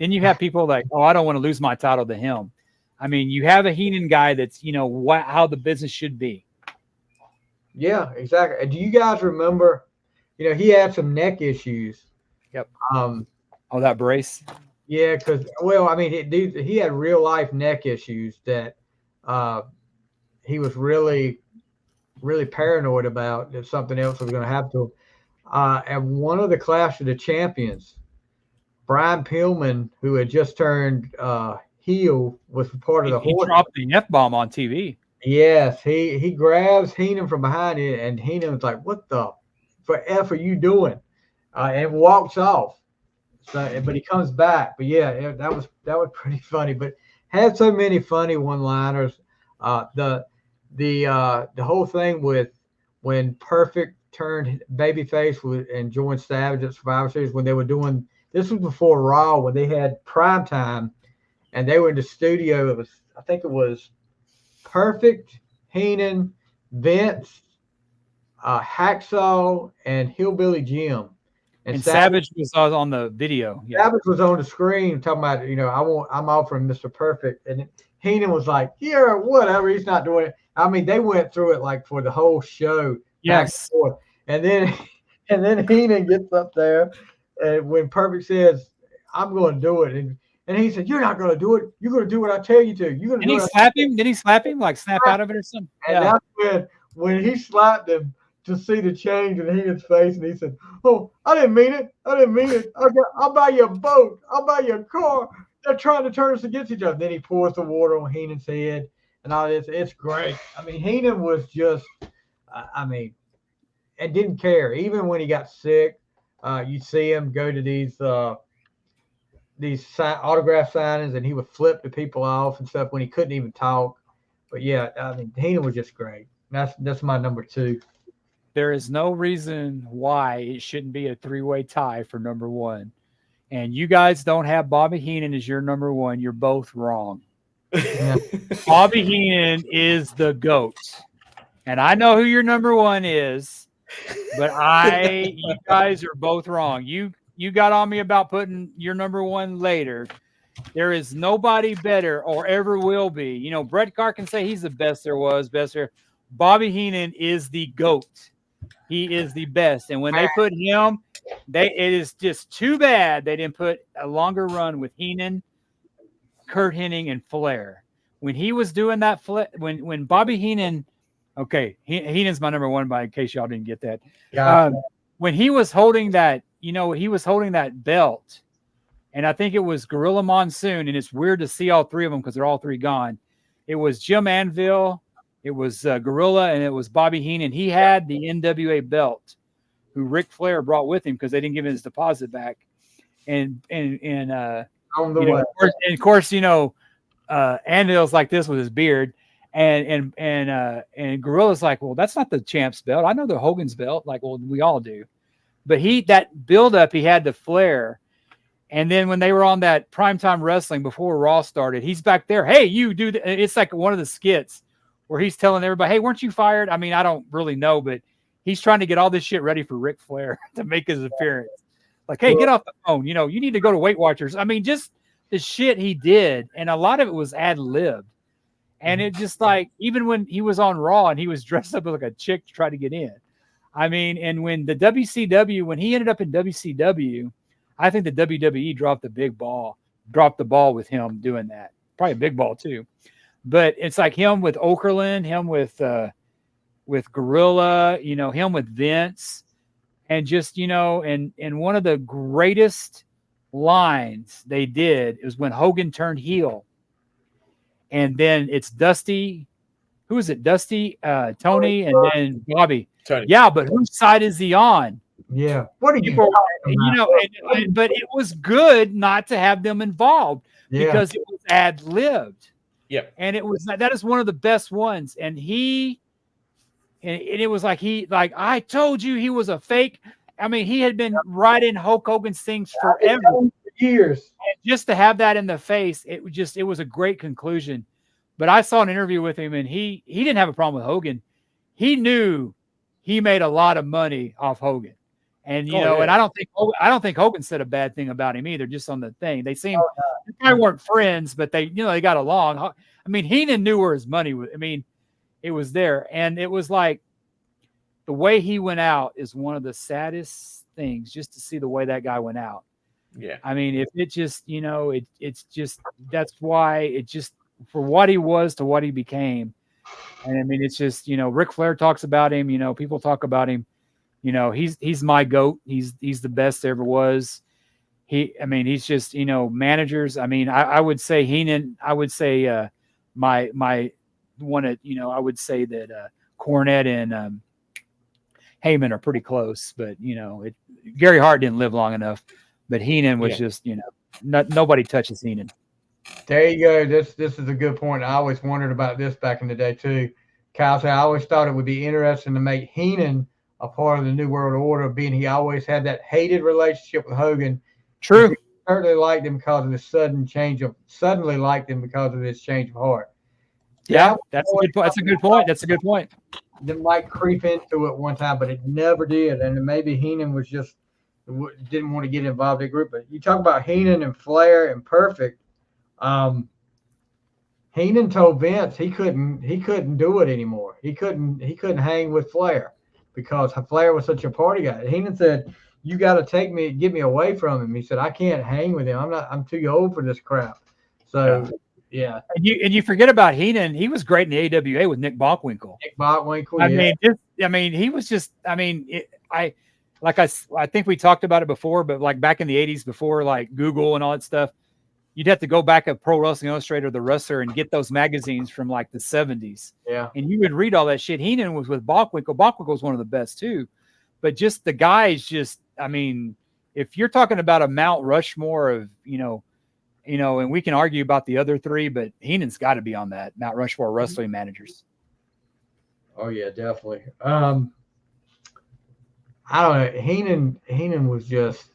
Then you have people like, oh, I don't want to lose my title to him. I mean, you have a Heenan guy that's, how the business should be. Yeah, exactly. Do you guys remember, he had some neck issues. Yep. That brace. Yeah, because, he had real life neck issues that he was really, really paranoid about that something else was going to happen to him. At one of the Clash of the Champions, Brian Pillman, who had just turned heel, was part of the He dropped the F-bomb on TV. Yes, he grabs Heenan from behind it, and Heenan was like, "What the F are you doing?" And walks off. So, but he comes back. But yeah, that was pretty funny. But had so many funny one-liners. The whole thing with when Perfect turned babyface and joined Savage at Survivor Series when they were doing this was before Raw when they had primetime, and they were in the studio. It was, I think it was Perfect, Heenan, Vince, Hacksaw, and Hillbilly Jim. And Savage was on the video. Yeah. Savage was on the screen talking about, I'm offering Mr. Perfect. And Heenan was like, yeah, whatever. He's not doing it. I mean, they went through it like for the whole show. Yes. And then Heenan gets up there, and when Perfect says, I'm going to do it. And he said, you're not going to do it. You're going to do what I tell you to. You're going to do it. Did he slap him? Like snap out of it or something? And that's when he slapped him, to see the change in Heenan's face, and he said, "Oh, I didn't mean it. I'll buy you a boat. I'll buy you a car. They're trying to turn us against each other." Then he pours the water on Heenan's head and all this. It's great. I mean, Heenan was just, and didn't care. Even when he got sick, you see him go to these autograph signings, and he would flip the people off and stuff when he couldn't even talk. But yeah, I mean, Heenan was just great. That's my number 2. There is no reason why it shouldn't be a 3-way tie for number 1. And you guys don't have Bobby Heenan as your number 1. You're both wrong. Yeah. Bobby Heenan is the GOAT. And I know who your number 1 is, but you guys are both wrong. You got on me about putting your number 1 later. There is nobody better or ever will be. Bret Hart can say he's the best there was, best there. Bobby Heenan is the GOAT. He is the best. And when they put him, it is just too bad they didn't put a longer run with Heenan, Kurt Hennig, and Flair. When he was doing that, when Bobby Heenan, okay, Heenan's my number 1, in case y'all didn't get that. When he was holding that, he was holding that belt, and I think it was Gorilla Monsoon, and it's weird to see all 3 of them because they're all 3 gone. It was Jim Anvil, it was Gorilla, and it was Bobby Heenan. He had the NWA belt, who Ric Flair brought with him because they didn't give him his deposit back. And of course, Anvil's like this with his beard, and Gorilla's like, well, that's not the champ's belt. I know the Hogan's belt. Like, well, we all do. But that build up he had to Flair. And then when they were on that primetime wrestling before Raw started, he's back there. Hey, you do it's like one of the skits where he's telling everybody, hey, weren't you fired? I mean, I don't really know, but he's trying to get all this shit ready for Ric Flair to make his appearance. Like, hey, get off the phone. You need to go to Weight Watchers. I mean, just the shit he did. And a lot of it was ad-libbed. And it just like, even when he was on Raw and he was dressed up like a chick to try to get in. I mean, and when the WCW, when he ended up in WCW, I think the WWE dropped the ball with him doing that. Probably a big ball too. But it's like him with Okerlund, him with Gorilla, him with Vince, and just, and one of the greatest lines they did is when Hogan turned heel. And then it's Dusty. Who is it? Dusty, Tony, and then Bobby. Tony. Yeah, but whose side is he on? Yeah. What are you? But it was good not to have them involved because it was ad-libbed. Yeah. And that is one of the best ones. And it was like I told you he was a fake. I mean, he had been riding Hulk Hogan's things forever. Years. And just to have that in the face, it was a great conclusion. But I saw an interview with him, and he didn't have a problem with Hogan. He knew he made a lot of money off Hogan. And and I don't think Hogan said a bad thing about him either, just on the thing. They they probably weren't friends, but they got along. I mean, Heenan knew where his money was. I mean, it was there. And it was like the way he went out is one of the saddest things, just to see the way that guy went out. Yeah. I mean, if it just, it's just, that's why it just, for what he was to what he became. And I mean, it's just, Ric Flair talks about him, people talk about him. He's my GOAT. He's the best there ever was. He's just, managers. I mean, I would say Heenan, I would say my one at, I would say that Cornette and Heyman are pretty close, but Gary Hart didn't live long enough, but Heenan was just, nobody touches Heenan. There you go. This is a good point. I always wondered about this back in the day too. Kyle said I always thought it would be interesting to make Heenan a part of the New World Order, being he always had that hated relationship with Hogan. True. certainly liked him because of this suddenly liked him because of this change of heart. Yeah, that's a good point. That's a good point. That's a good point. They might creep into it one time, but it never did. And maybe Heenan was just didn't want to get involved in the group. But you talk about Heenan and Flair and Perfect. Heenan told Vince he couldn't do it anymore. He couldn't hang with Flair because Flair was such a party guy. Heenan said, "You got to get me away from him." He said, "I can't hang with him. I'm too old for this crap." So. Yeah, and you forget about Heenan. He was great in the AWA with Nick Bockwinkel. I mean, he was just. I mean, I think we talked about it before, but like back in the '80s, before like Google and all that stuff, you'd have to go back at Pro Wrestling Illustrated or The Wrestler and get those magazines from like the '70s. Yeah, and you would read all that shit. Heenan was with Bockwinkel. Bockwinkel was one of the best too, but just the guys. Just, I mean, if you're talking about a Mount Rushmore of and we can argue about the other three, but Heenan's got to be on that Mount Rushmore wrestling managers. Oh yeah, definitely. I don't know. Heenan was just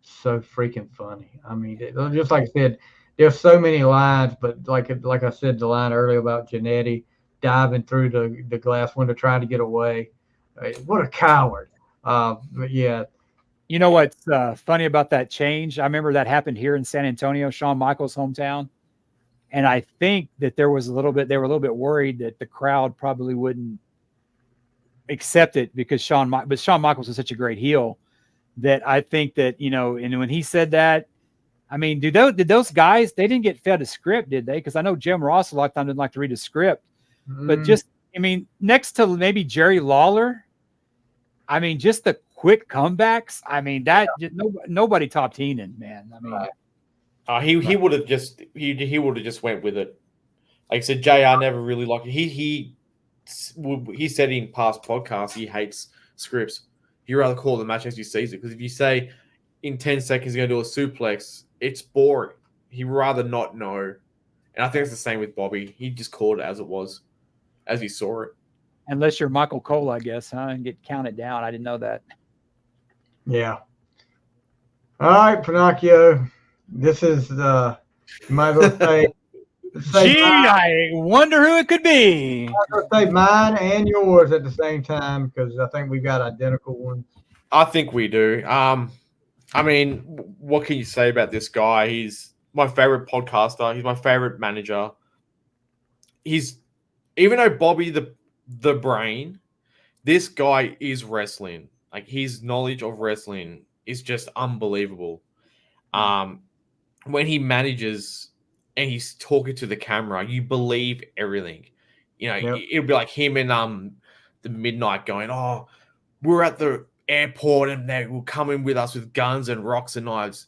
so freaking funny. I mean, just like I said, there's so many lines, but like I said, the line earlier about Jannetty diving through the glass window trying to get away. What a coward. But yeah. You know what's funny about that change? I remember that happened here in San Antonio, Shawn Michaels' hometown. And I think that they were a little bit worried that the crowd probably wouldn't accept it because Shawn Michaels was such a great heel that I think that, and when he said that, I mean, did those guys, they didn't get fed a script, did they? Because I know Jim Ross a lot of times didn't like to read a script, but just, I mean, next to maybe Jerry Lawler, I mean, just the quick comebacks. I mean, nobody topped Heenan, man. I mean, he would have just went with it. Like I said, JR never really liked it. He said in past podcasts he hates scripts. He'd rather call the match as he sees it because if you say in 10 seconds you're going to do a suplex, it's boring. He'd rather not know. And I think it's the same with Bobby. He just called it as it was, as he saw it. Unless you're Michael Cole, I guess, huh? And get counted down. I didn't know that. Yeah. All right, Pinocchio. This is you might as well say. Gee, I wonder who it could be. I was going to say mine and yours at the same time because I think we've got identical ones. I think we do. I mean, what can you say about this guy? He's my favorite podcaster. He's my favorite manager. Even though Bobby the brain, this guy is wrestling. Like his knowledge of wrestling is just unbelievable. When he manages and he's talking to the camera, you believe everything. It'll be like him and the Midnight going, "Oh, we're at the airport and they will come in with us with guns and rocks and knives."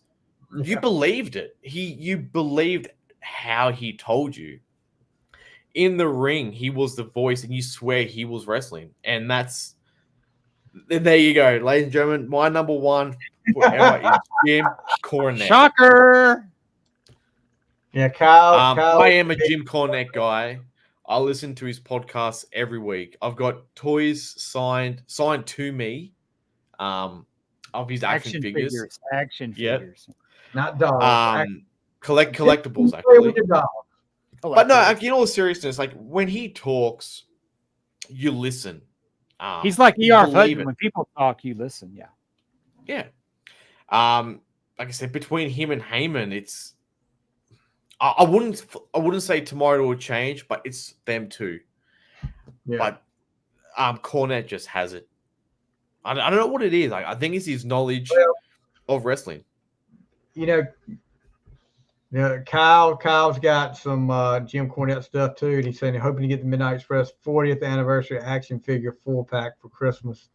Yeah. You believed it. You believed how he told you. In the ring, he was the voice, and you swear he was wrestling. And there you go, ladies and gentlemen. My number one forever is Jim Cornette. Shocker. Yeah, Kyle. I am a Jim Cornette guy. I listen to his podcasts every week. I've got toys signed to me, of his action figures. Action figures, not dogs. Collectibles actually. But no, in all seriousness, like when he talks, you listen. He's like E.R. Hutton. When people talk, you listen. Yeah. Yeah. Like I said, between him and Heyman, it's I wouldn't say tomorrow will change, but it's them two. Yeah. But Cornette just has it. I don't know what it is. I think it's his knowledge of wrestling. Kyle's got some Jim Cornette stuff too. And he's saying he's hoping to get the Midnight Express 40th anniversary action figure 4-pack for Christmas.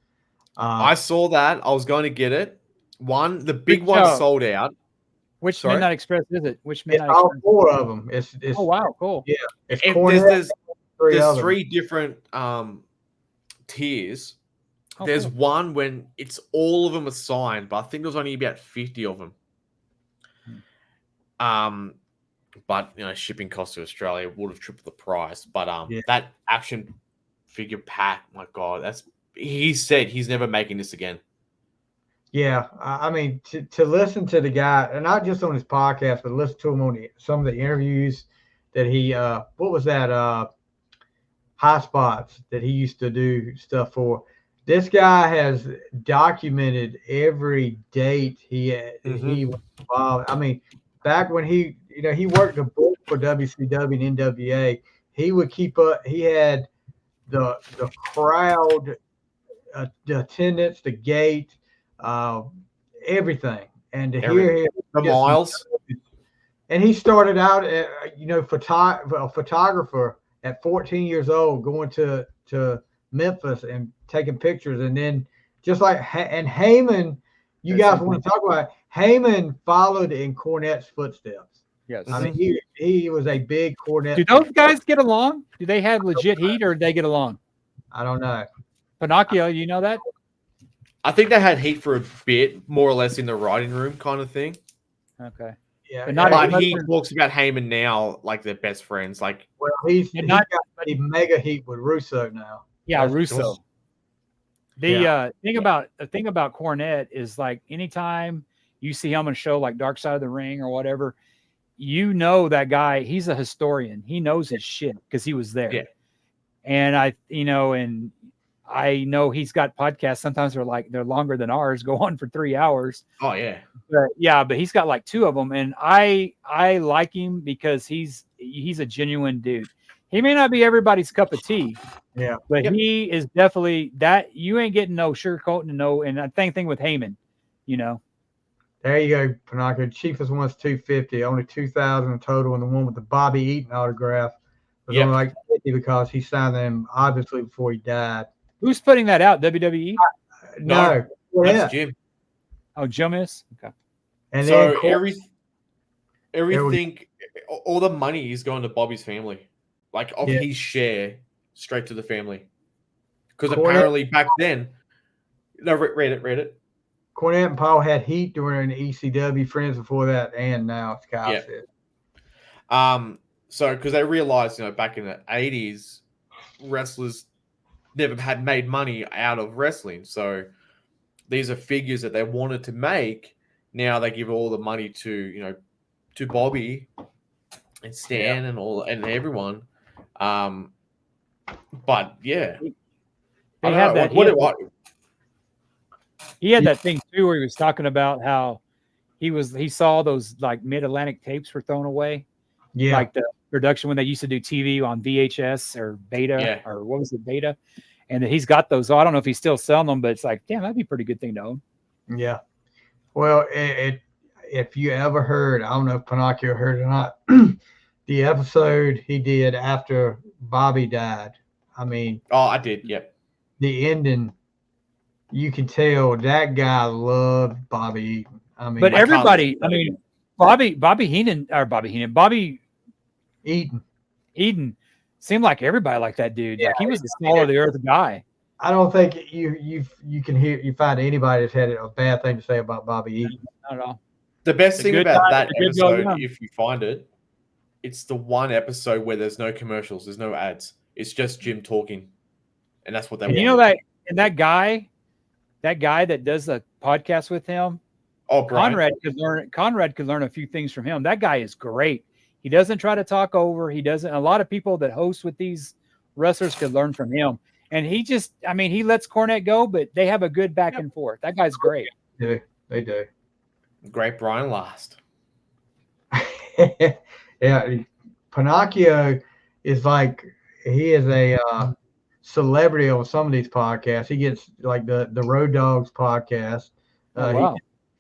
I saw that. I was going to get it. The big one sold out. Which Midnight Express is it? Which Midnight Express? Express? All 4 of them. It's oh wow, cool. Yeah. There's 3 different tiers. There's one when it's all of them are signed, but I think there's only about 50 of them. But shipping costs to Australia would have tripled the price. But that action figure pack, my God, he said he's never making this again. Yeah, I mean, to listen to the guy, and not just on his podcast, but listen to him on some of the interviews that he, what was that, High Spots that he used to do stuff for. This guy has documented every date he was involved. I mean, back when he worked the book for WCW and NWA, he would keep up. He had the crowd, the attendance, the gate, uh, everything, and to hear him the miles. And he started out, a photographer at 14 years old, going to Memphis and taking pictures, and then just like and Heyman, you guys want to talk about it, Heyman followed in Cornette's footsteps. Yes, I mean he was a big Cornette. Do those guys get along? Do they have legit heat, or do they get along? I don't know. Pinocchio, you know that? I think they had heat for a bit, more or less in the writing room kind of thing. Okay. Yeah, but he talks about Heyman now like they're best friends. Like, well, he's got a mega heat with Russo now. Yeah, Russo. The thing about Cornette is, like, anytime you see him on a show like Dark Side of the Ring or whatever, you know that guy. He's a historian. He knows his shit because he was there. Yeah. And I know he's got podcasts. Sometimes they're longer than ours, go on for 3 hours. Oh yeah. But he's got like 2 of them, and I like him because he's a genuine dude. He may not be everybody's cup of tea, but he is definitely that. You ain't getting no sugarcoating and the same thing with Heyman, There you go, Pinocchio. Cheapest one's $250, only $2,000 total, and the one with the Bobby Eaton autograph was only like $50 because he signed them obviously before he died. Who's putting that out? WWE? No, that's Jim. Oh, Jim is? Okay. And so then everything, all the money is going to Bobby's family, like of his share, straight to the family. Because apparently back then, read it. Cornette and Paul had heat during the ECW, friends before that, and now it's Kyle said. So because they realized, back in the 80s, wrestlers never had made money out of wrestling. So these are figures that they wanted to make. Now they give all the money to Bobby and Stan and everyone. But yeah, they have that. He had that thing too where he was talking about how he saw those like Mid-Atlantic tapes were thrown away. Yeah, like the production when they used to do TV on VHS or Beta or what was it, Beta, and he's got those. So I don't know if he's still selling them, but it's like, damn, that'd be a pretty good thing to own. Yeah. Well, if you ever heard, I don't know if Pinocchio heard it or not, the episode he did after Bobby died. I mean, I did. Yep. The ending, you can tell that guy loved Bobby Eaton. I mean, but everybody, Bobby Eaton seemed like everybody liked that dude. Yeah, like he was the small of the earth guy. I don't think you find anybody that's had a bad thing to say about Bobby Eaton. Not at all. The best thing about that episode, if you find it, it's the one episode where there's no commercials, there's no ads. It's just Jim talking, and that's what they want. You know that, and that guy that does the podcast with him. Oh, Brian. Conrad could learn a few things from him. That guy is great. He doesn't try to talk over. He doesn't. A lot of people that host with these wrestlers could learn from him. And he just, he lets Cornette go, but they have a good back and forth. That guy's great. Yeah, they do. Great Brian last. Yeah, Pinocchio is like, he is a celebrity on some of these podcasts. He gets like the Road Dogs podcast. Wow.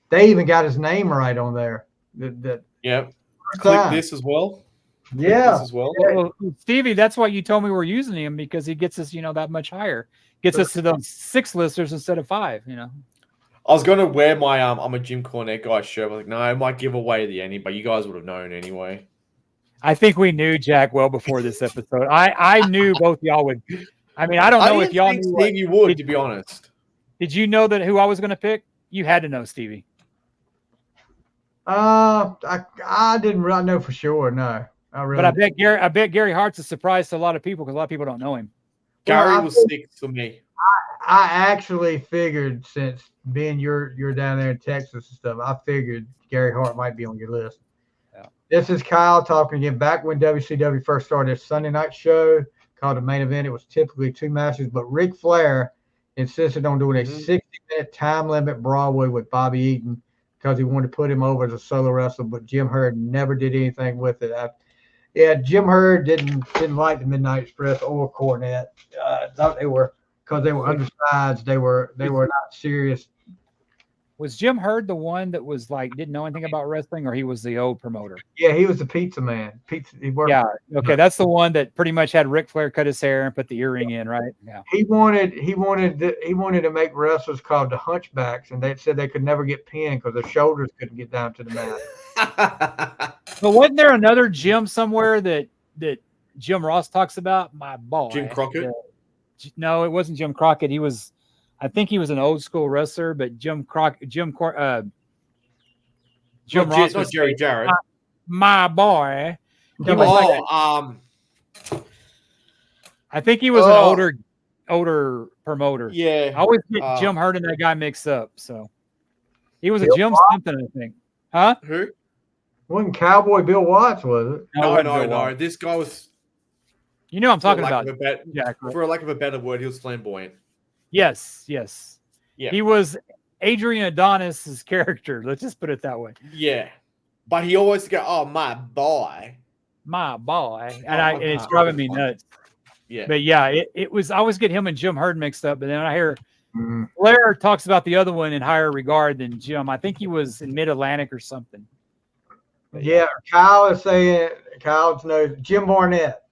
They even got his name right on there. Yep. Click this as well. Yeah. As well. Well, Stevie, that's why you told me we're using him, because he gets us, that much higher. Gets us to those 6 listeners instead of 5, I was going to wear my I'm a Jim Cornette guy shirt. I was like, no, I might give away the ending, but you guys would have known anyway. I think we knew Jack well before this episode. I knew both y'all would. I don't know if y'all knew. Stevie would, to be honest. Did you know that who I was going to pick? You had to know, Stevie. I didn't really know for sure. No, but I bet Gary Hart's a surprise to a lot of people because a lot of people don't know him. Gary was 6 for me. I actually figured, since being you're down there in Texas and stuff, I figured Gary Hart might be on your list. Yeah. This is Kyle talking again. Back when WCW first started their Sunday night show called the Main Event, it was typically 2 matches, but Ric Flair insisted on doing a 60-minute time limit Broadway with Bobby Eaton because he wanted to put him over as a solo wrestler, but Jim Herd never did anything with it. Jim Herd didn't like the Midnight Express or Cornette. Thought they were, because they were undersized. They were not serious. Was Jim Herd the one that was like didn't know anything about wrestling, or he was the old promoter? Yeah, he was the pizza man. He worked. Yeah, okay, that's the one that pretty much had Ric Flair cut his hair and put the earring in, right? Yeah. He wanted to make wrestlers called the Hunchbacks, and they said they could never get pinned because their shoulders couldn't get down to the mat. But wasn't there another Jim somewhere that Jim Ross talks about? My boy, Jim Crockett. No, it wasn't Jim Crockett. I think he was an old school wrestler, but Jim Ross was Jerry Jarrett. My boy. I think he was an older promoter. Yeah. I always get Jim Herd and that guy mixed up. So he was a Jim something, I think. Huh? Who? Wasn't Cowboy Bill Watts, was it? No. This guy was. You know what I'm talking about. For lack of a better word, he was flamboyant. Yes. Yeah. He was Adrian Adonis's character. Let's just put it that way. Yeah. But he always go, "Oh, my boy." And it's driving me nuts. Yeah. But yeah, it was, I always get him and Jim Herd mixed up. But then I hear Flair talks about the other one in higher regard than Jim. I think he was in Mid-Atlantic or something. Yeah, Kyle is saying, Kyle's knows Jim Barnett.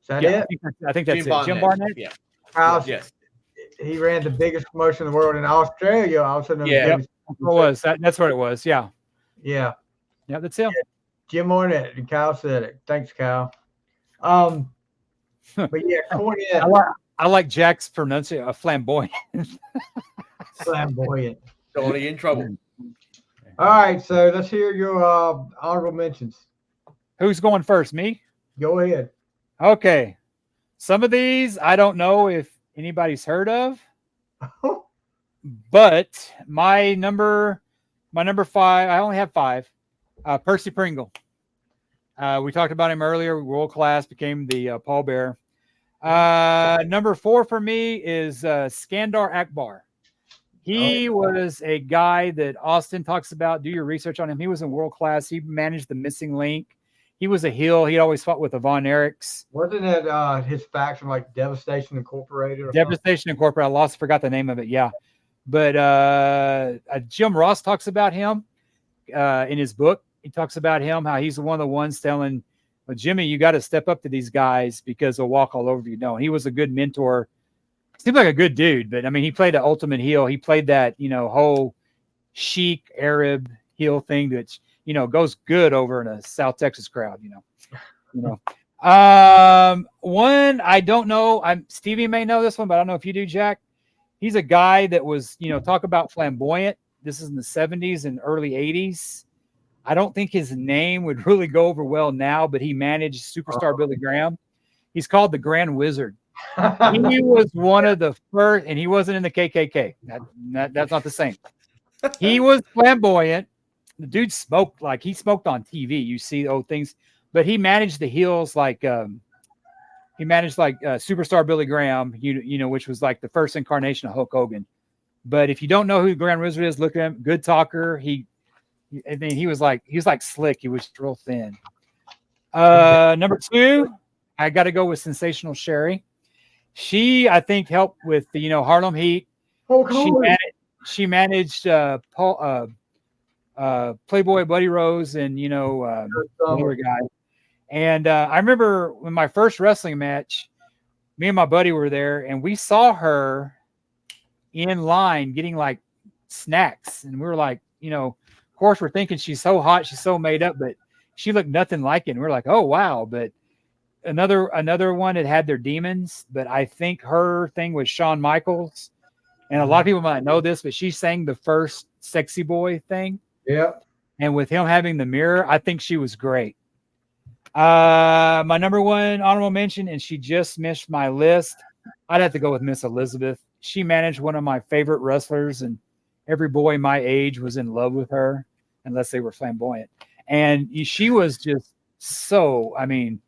Is that it? I think that's it. Jim Barnett? Yeah. Kyle's, yes. He ran the biggest promotion in the world in Australia. Also known as that's what it was. Yeah. Yeah. Yeah, that's him. Jim Barnett, and Kyle said it. Thanks, Kyle. But yeah, Cornette. I like Jack's pronunciation, flamboyant. Flamboyant. Don't want to get in trouble. All right, so let's hear your honorable mentions. Who's going first? Me? Go ahead. Okay. Some of these I don't know if anybody's heard of, but my number 5, I only have 5. Percy Pringle. We talked about him earlier. World class, became the pallbearer. Number 4 for me is Skandar Akbar. He was a guy that Austin talks about. Do your research on him. He was in world class. He managed the missing link. He was a heel. He always fought with the Von Erichs. Wasn't that his faction like Devastation Incorporated? Devastation Incorporated. I forgot the name of it. Yeah. But Jim Ross talks about him in his book. He talks about him, how he's one of the ones telling, well, Jimmy, you got to step up to these guys because they'll walk all over you. No, he was a good mentor. Seemed like a good dude, but I mean, he played an ultimate heel. He played that, whole chic Arab heel thing that, goes good over in a South Texas crowd, One, I don't know. Stevie may know this one, but I don't know if you do, Jack. He's a guy that was, talk about flamboyant. This is in the 70s and early 80s. I don't think his name would really go over well now, but he managed Superstar Billy Graham. He's called the Grand Wizard. He was one of the first, and he wasn't in the KKK. That's not the same. He was flamboyant. The dude smoked on TV. You see old things, but he managed the heels like Superstar Billy Graham, which was like the first incarnation of Hulk Hogan. But if you don't know who the Grand Wizard is, look at him. Good talker. He was like slick. He was real thin. Number 2, I got to go with Sensational Sherry. She, I think, helped with the Harlem Heat. She managed Playboy Buddy Rose and another guy. And I remember when my first wrestling match, me and my buddy were there, and we saw her in line getting like snacks, and we were like, of course, we're thinking she's so hot, she's so made up, but she looked nothing like it. And we're like, oh wow, but. Another one that had their demons, but I think her thing was Shawn Michaels. And a lot of people might know this, but she sang the first Sexy Boy thing. Yeah. And with him having the mirror, I think she was great. My number 1 honorable mention, and she just missed my list, I'd have to go with Miss Elizabeth. She managed one of my favorite wrestlers, and every boy my age was in love with her, unless they were flamboyant. And she was just so, I mean,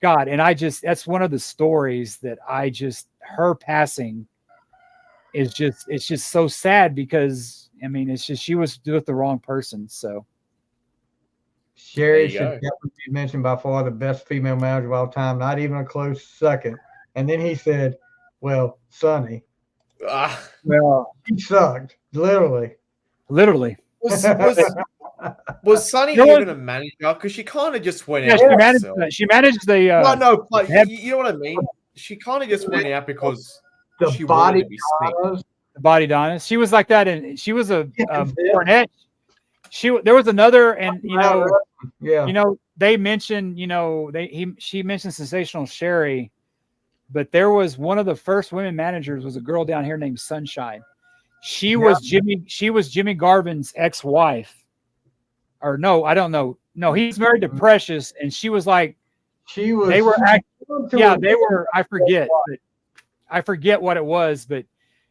God, and that's one of the stories that her passing is it's just so sad because, I mean, it's just, she was with the wrong person. So Sherry should definitely be mentioned by far the best female manager of all time, not even a close second. And then he said, well, Sonny. Well, he sucked, literally. Literally. Was Sonny even a manager? Because she kind of just went out. She managed the. No, like, you know what I mean? She kind of just went out because she wanted to be seen. The Body Donnas. She was like that, and she was a Barnett. There was another, and you know, they mentioned, she mentioned Sensational Sherry, but there was one of the first women managers was a girl down here named Sunshine. She was Jimmy Garvin's ex-wife. Or no, I don't know. No, he's married to Precious, and she was like, they were. I forget what it was, but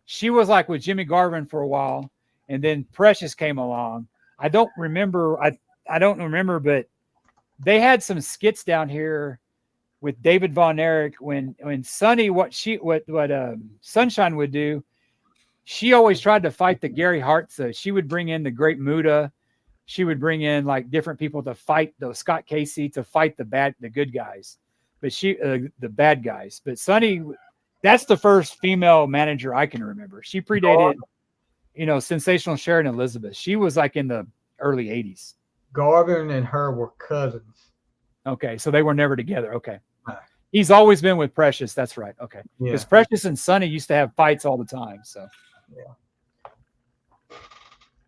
she was like with Jimmy Garvin for a while, and then Precious came along. I don't remember, but they had some skits down here with David Von Erich when Sunny, what Sunshine would do, she always tried to fight the Gary Hart. So she would bring in the Great Muda. She would bring in like different people to fight Scott Casey to fight the good guys, but the bad guys. But Sunny, that's the first female manager I can remember. She predated, Sensational Sharon Elizabeth. She was like in the early 80s. Garvin and her were cousins. Okay, so they were never together. Okay. He's always been with Precious. That's right. Okay. Because Precious and Sonny used to have fights all the time. So,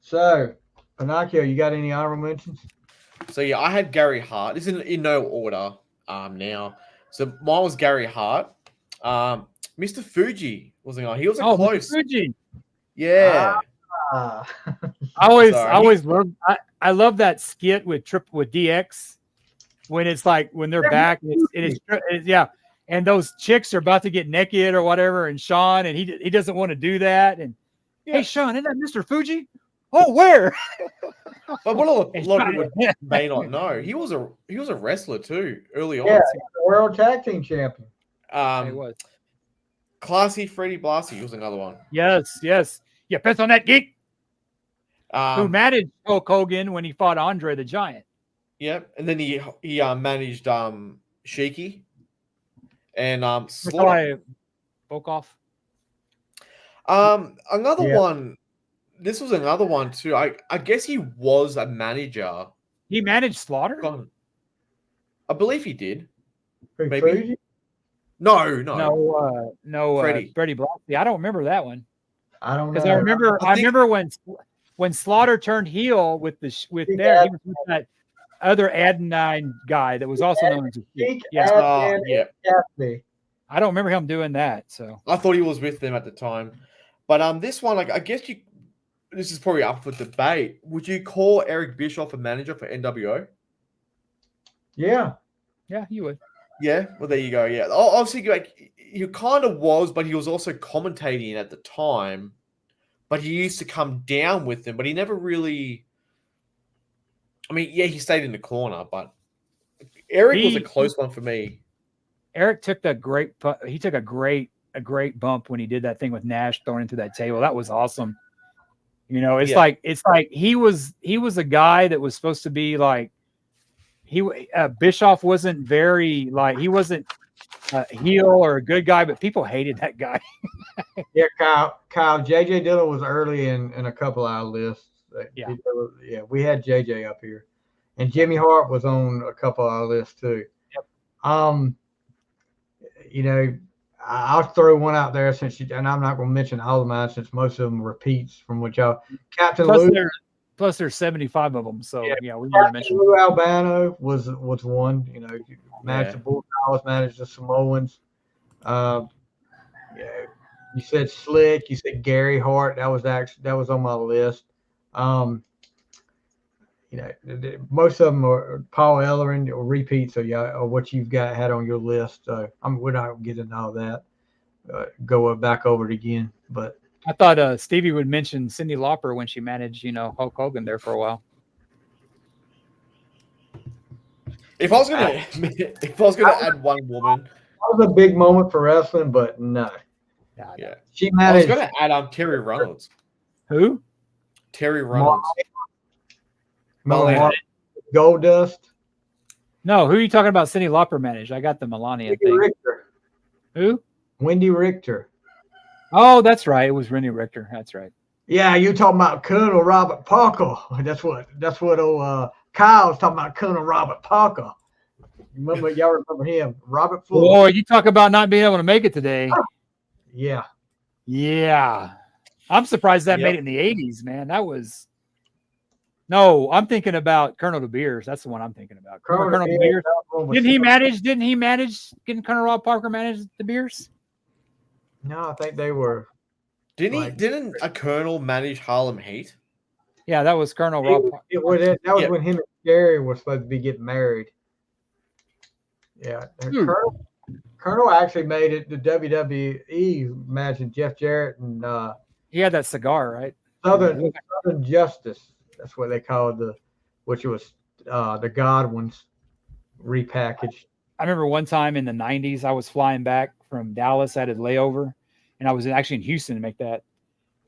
So, Pinocchio, you got any honorable mentions? So, I had Gary Hart. This is in no order now. So, mine was Gary Hart. Mr. Fuji wasn't on. He was close. Mr. Fuji. Yeah. I always love that skit with DX when it's like when they're back and those chicks are about to get naked or whatever, and Sean and he doesn't want to do that, and hey Sean, isn't that Mr. Fuji? Oh, where? But what a lot of people may not know, he was a wrestler too early on. Yeah, world tag team champion. He was. Classy Freddie Blassie was another one. Yes. Yeah, piss on that geek. Who managed Hulk Hogan when he fought Andre the Giant. Yep, and then he managed Sheiky and Slaughter. Volkov. Another one. This was another one too. I guess he was a manager. He managed Slaughter? I believe he did. Maybe. Freddie? No. Freddie Blassie. I don't remember that one. I don't know. Because I remember when Slaughter turned heel he was with that other Adenine guy that was also known as I don't remember him doing that. So I thought he was with them at the time. But this one, I guess this is probably up for debate. Would you call Eric Bischoff a manager for NWO? Yeah. Yeah, you would. Yeah, well, there you go. Yeah, obviously, he kind of was, but he was also commentating at the time. But he used to come down with them, but he never really. I mean, he stayed in the corner, but Eric was a close one for me. Eric took a great bump when he did that thing with Nash throwing into that table. That was awesome. It's like he was a guy that was supposed to be like. Bischoff wasn't very he wasn't a heel or a good guy, but people hated that guy. Yeah, Kyle, JJ Dillon was early in a couple of our lists. We had JJ up here, and Jimmy Hart was on a couple of our lists too. Yep. I'll throw one out there and I'm not going to mention all of mine since most of them repeats from what y'all. Captain Lou. Plus, there's 75 of them, so we need to mention. Lou Albano was one. Managed the Bull Collars, managed the Samoans. You said Slick. You said Gary Hart. That was on my list. Most of them are Paul Ellering or repeats of what you've had on your list. So we're not getting into all that. go back over it again. But I thought Stevie would mention Cyndi Lauper when she managed, Hulk Hogan there for a while. If I was gonna add one woman, that was a big moment for wrestling, but no. Yeah. She managed. I was gonna add Terry Reynolds. Who? Terry Reynolds. Gold Dust. No, who are you talking about? Cyndi Lauper managed. I got the Melania Wendy thing. Richter. Who? Wendy Richter. Oh, that's right. It was Wendy Richter. That's right. Yeah, you talking about Colonel Robert Parker. That's what Kyle's talking about, Colonel Robert Parker. Y'all remember him? Robert Fuller. Boy, you talk about not being able to make it today. Yeah. Yeah. I'm surprised that made it in the 80s, man. That was No, I'm thinking about Colonel De Beers. That's the one I'm thinking about. Colonel De Beers. Didn't he manage getting Colonel Rob Parker manage De Beers? No, I think they were. Didn't a colonel manage Harlem Heat? Yeah, that was Colonel Rob Parker. That was when him and Gary were supposed to be getting married. Yeah. Colonel actually made it to WWE. Imagine Jeff Jarrett and he had that cigar, right? Southern Justice. That's what they called which was the Godwins repackaged. I remember one time in the 90s, I was flying back from Dallas at a layover, and I was actually in Houston to make that.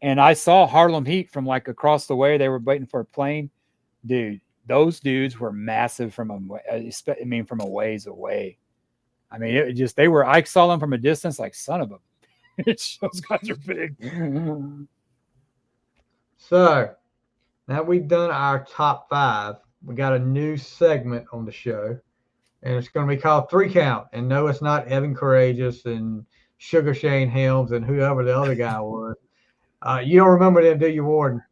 And I saw Harlem Heat from like across the way. They were waiting for a plane. Dude, those dudes were massive from a ways away. I mean, I saw them from a distance like, son of a bitch. Those guys are big. So now we've done our top 5. We got a new segment on the show, and it's going to be called 3 Count. And no, it's not Evan Courageous and Sugar Shane Helms and whoever the other guy was. You don't remember them, do you, Worden?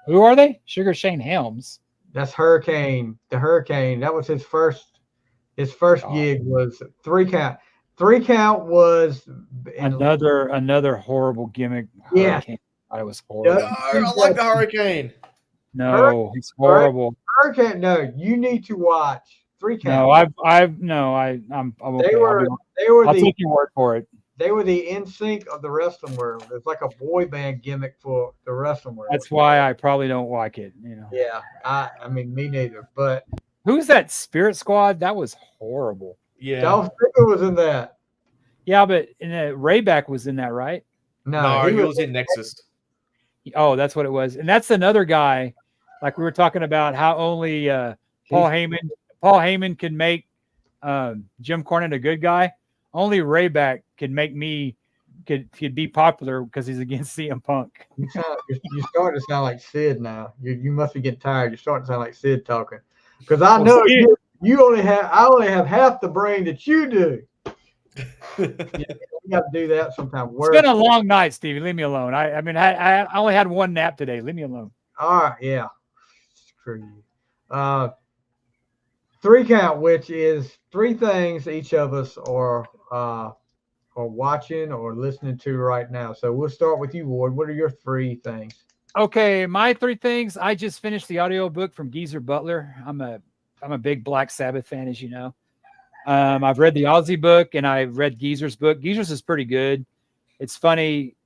Who are they? Sugar Shane Helms. That's Hurricane. The Hurricane. That was his first gig was 3 Count. 3 Count was another horrible gimmick. Yeah. It was horrible. No, I like the Hurricane. No, it's horrible. Hurricane. No, you need to watch 3 Count. No, I'm okay. I'll take your word for it. They were the NSYNC of the wrestling world. It's like a boy band gimmick for the wrestling world. That's why I probably don't like it. Yeah, I mean, me neither. But who's that Spirit Squad? That was horrible. Yeah, Dolph Ziggler was in that. Yeah, but Rayback was in that, right? No, he was in Nexus. Oh, that's what it was. And that's another guy, like we were talking about, how only Paul Heyman can make Jim Cornette a good guy. Only Rayback can make me could be popular because he's against CM Punk. You're starting to sound like Sid now. You must be getting tired. You're starting to sound like Sid talking. Because I know I only have half the brain that you do. We got to do that sometime. It's been a long night, Stevie. Leave me alone. I only had one nap today. Leave me alone. All right, yeah. Screw you. 3 Count, which is 3 things each of us are watching or listening to right now. So we'll start with you, Ward. What are your 3 things? Okay, my 3 things. I just finished the audiobook from Geezer Butler. I'm a big Black Sabbath fan, as you know. I've read the Ozzy book and I've read Geezer's book. Geezer's is pretty good. It's funny.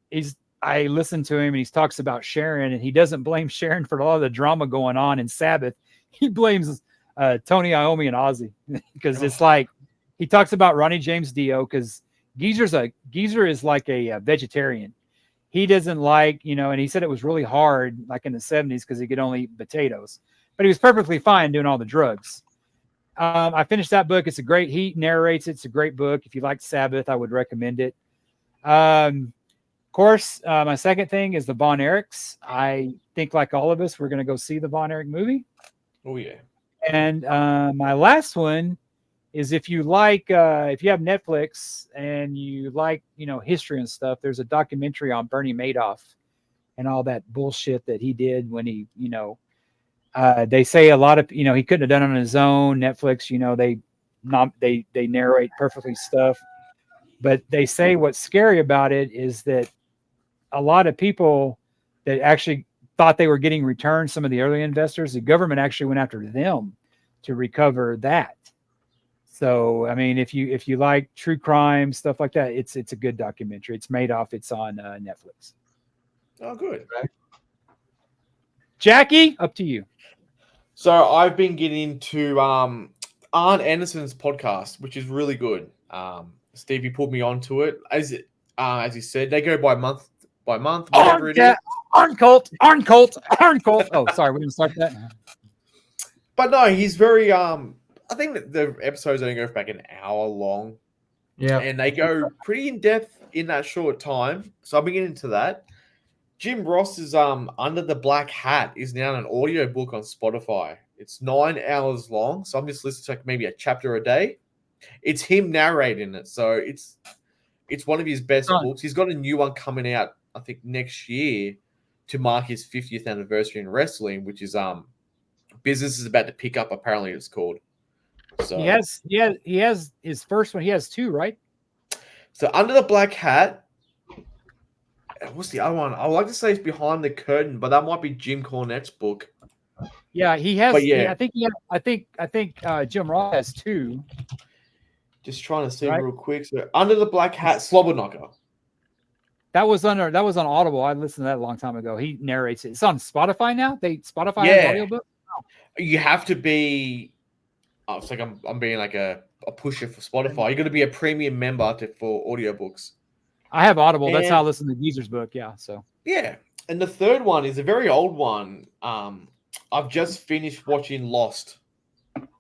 I listened to him and he talks about Sharon, and he doesn't blame Sharon for a lot of the drama going on in Sabbath. He blames Tony Iommi and Ozzy because it's like he talks about Ronnie James Dio because Geezer is like a vegetarian. He doesn't like, and he said it was really hard like in the 70s because he could only eat potatoes, but he was perfectly fine doing all the drugs. I finished that book. It's a great, he narrates it. It's a great book. If you like Sabbath, I would recommend it. Of course, my second thing is the Von Erichs. I think like all of us, we're going to go see the Von Erich movie. Oh yeah. And my last one is if you have Netflix and you like, history and stuff, there's a documentary on Bernie Madoff and all that bullshit that he did when he, they say a lot of, he couldn't have done it on his own. Netflix, they narrate perfectly stuff, but they say what's scary about it is that a lot of people that actually thought they were getting returns, some of the early investors, the government actually went after them to recover that. So I mean, if you like true crime stuff like that, it's a good documentary. It's made off. It's on Netflix. Oh, good. Jackie, up to you. So I've been getting into Arn Anderson's podcast, which is really good. Stevie put me onto it. As he said, they go by month, whatever it is. Arn Colt. Oh, sorry, we didn't start that. But no, he's very I think that the episodes only go back an hour long. Yeah. And they go pretty in depth in that short time. So I'll be getting into that. Jim Ross's Under the Black Hat is now an audio book on Spotify. It's 9 hours long, so I'm just listening to like maybe a chapter a day. It's him narrating it, so it's one of his best books. He's got a new one coming out, I think, next year to mark his 50th anniversary in wrestling, which is Business is About to Pick Up, apparently it's called. So he has his first one. He has two, right? So Under the Black Hat. What's the other one? I would like to say it's Behind the Curtain, but that might be Jim Cornette's book. Yeah, he has. But yeah. I think Jim Ross has two. Just trying to see real quick. So Under the Black Hat, Slobber Knocker. That was on Audible. I listened to that a long time ago. He narrates it. It's on Spotify now. Spotify has audiobook. Oh. You have to be. Oh, it's like I'm being like a pusher for Spotify. You got to be a premium member for audiobooks. I have Audible. That's how I listen to Geezer's book. Yeah. So. Yeah, and the third one is a very old one. I've just finished watching Lost.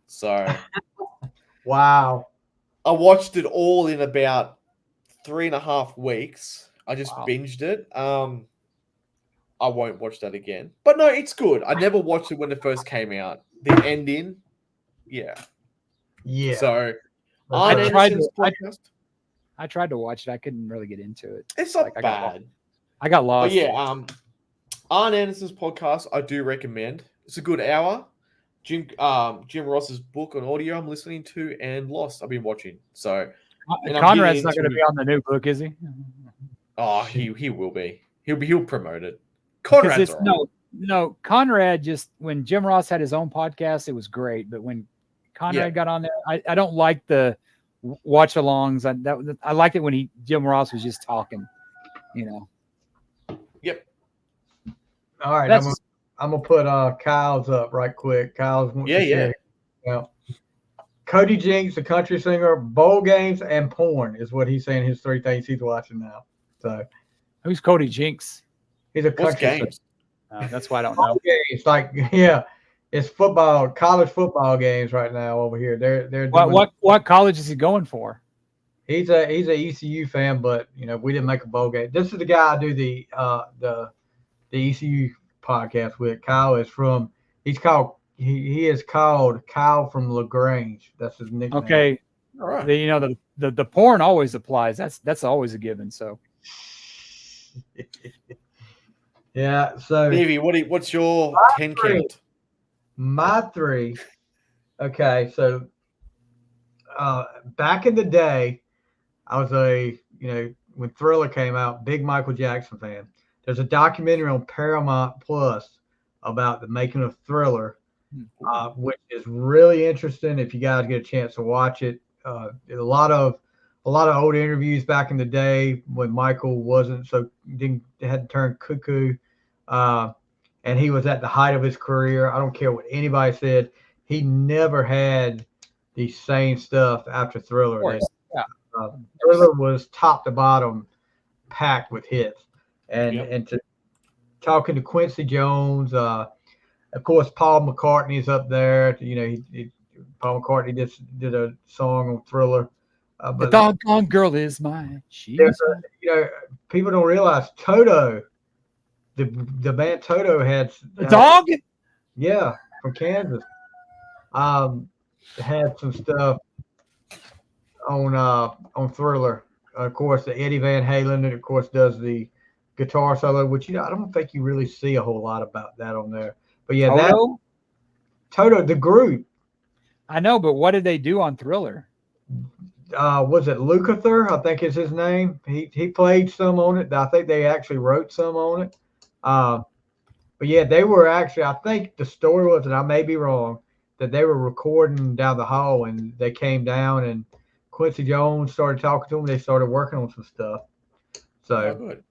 So. Wow. I watched it all in about 3.5 weeks. I just binged it. I won't watch that again. But no, it's good. I never watched it when it first came out. The ending, yeah. So, I tried to watch it. I couldn't really get into it. It's not bad. I got lost. But yeah, Arn Anderson's podcast, I do recommend. It's a good hour. Jim Ross's book on audio I'm listening to, and Lost I've been watching. So Conrad's not going to be on the new book, is he? Oh, he will be. He'll promote it. Conrad's no. Conrad just when Jim Ross had his own podcast, it was great. But when Conrad got on there, I don't like the watch-alongs. I liked it when Jim Ross was just talking. Yep. All right, I'm gonna put Kyle's up right quick. Kyle's yeah. Cody Jinks, the country singer, bowl games, and porn is what he's saying. His 3 things he's watching now. So, who's Cody Jinks? He's a country singer. That's why I don't know. It's like it's football, college football games right now over here. They're doing, what college is he going for? He's a ECU fan, but we didn't make a bowl game. This is the guy I do the ECU podcast with. Kyle is from. He is called Kyle from LaGrange. That's his nickname. Okay, all right. The porn always applies. That's always a given. So. Yeah. So. Davey, what's your 10 count? My 3. Okay, so back in the day, I was when Thriller came out, big Michael Jackson fan. There's a documentary on Paramount Plus about the making of Thriller, which is really interesting. If you guys get a chance to watch it, a lot of old interviews back in the day when Michael hadn't turned cuckoo, and he was at the height of his career. I don't care what anybody said. He never had the same stuff after Thriller. Thriller was top to bottom packed with hits. And to talking to Quincy Jones, of course, Paul McCartney's up there. Paul McCartney did a song on Thriller. But the doggone girl is mine. People don't realize Toto, the band Toto had the dog. Yeah, from Kansas. Had some stuff on Thriller. Of course, the Eddie Van Halen, and of course does the guitar solo, which I don't think you really see a whole lot about that on there. But yeah, Toto, the group. I know, but what did they do on Thriller? Was it Lukather? I think is his name. He played some on it. I think they actually wrote some on it. But yeah, they were actually. I think the story was, and I may be wrong, that they were recording down the hall, and they came down, and Quincy Jones started talking to them. They started working on some stuff. So good.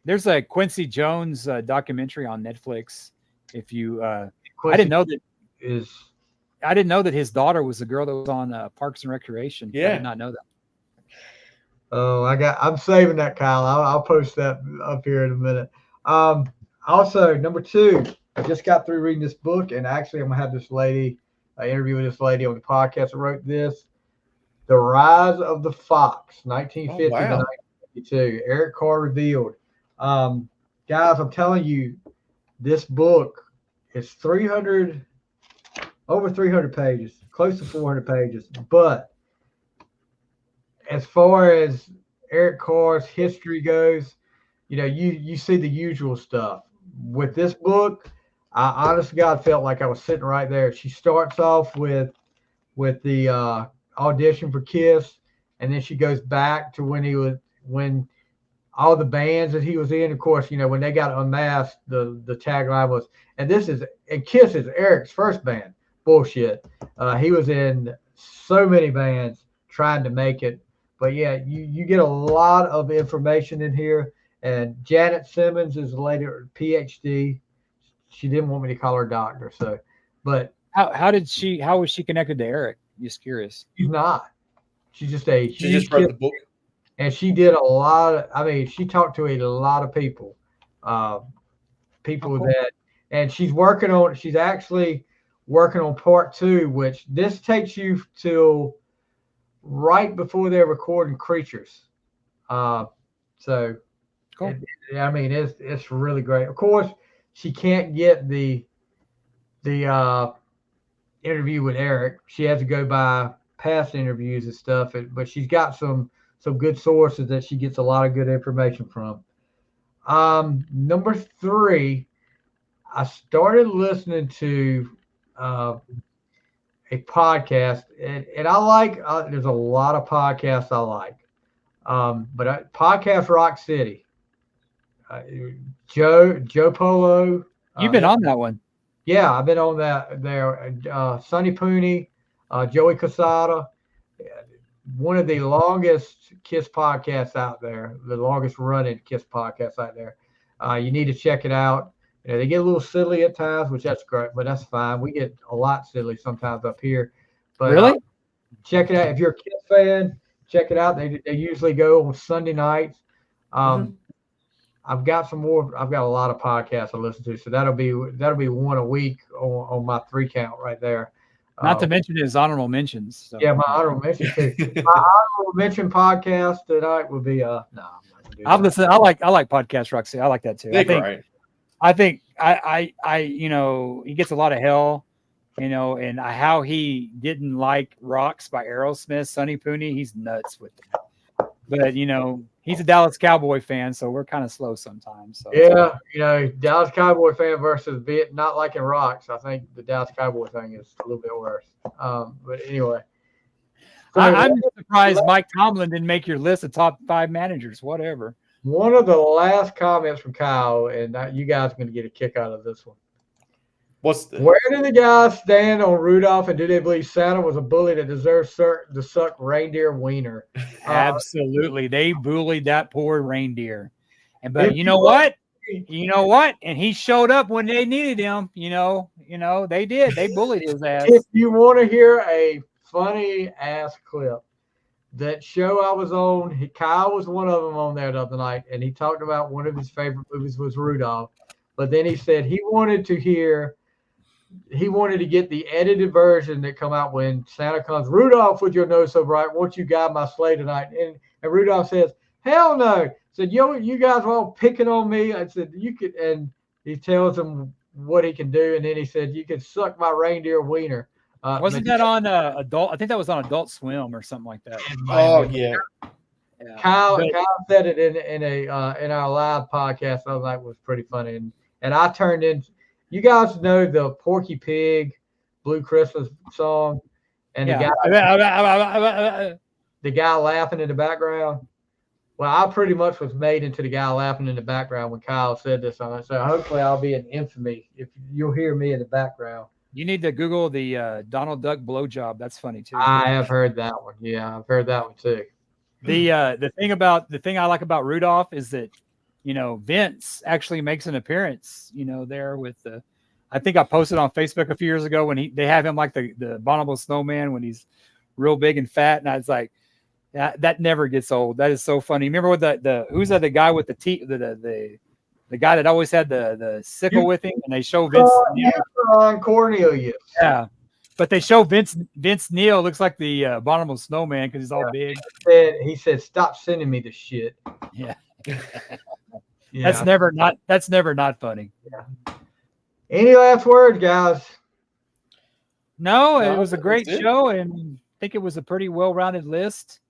There's a Quincy Jones documentary on Netflix. If you, I Quincy didn't know that is. I didn't know that his daughter was the girl that was on Parks and Recreation. Yeah. I did not know that. Oh, I'm saving that, Kyle. I'll post that up here in a minute. Also, number 2, I just got through reading this book, and actually I'm gonna have this lady, interview with this lady on the podcast that wrote this, The Rise of the Fox, 1950 to 1952. Eric Carr revealed. Guys, I'm telling you, this book is over 300 pages, close to 400 pages. But as far as Eric Carr's history goes, you see the usual stuff. With this book, I honest to God felt like I was sitting right there. She starts off with the audition for Kiss, and then she goes back to when all the bands that he was in. Of course, when they got unmasked, the tagline was, and Kiss is Eric's first band. Bullshit. He was in so many bands trying to make it. But yeah, you get a lot of information in here. And Janet Simmons is a later PhD. She didn't want me to call her doctor. So, but how was she connected to Eric? Just curious. She's not. She's just She just wrote the book. And she did a lot of, she talked to a lot of people, and she's actually working on part 2, which this takes you till right before they're recording Creatures. So cool. It's really great. Of course, she can't get the interview with Eric. She has to go by past interviews and stuff, but she's got some good sources that she gets a lot of good information from. Number 3, I started listening to a podcast, and I like, there's a lot of podcasts I like, but Podcast Rock City, Joe Polo. You've been on that one. Yeah, I've been on that there. Sonny Pooney, Joey Casada, one of the longest Kiss podcasts out there, the longest running Kiss podcast out there. You need to check it out. They get a little silly at times, which that's great, but that's fine. We get a lot silly sometimes up here. But really, check it out. If you're a Kiss fan, check it out. They usually go on Sunday nights. I've got some more. I've got a lot of podcasts I listen to, so that'll be one a week on my 3 count right there. Not to mention his honorable mentions. So. Yeah, my honorable mention too. My honorable mention podcast tonight would be no. I've listened. I like Podcast Roxy. I like that too. I think he gets a lot of hell, and how he didn't like Rocks by Aerosmith, Sonny Pooney, he's nuts with it. But he's a Dallas Cowboy fan, so we're kind of slow sometimes. So. Yeah, Dallas Cowboy fan versus not liking Rocks. I think the Dallas Cowboy thing is a little bit worse. But anyway. So, I'm surprised Mike Tomlin didn't make your list of top 5 managers, whatever. One of the last comments from Kyle, and you guys are going to get a kick out of this one. Where did the guys stand on Rudolph, and do they believe Santa was a bully that deserves to suck reindeer wiener? Absolutely. They bullied that poor reindeer. But you know what? And he showed up when they needed him. They did. They bullied his ass. If you want to hear a funny ass clip, that show I was on, Kyle was one of them on there the other night, and he talked about one of his favorite movies was Rudolph. But then he said he wanted to get the edited version that come out when Santa comes, Rudolph, with your nose so bright, won't you guide my sleigh tonight? And Rudolph says, hell no. Said, you guys were all picking on me. I said, you could, and he tells him what he can do. And then he said, you could suck my reindeer wiener. Wasn't that on Adult? I think that was on Adult Swim or something like that. Oh yeah. Kyle said it in our live podcast the other night. Was pretty funny, and I turned in. You guys know the Porky Pig Blue Christmas song, and the guy laughing in the background. Well, I pretty much was made into the guy laughing in the background when Kyle said this on it. So hopefully I'll be in infamy if you'll hear me in the background You need to Google the Donald Duck blowjob. That's funny too. I have heard that one. Yeah, I've heard that one too. The thing I like about Rudolph is that, you know, Vince actually makes an appearance, you know, there with the. I think I posted on Facebook a few years ago when they have him like the abominable snowman when he's real big and fat, and I was like, that never gets old. That is so funny. Remember what who's that? The guy with the teeth, the guy that always had the sickle with him, and they show Vince. On Cornelius. Yeah, but they show Vince Neil looks like the abominable snowman because he's all big. He said, "Stop sending me the shit." Yeah. Yeah. That's never not funny. Yeah. Any last words, guys? No, it was a great show, and I think it was a pretty well-rounded list.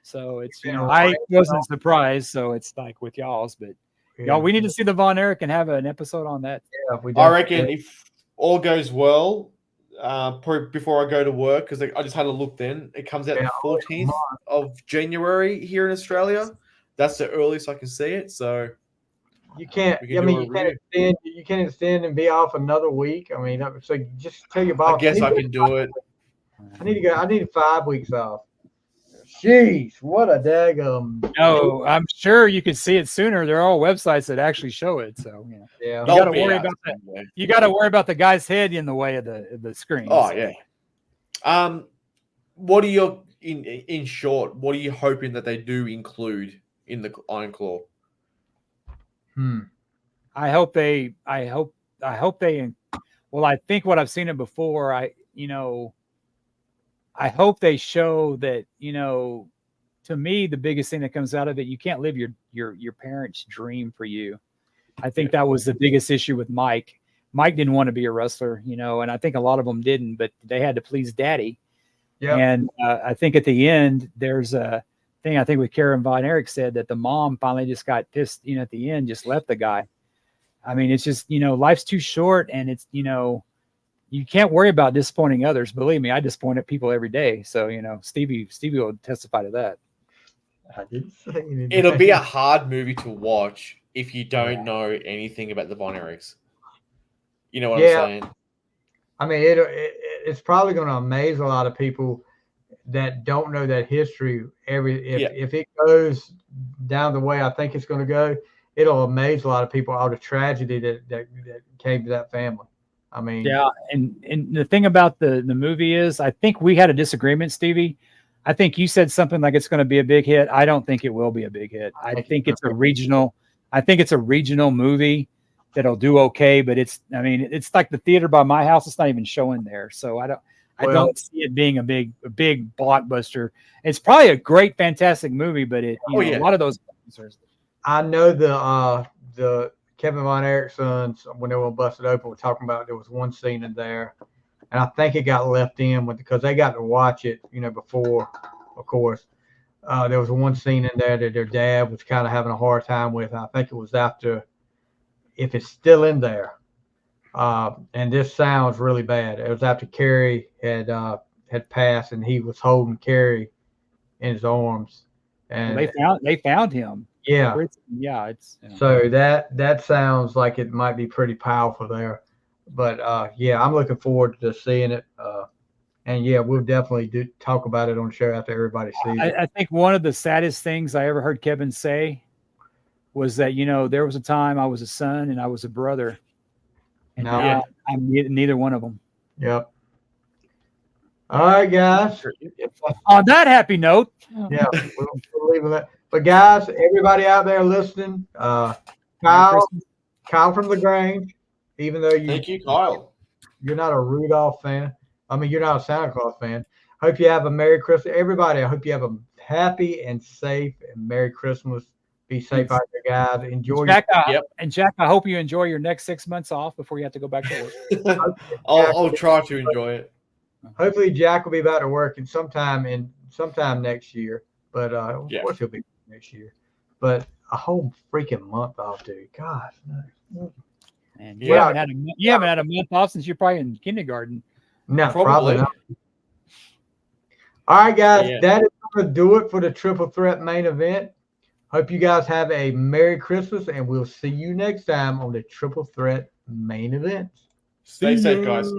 So it's, you know, I wasn't surprised. So it's like with y'all's, but y'all, we need to see the Von Erich and have an episode on that. Yeah, I reckon if all goes well, before I go to work, because I just had a look then, it comes out the 14th of January here in Australia. That's the earliest I can see it. So you can't. I mean, you can't extend and be off another week. I mean, so just tell your boss. I guess I can do it. I need to go. I need 5 weeks off. Jeez, what a daggum. No, I'm sure you could see it sooner. There are all websites that actually show it. So yeah, you got to worry about that. You got to worry about the guy's head in the way of the screen. Oh yeah. What are your in short? What are you hoping that they do include in the Iron Claw? I hope they. Well, I think what I've seen it before. I hope they show that, you know, to me, the biggest thing that comes out of it, you can't live your parents' dream for you. I think that was the biggest issue with Mike. Mike didn't want to be a wrestler, you know, and I think a lot of them didn't, but they had to please daddy. Yeah. And I think at the end, there's a thing I think with Karen Von Erich said that the mom finally just got pissed, you know, at the end, just left the guy. I mean, it's just, you know, life's too short, and it's, you know, you can't worry about disappointing others. Believe me, I disappoint people every day. So, you know, Stevie will testify to that. I didn't say anything. It'll be a hard movie to watch if you don't know anything about the Von Erichs. You know what I'm saying? I mean, it's probably going to amaze a lot of people that don't know that history. If it goes down the way I think it's going to go, it'll amaze a lot of people, all the tragedy that came to that family. I mean, yeah, and the thing about the movie is, I think we had a disagreement, Stevie. I think you said something like it's going to be a big hit. I don't think it will be a big hit. I think it's a regional. I think it's a regional movie that'll do okay, but it's like the theater by my house. It's not even showing there, so I don't see it being a big blockbuster. It's probably a great, fantastic movie, but a lot of those. I know the Kevin Von Erich's sons, when they were busted open, were talking about there was one scene in there, and I think it got left in because they got to watch it, you know, before, of course. There was one scene in there that their dad was kind of having a hard time with. I think it was after, if it's still in there, and this sounds really bad. It was after Carrie had passed, and he was holding Carrie in his arms, and they found him. Yeah. It's so that sounds like it might be pretty powerful there. But I'm looking forward to seeing it. And we'll definitely talk about it on the show after everybody sees it. I think one of the saddest things I ever heard Kevin say was that, you know, there was a time I was a son and I was a brother. And now I'm neither one of them. Yep. All right, guys. On that happy note. Yeah, we'll leave it. But guys, everybody out there listening, Kyle from the Grange, even though thank you, Kyle. You're not a Rudolph fan. I mean, you're not a Santa Claus fan. Hope you have a Merry Christmas. Everybody, I hope you have a happy and safe and Merry Christmas. Be safe out there, guys. Enjoy. Jack, and Jack, I hope you enjoy your next 6 months off before you have to go back to work. I'll try to enjoy it. Hopefully, Jack will be back to work sometime next year. But of course, he'll be next year. But a whole freaking month off, dude. God. And you haven't had a month off since you're probably in kindergarten. No, probably not. All right, guys. Yeah. That is going to do it for the Triple Threat main event. Hope you guys have a Merry Christmas, and we'll see you next time on the Triple Threat main event. Stay safe, guys.